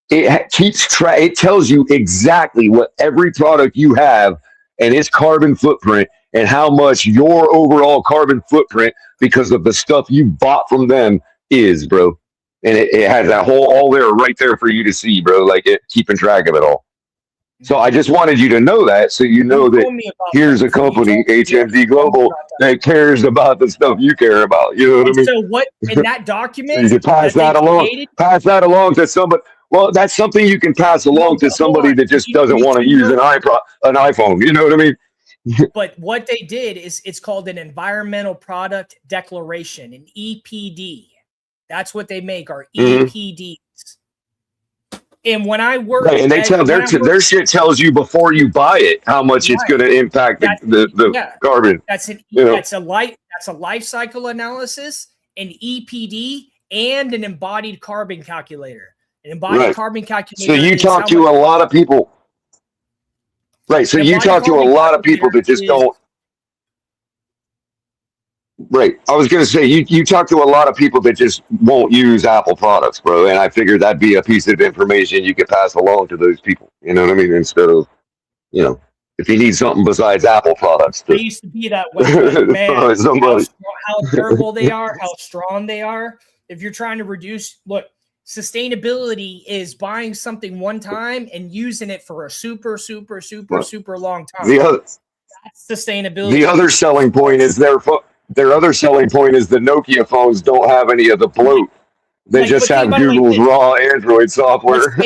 it keeps track. It tells you exactly what every product you have and its carbon footprint and how much your overall carbon footprint because of the stuff you bought from them is, bro. And it has that all there right there for you to see, bro. Like keeping track of it all. So I just wanted you to know that, so you know that here's a company, HMD Global, that cares about the stuff you care about. You know what I mean? So what in that document? You can pass that along. Pass that along to somebody. Well, that's something you can pass along to somebody that just doesn't want to use an iPhone. You know what I mean? But what they did is it's called an Environmental Product Declaration, an EPD. That's what they make, are EPDs. And when I work, right, and they tell their shit tells you before you buy it how much it's going to impact the carbon. That's a life cycle analysis, an EPD, and an embodied carbon calculator. An embodied carbon calculator. So you talk to a lot of people, right? So you talk to a lot of people that just don't. Right. I was going to say, you talk to a lot of people that just won't use Apple products, bro. And I figured that'd be a piece of information you could pass along to those people. You know what I mean? Instead of, if you need something besides Apple products. They used to be that way. Like, man, how durable they are, how strong they are. If you're trying to reduce, sustainability is buying something one time and using it for a super long time. That's sustainability. The other selling point is their other selling point is the Nokia phones don't have any of the bloat. They just have Google's raw Android software.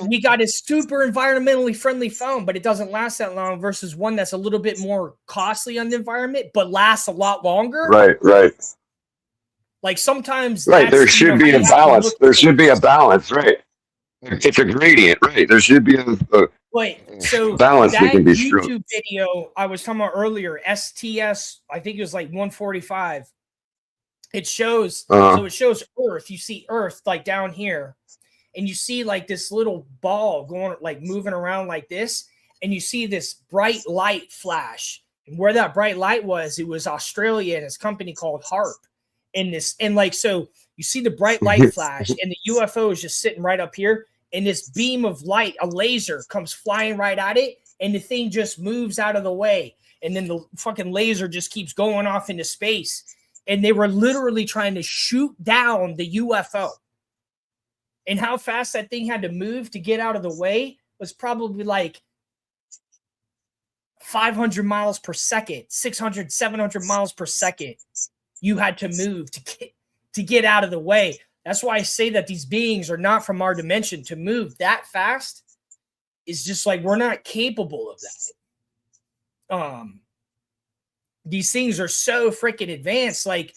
We got a super environmentally friendly phone, but it doesn't last that long versus one that's a little bit more costly on the environment, but lasts a lot longer. Right. Like sometimes. Right. There should be a balance. There should be a balance. Right. It's a gradient. Right. There should be a balance that can be YouTube video I was talking about earlier, STS, I think it was like 145. It shows so it shows Earth. You see Earth like down here, and you see like this little ball going like moving around like this, and you see this bright light flash. And where that bright light was, it was Australia and this company called HARP. So you see the bright light flash, and the UFO is just sitting right up here. And this beam of light, a laser, comes flying right at it, and the thing just moves out of the way. And then the fucking laser just keeps going off into space. And they were literally trying to shoot down the UFO. And how fast that thing had to move to get out of the way was probably like 500 miles per second, 600, 700 miles per second. You had to move to get out of the way. That's why I say that these beings are not from our dimension. To move that fast is just like we're not capable of that. These things are so freaking advanced. Like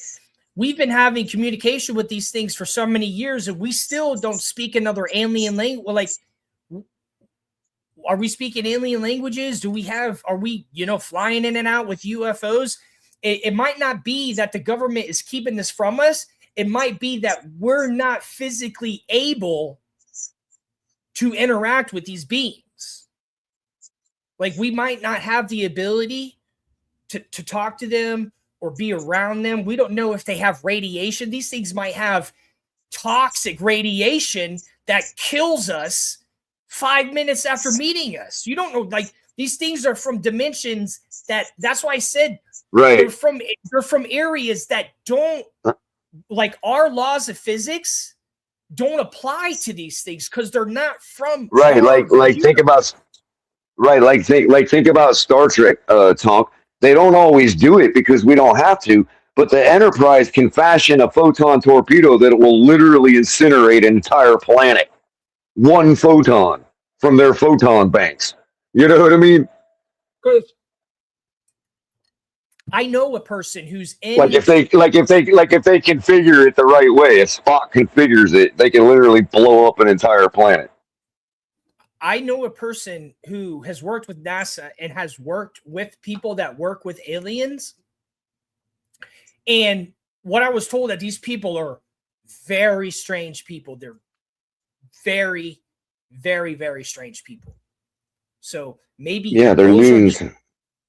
we've been having communication with these things for so many years, and we still don't speak another alien language. Well, like, are we speaking alien languages? Are we flying in and out with UFOs? It might not be that the government is keeping this from us. It might be that we're not physically able to interact with these beings. Like we might not have the ability to talk to them or be around them. We don't know if they have radiation. These things might have toxic radiation that kills us 5 minutes after meeting us. You don't know, like these things are from dimensions that's why I said they're from areas that don't, like, our laws of physics don't apply to these things because they're not from think about think about Star Trek, Tonk. They don't always do it because we don't have to, but the Enterprise can fashion a photon torpedo that will literally incinerate an entire planet. One photon from their photon banks. You know what I mean? I know a person who's in if they configure it the right way, if Spock configures it, they can literally blow up an entire planet. I know a person who has worked with NASA and has worked with people that work with aliens. And what I was told, that these people are very strange people. They're very, very, very strange people. So maybe they're loons.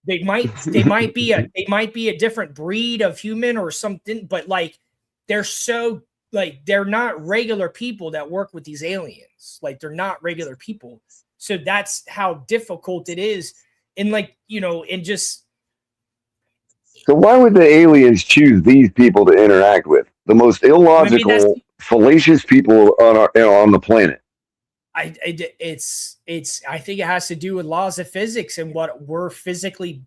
They might be a different breed of human or something, but like they're so, like, they're not regular people that work with these aliens. Like, they're not regular people. So that's how difficult it is. And like, and just. So why would the aliens choose these people to interact with? The most illogical, fallacious people on the planet. I think it has to do with laws of physics and what we're physically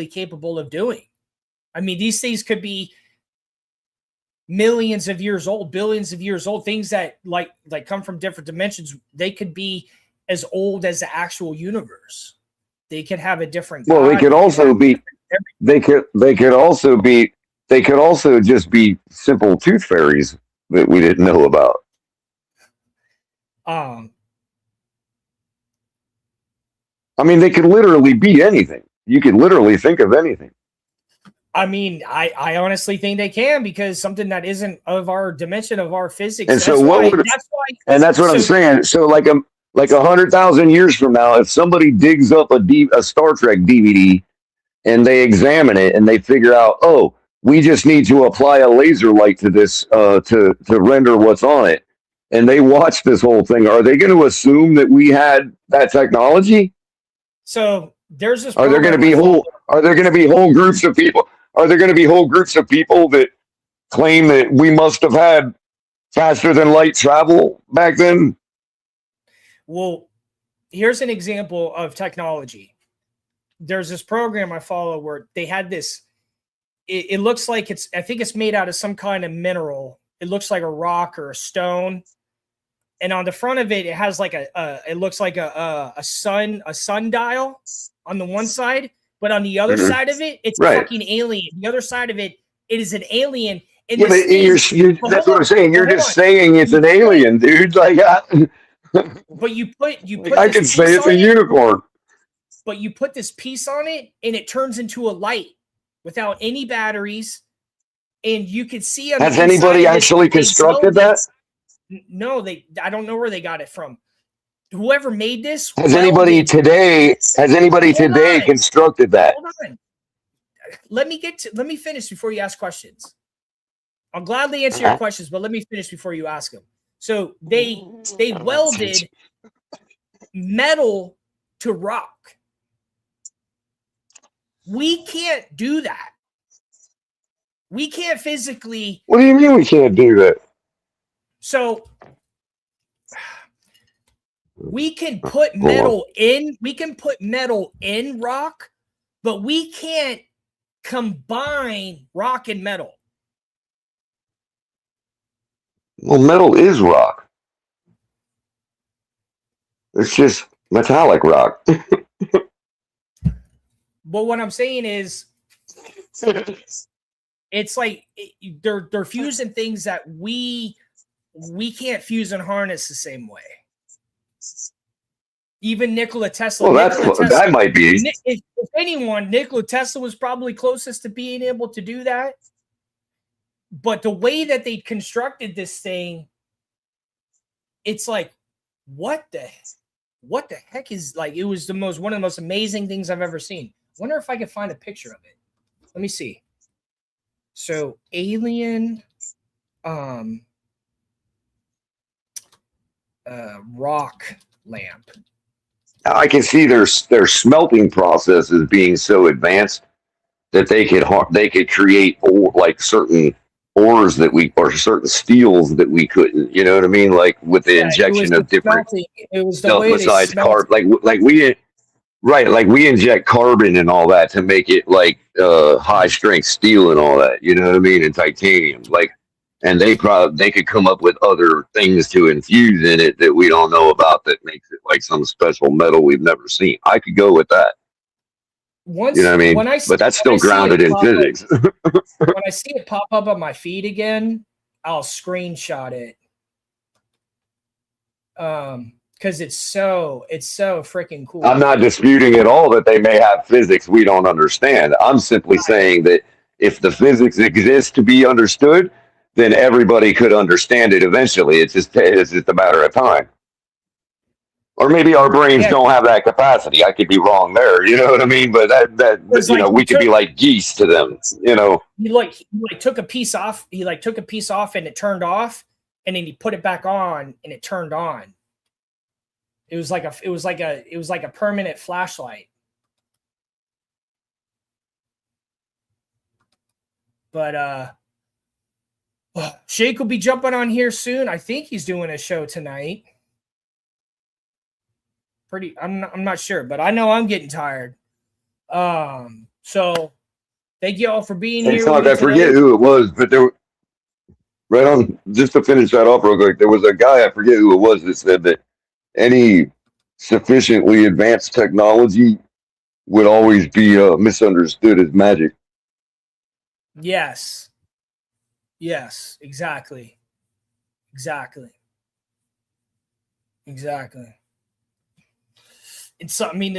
capable of doing. I mean, these things could be millions of years old, billions of years old, things that like come from different dimensions. They could be as old as the actual universe. They could have a different God. Well, they could also just be simple tooth fairies that we didn't know about. I mean, they could literally be anything. You could literally think of anything. I mean, I honestly think they can, because something that isn't of our dimension, of our physics. And so that's what I'm saying. So like 100,000 years from now, if somebody digs up a Star Trek DVD and they examine it and they figure out, oh, we just need to apply a laser light to this to render what's on it, and they watch this whole thing, are they going to assume that we had that technology? So there's this. Are there going to be whole groups of people? Are there going to be whole groups of people that claim that we must have had faster than light travel back then? Well, here's an example of technology. There's this program I follow where they had this. It looks like I think it's made out of some kind of mineral. It looks like a rock or a stone. And on the front of it, it has like it looks like a sundial on the one side, but on the other side of it, it's a fucking alien. The other side of it is an alien. And that's what I'm saying. You're just saying it's an alien, dude. Like, but you put. I can say it's a unicorn. But you put this piece on it, and it turns into a light without any batteries, and you can see. Has anybody actually constructed that? No, I don't know where they got it from. Whoever made this. Has anybody today constructed that? Hold on. Let me finish before you ask questions. I'll gladly answer your questions, but let me finish before you ask them. So they welded metal to rock. We can't do that. We can't physically. What do you mean we can't do that? So we can put metal in rock, but we can't combine rock and metal. Well, metal is rock. It's just metallic rock. But what I'm saying is, it's like they're fusing things that we can't fuse and harness the same way. Even Nikola Tesla. Well, that might be. If anyone, Nikola Tesla was probably closest to being able to do that. But the way that they constructed this thing, it's like, what the heck is, like, it was one of the most amazing things I've ever seen. Wonder if I could find a picture of it. Let me see. So alien rock lamp. I can see their smelting process is being so advanced that they could create like certain ores that or certain steels that we couldn't. You know what I mean? Like with the injection of different stuff besides carbon. Like we inject carbon and all that to make it like high strength steel and all that. You know what I mean? And titanium. Like, and they could come up with other things to infuse in it that we don't know about that makes it like some special metal we've never seen. I could go with that. You know what I mean? But that's still grounded in physics. When I see it pop up on my feed again, I'll screenshot it. Because it's so freaking cool. I'm not disputing at all that they may have physics we don't understand. I'm simply saying that if the physics exists to be understood, then everybody could understand it eventually. It's just a matter of time. Or maybe our brains don't have that capacity. I could be wrong there. You know what I mean? But we could be like geese to them. You know, he took a piece off. He took a piece off and it turned off, and then he put it back on and it turned on. It was like a permanent flashlight. But Shake will be jumping on here soon. I think he's doing a show tonight. I'm not sure, but I know I'm getting tired. So thank you all for being here. I forget who it was, but right on, just to finish that off real quick, there was a guy, I forget who it was, that said that any sufficiently advanced technology would always be misunderstood as magic. Yes, exactly. It's, I mean,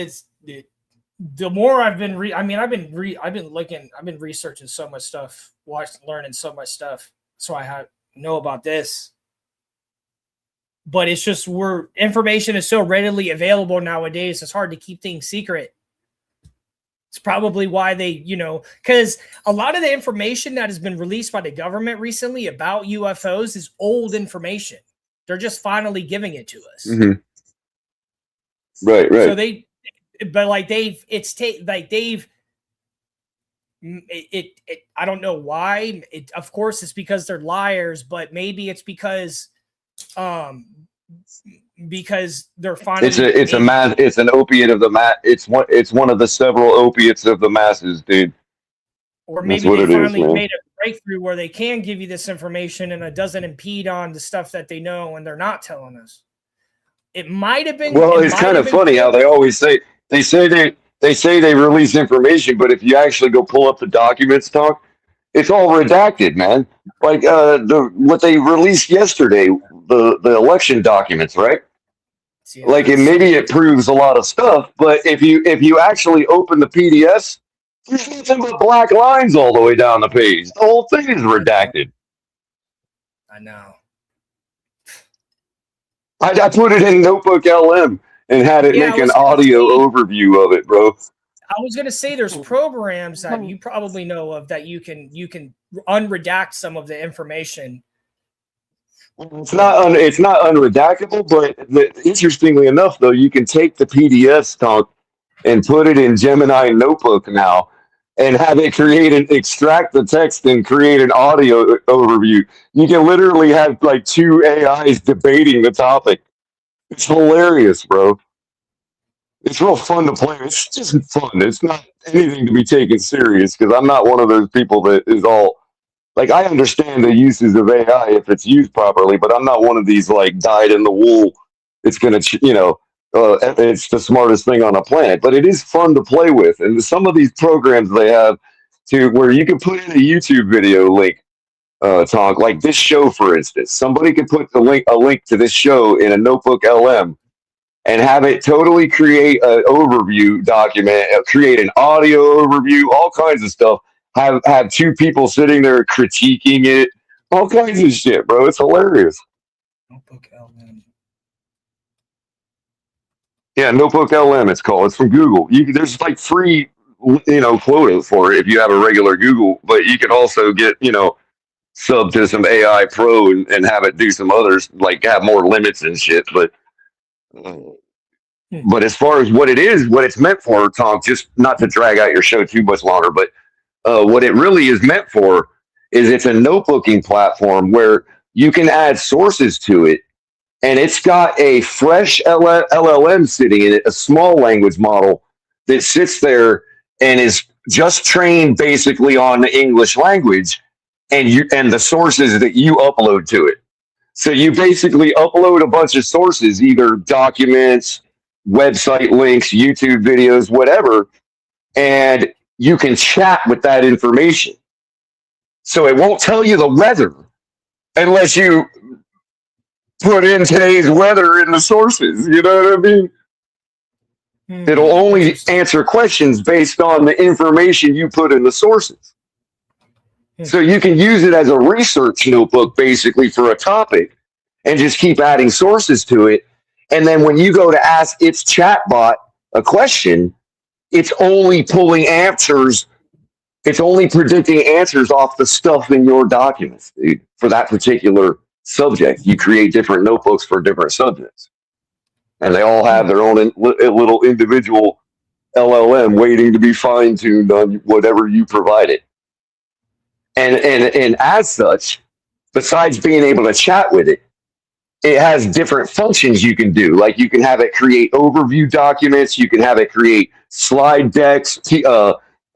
the more I've been I've been researching so much stuff, learning so much stuff, so I know about this. But it's just information is so readily available nowadays. It's hard to keep things secret. It's probably why they, because a lot of the information that has been released by the government recently about UFOs is old information. They're just finally giving it to us. Mm-hmm. Right. So I don't know why. Of course, it's because they're liars, but maybe it's because they're finally. It's an opiate of the mass. It's one of the several opiates of the masses, dude. Or maybe they finally made a breakthrough where they can give you this information and it doesn't impede on the stuff that they know and they're not telling us. It might have been. Well, it's kind of funny how they always say they release information, but if you actually go pull up the documents, it's all redacted, man. Like what they released yesterday, the election documents, right? Yeah, like, and maybe it proves a lot of stuff, but if you actually open the PDFs, there's nothing but black lines all the way down the page. The whole thing is redacted. I know. I put it in Notebook LM and had it make an audio overview of it, bro. I was going to say there's programs that you probably know of that you can unredact some of the information. It's not unredactable, but interestingly enough, though, you can take the PDFs and put it in Gemini Notebook now and have it extract the text and create an audio overview. You can literally have like two AIs debating the topic. It's hilarious, bro. It's real fun to play. It's just fun. It's not anything to be taken serious because I'm not one of those people that is all like, I understand the uses of AI if it's used properly, but I'm not one of these like dyed in the wool. It's going to, it's the smartest thing on the planet, but it is fun to play with. And some of these programs they have to where you can put in a YouTube video link, like this show, for instance. Somebody can put a link to this show in a Notebook LM and have it totally create an overview document, create an audio overview, all kinds of stuff, have two people sitting there critiquing it, all kinds of shit, bro. It's hilarious. Notebook LM. Yeah, Notebook LM. It's called. It's from Google. There's like free, quota for it if you have a regular Google, but you can also get sub to some AI Pro and have it do some others, like have more limits and shit. But as far as what it's meant for, Tom, just not to drag out your show too much longer, but what it really is meant for is it's a notebooking platform where you can add sources to it, and it's got a fresh LLM sitting in it, a small language model that sits there and is just trained basically on the English language and the sources that you upload to it. So you basically upload a bunch of sources, either documents, website links, YouTube videos, whatever, and you can chat with that information. So it won't tell you the weather unless you put in today's weather in the sources. You know what I mean? It'll only answer questions based on the information you put in the sources. So you can use it as a research notebook basically for a topic and just keep adding sources to it. And then when you go to ask its chatbot a question, it's only pulling answers. It's only predicting answers off the stuff in your documents, dude, for that particular subject. You create different notebooks for different subjects. And they all have their own little individual LLM waiting to be fine-tuned on whatever you provide it. And as such, besides being able to chat with it, it has different functions you can do. Like you can have it create overview documents. You can have it create slide decks,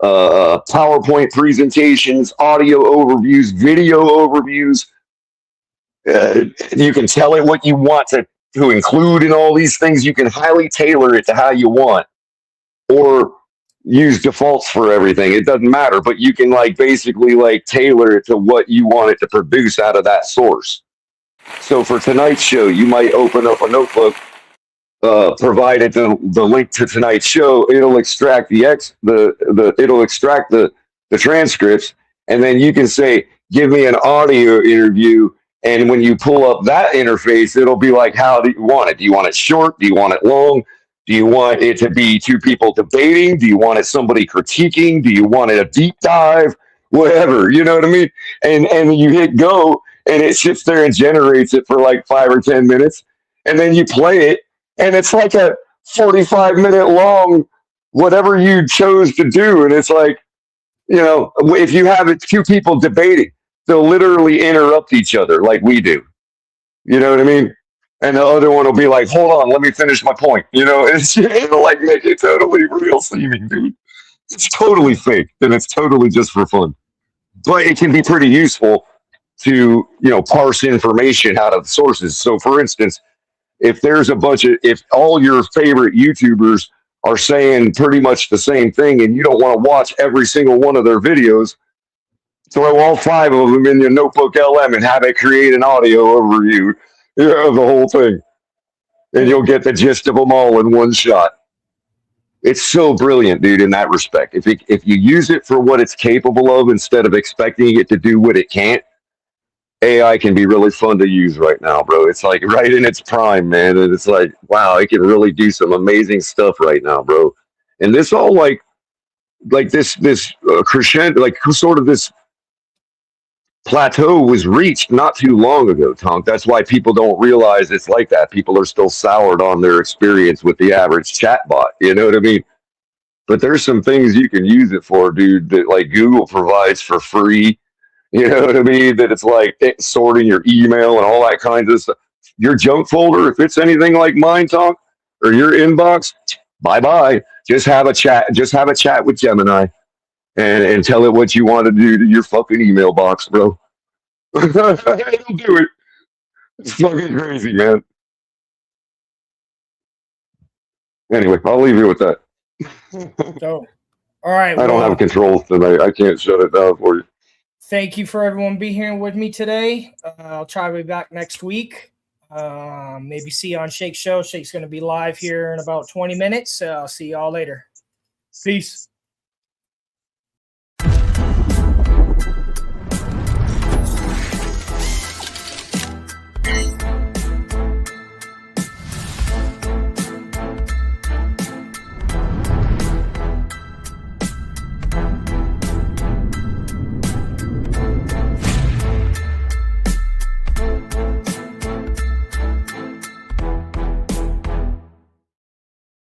PowerPoint presentations, audio overviews, video overviews. You can tell it what you want to include in all these things. You can highly tailor it to how you want, or use defaults for everything. It doesn't matter, but you can basically tailor it to what you want it to produce out of that source. So for tonight's show, you might open up a notebook, provide it the link to tonight's show. It'll extract it'll extract the transcripts, and then you can say, give me an audio interview. And when you pull up that interface, it'll be like, how do you want it? Do you want it short? Do you want it long? Do you want it to be two people debating? Do you want it somebody critiquing? Do you want it a deep dive? Whatever, you know what I mean? And you hit go, and it sits there and generates it for 5 or 10 minutes. And then you play it, and it's like a 45-minute long, whatever you chose to do. And it's if you have two people debating, they'll literally interrupt each other like we do. You know what I mean? And the other one will be like, hold on, let me finish my point. It'll make it totally real seeming, dude. It's totally fake, and it's totally just for fun. But it can be pretty useful to, parse information out of sources. So for instance, if all your favorite YouTubers are saying pretty much the same thing and you don't want to watch every single one of their videos, throw all 5 of them in your Notebook LM and have it create an audio overview of the whole thing. And you'll get the gist of them all in one shot. It's so brilliant, dude, in that respect. If you use it for what it's capable of instead of expecting it to do what it can't, AI can be really fun to use right now, bro. It's right in its prime, man. And it's wow, it can really do some amazing stuff right now, bro. And this all this crescendo, sort of this plateau was reached not too long ago, Tonk. That's why people don't realize it's like that. People are still soured on their experience with the average chatbot. You know what I mean? But there's some things you can use it for, dude, that Google provides for free. You know what I mean? That it's sorting your email and all that kind of stuff. Your junk folder, if it's anything like mine, Tonk, or your inbox, bye-bye. Just have a chat. Just have a chat with Gemini. And tell it what you want to do to your fucking email box, bro. It'll do it. It's fucking crazy, man. Anyway, I'll leave you with that. So, all right. I don't have controls tonight. I can't shut it down for you. Thank you for everyone being here with me today. I'll try to be back next week. Maybe see you on Shake's show. Shake's going to be live here in about 20 minutes. I'll see y'all later. Peace.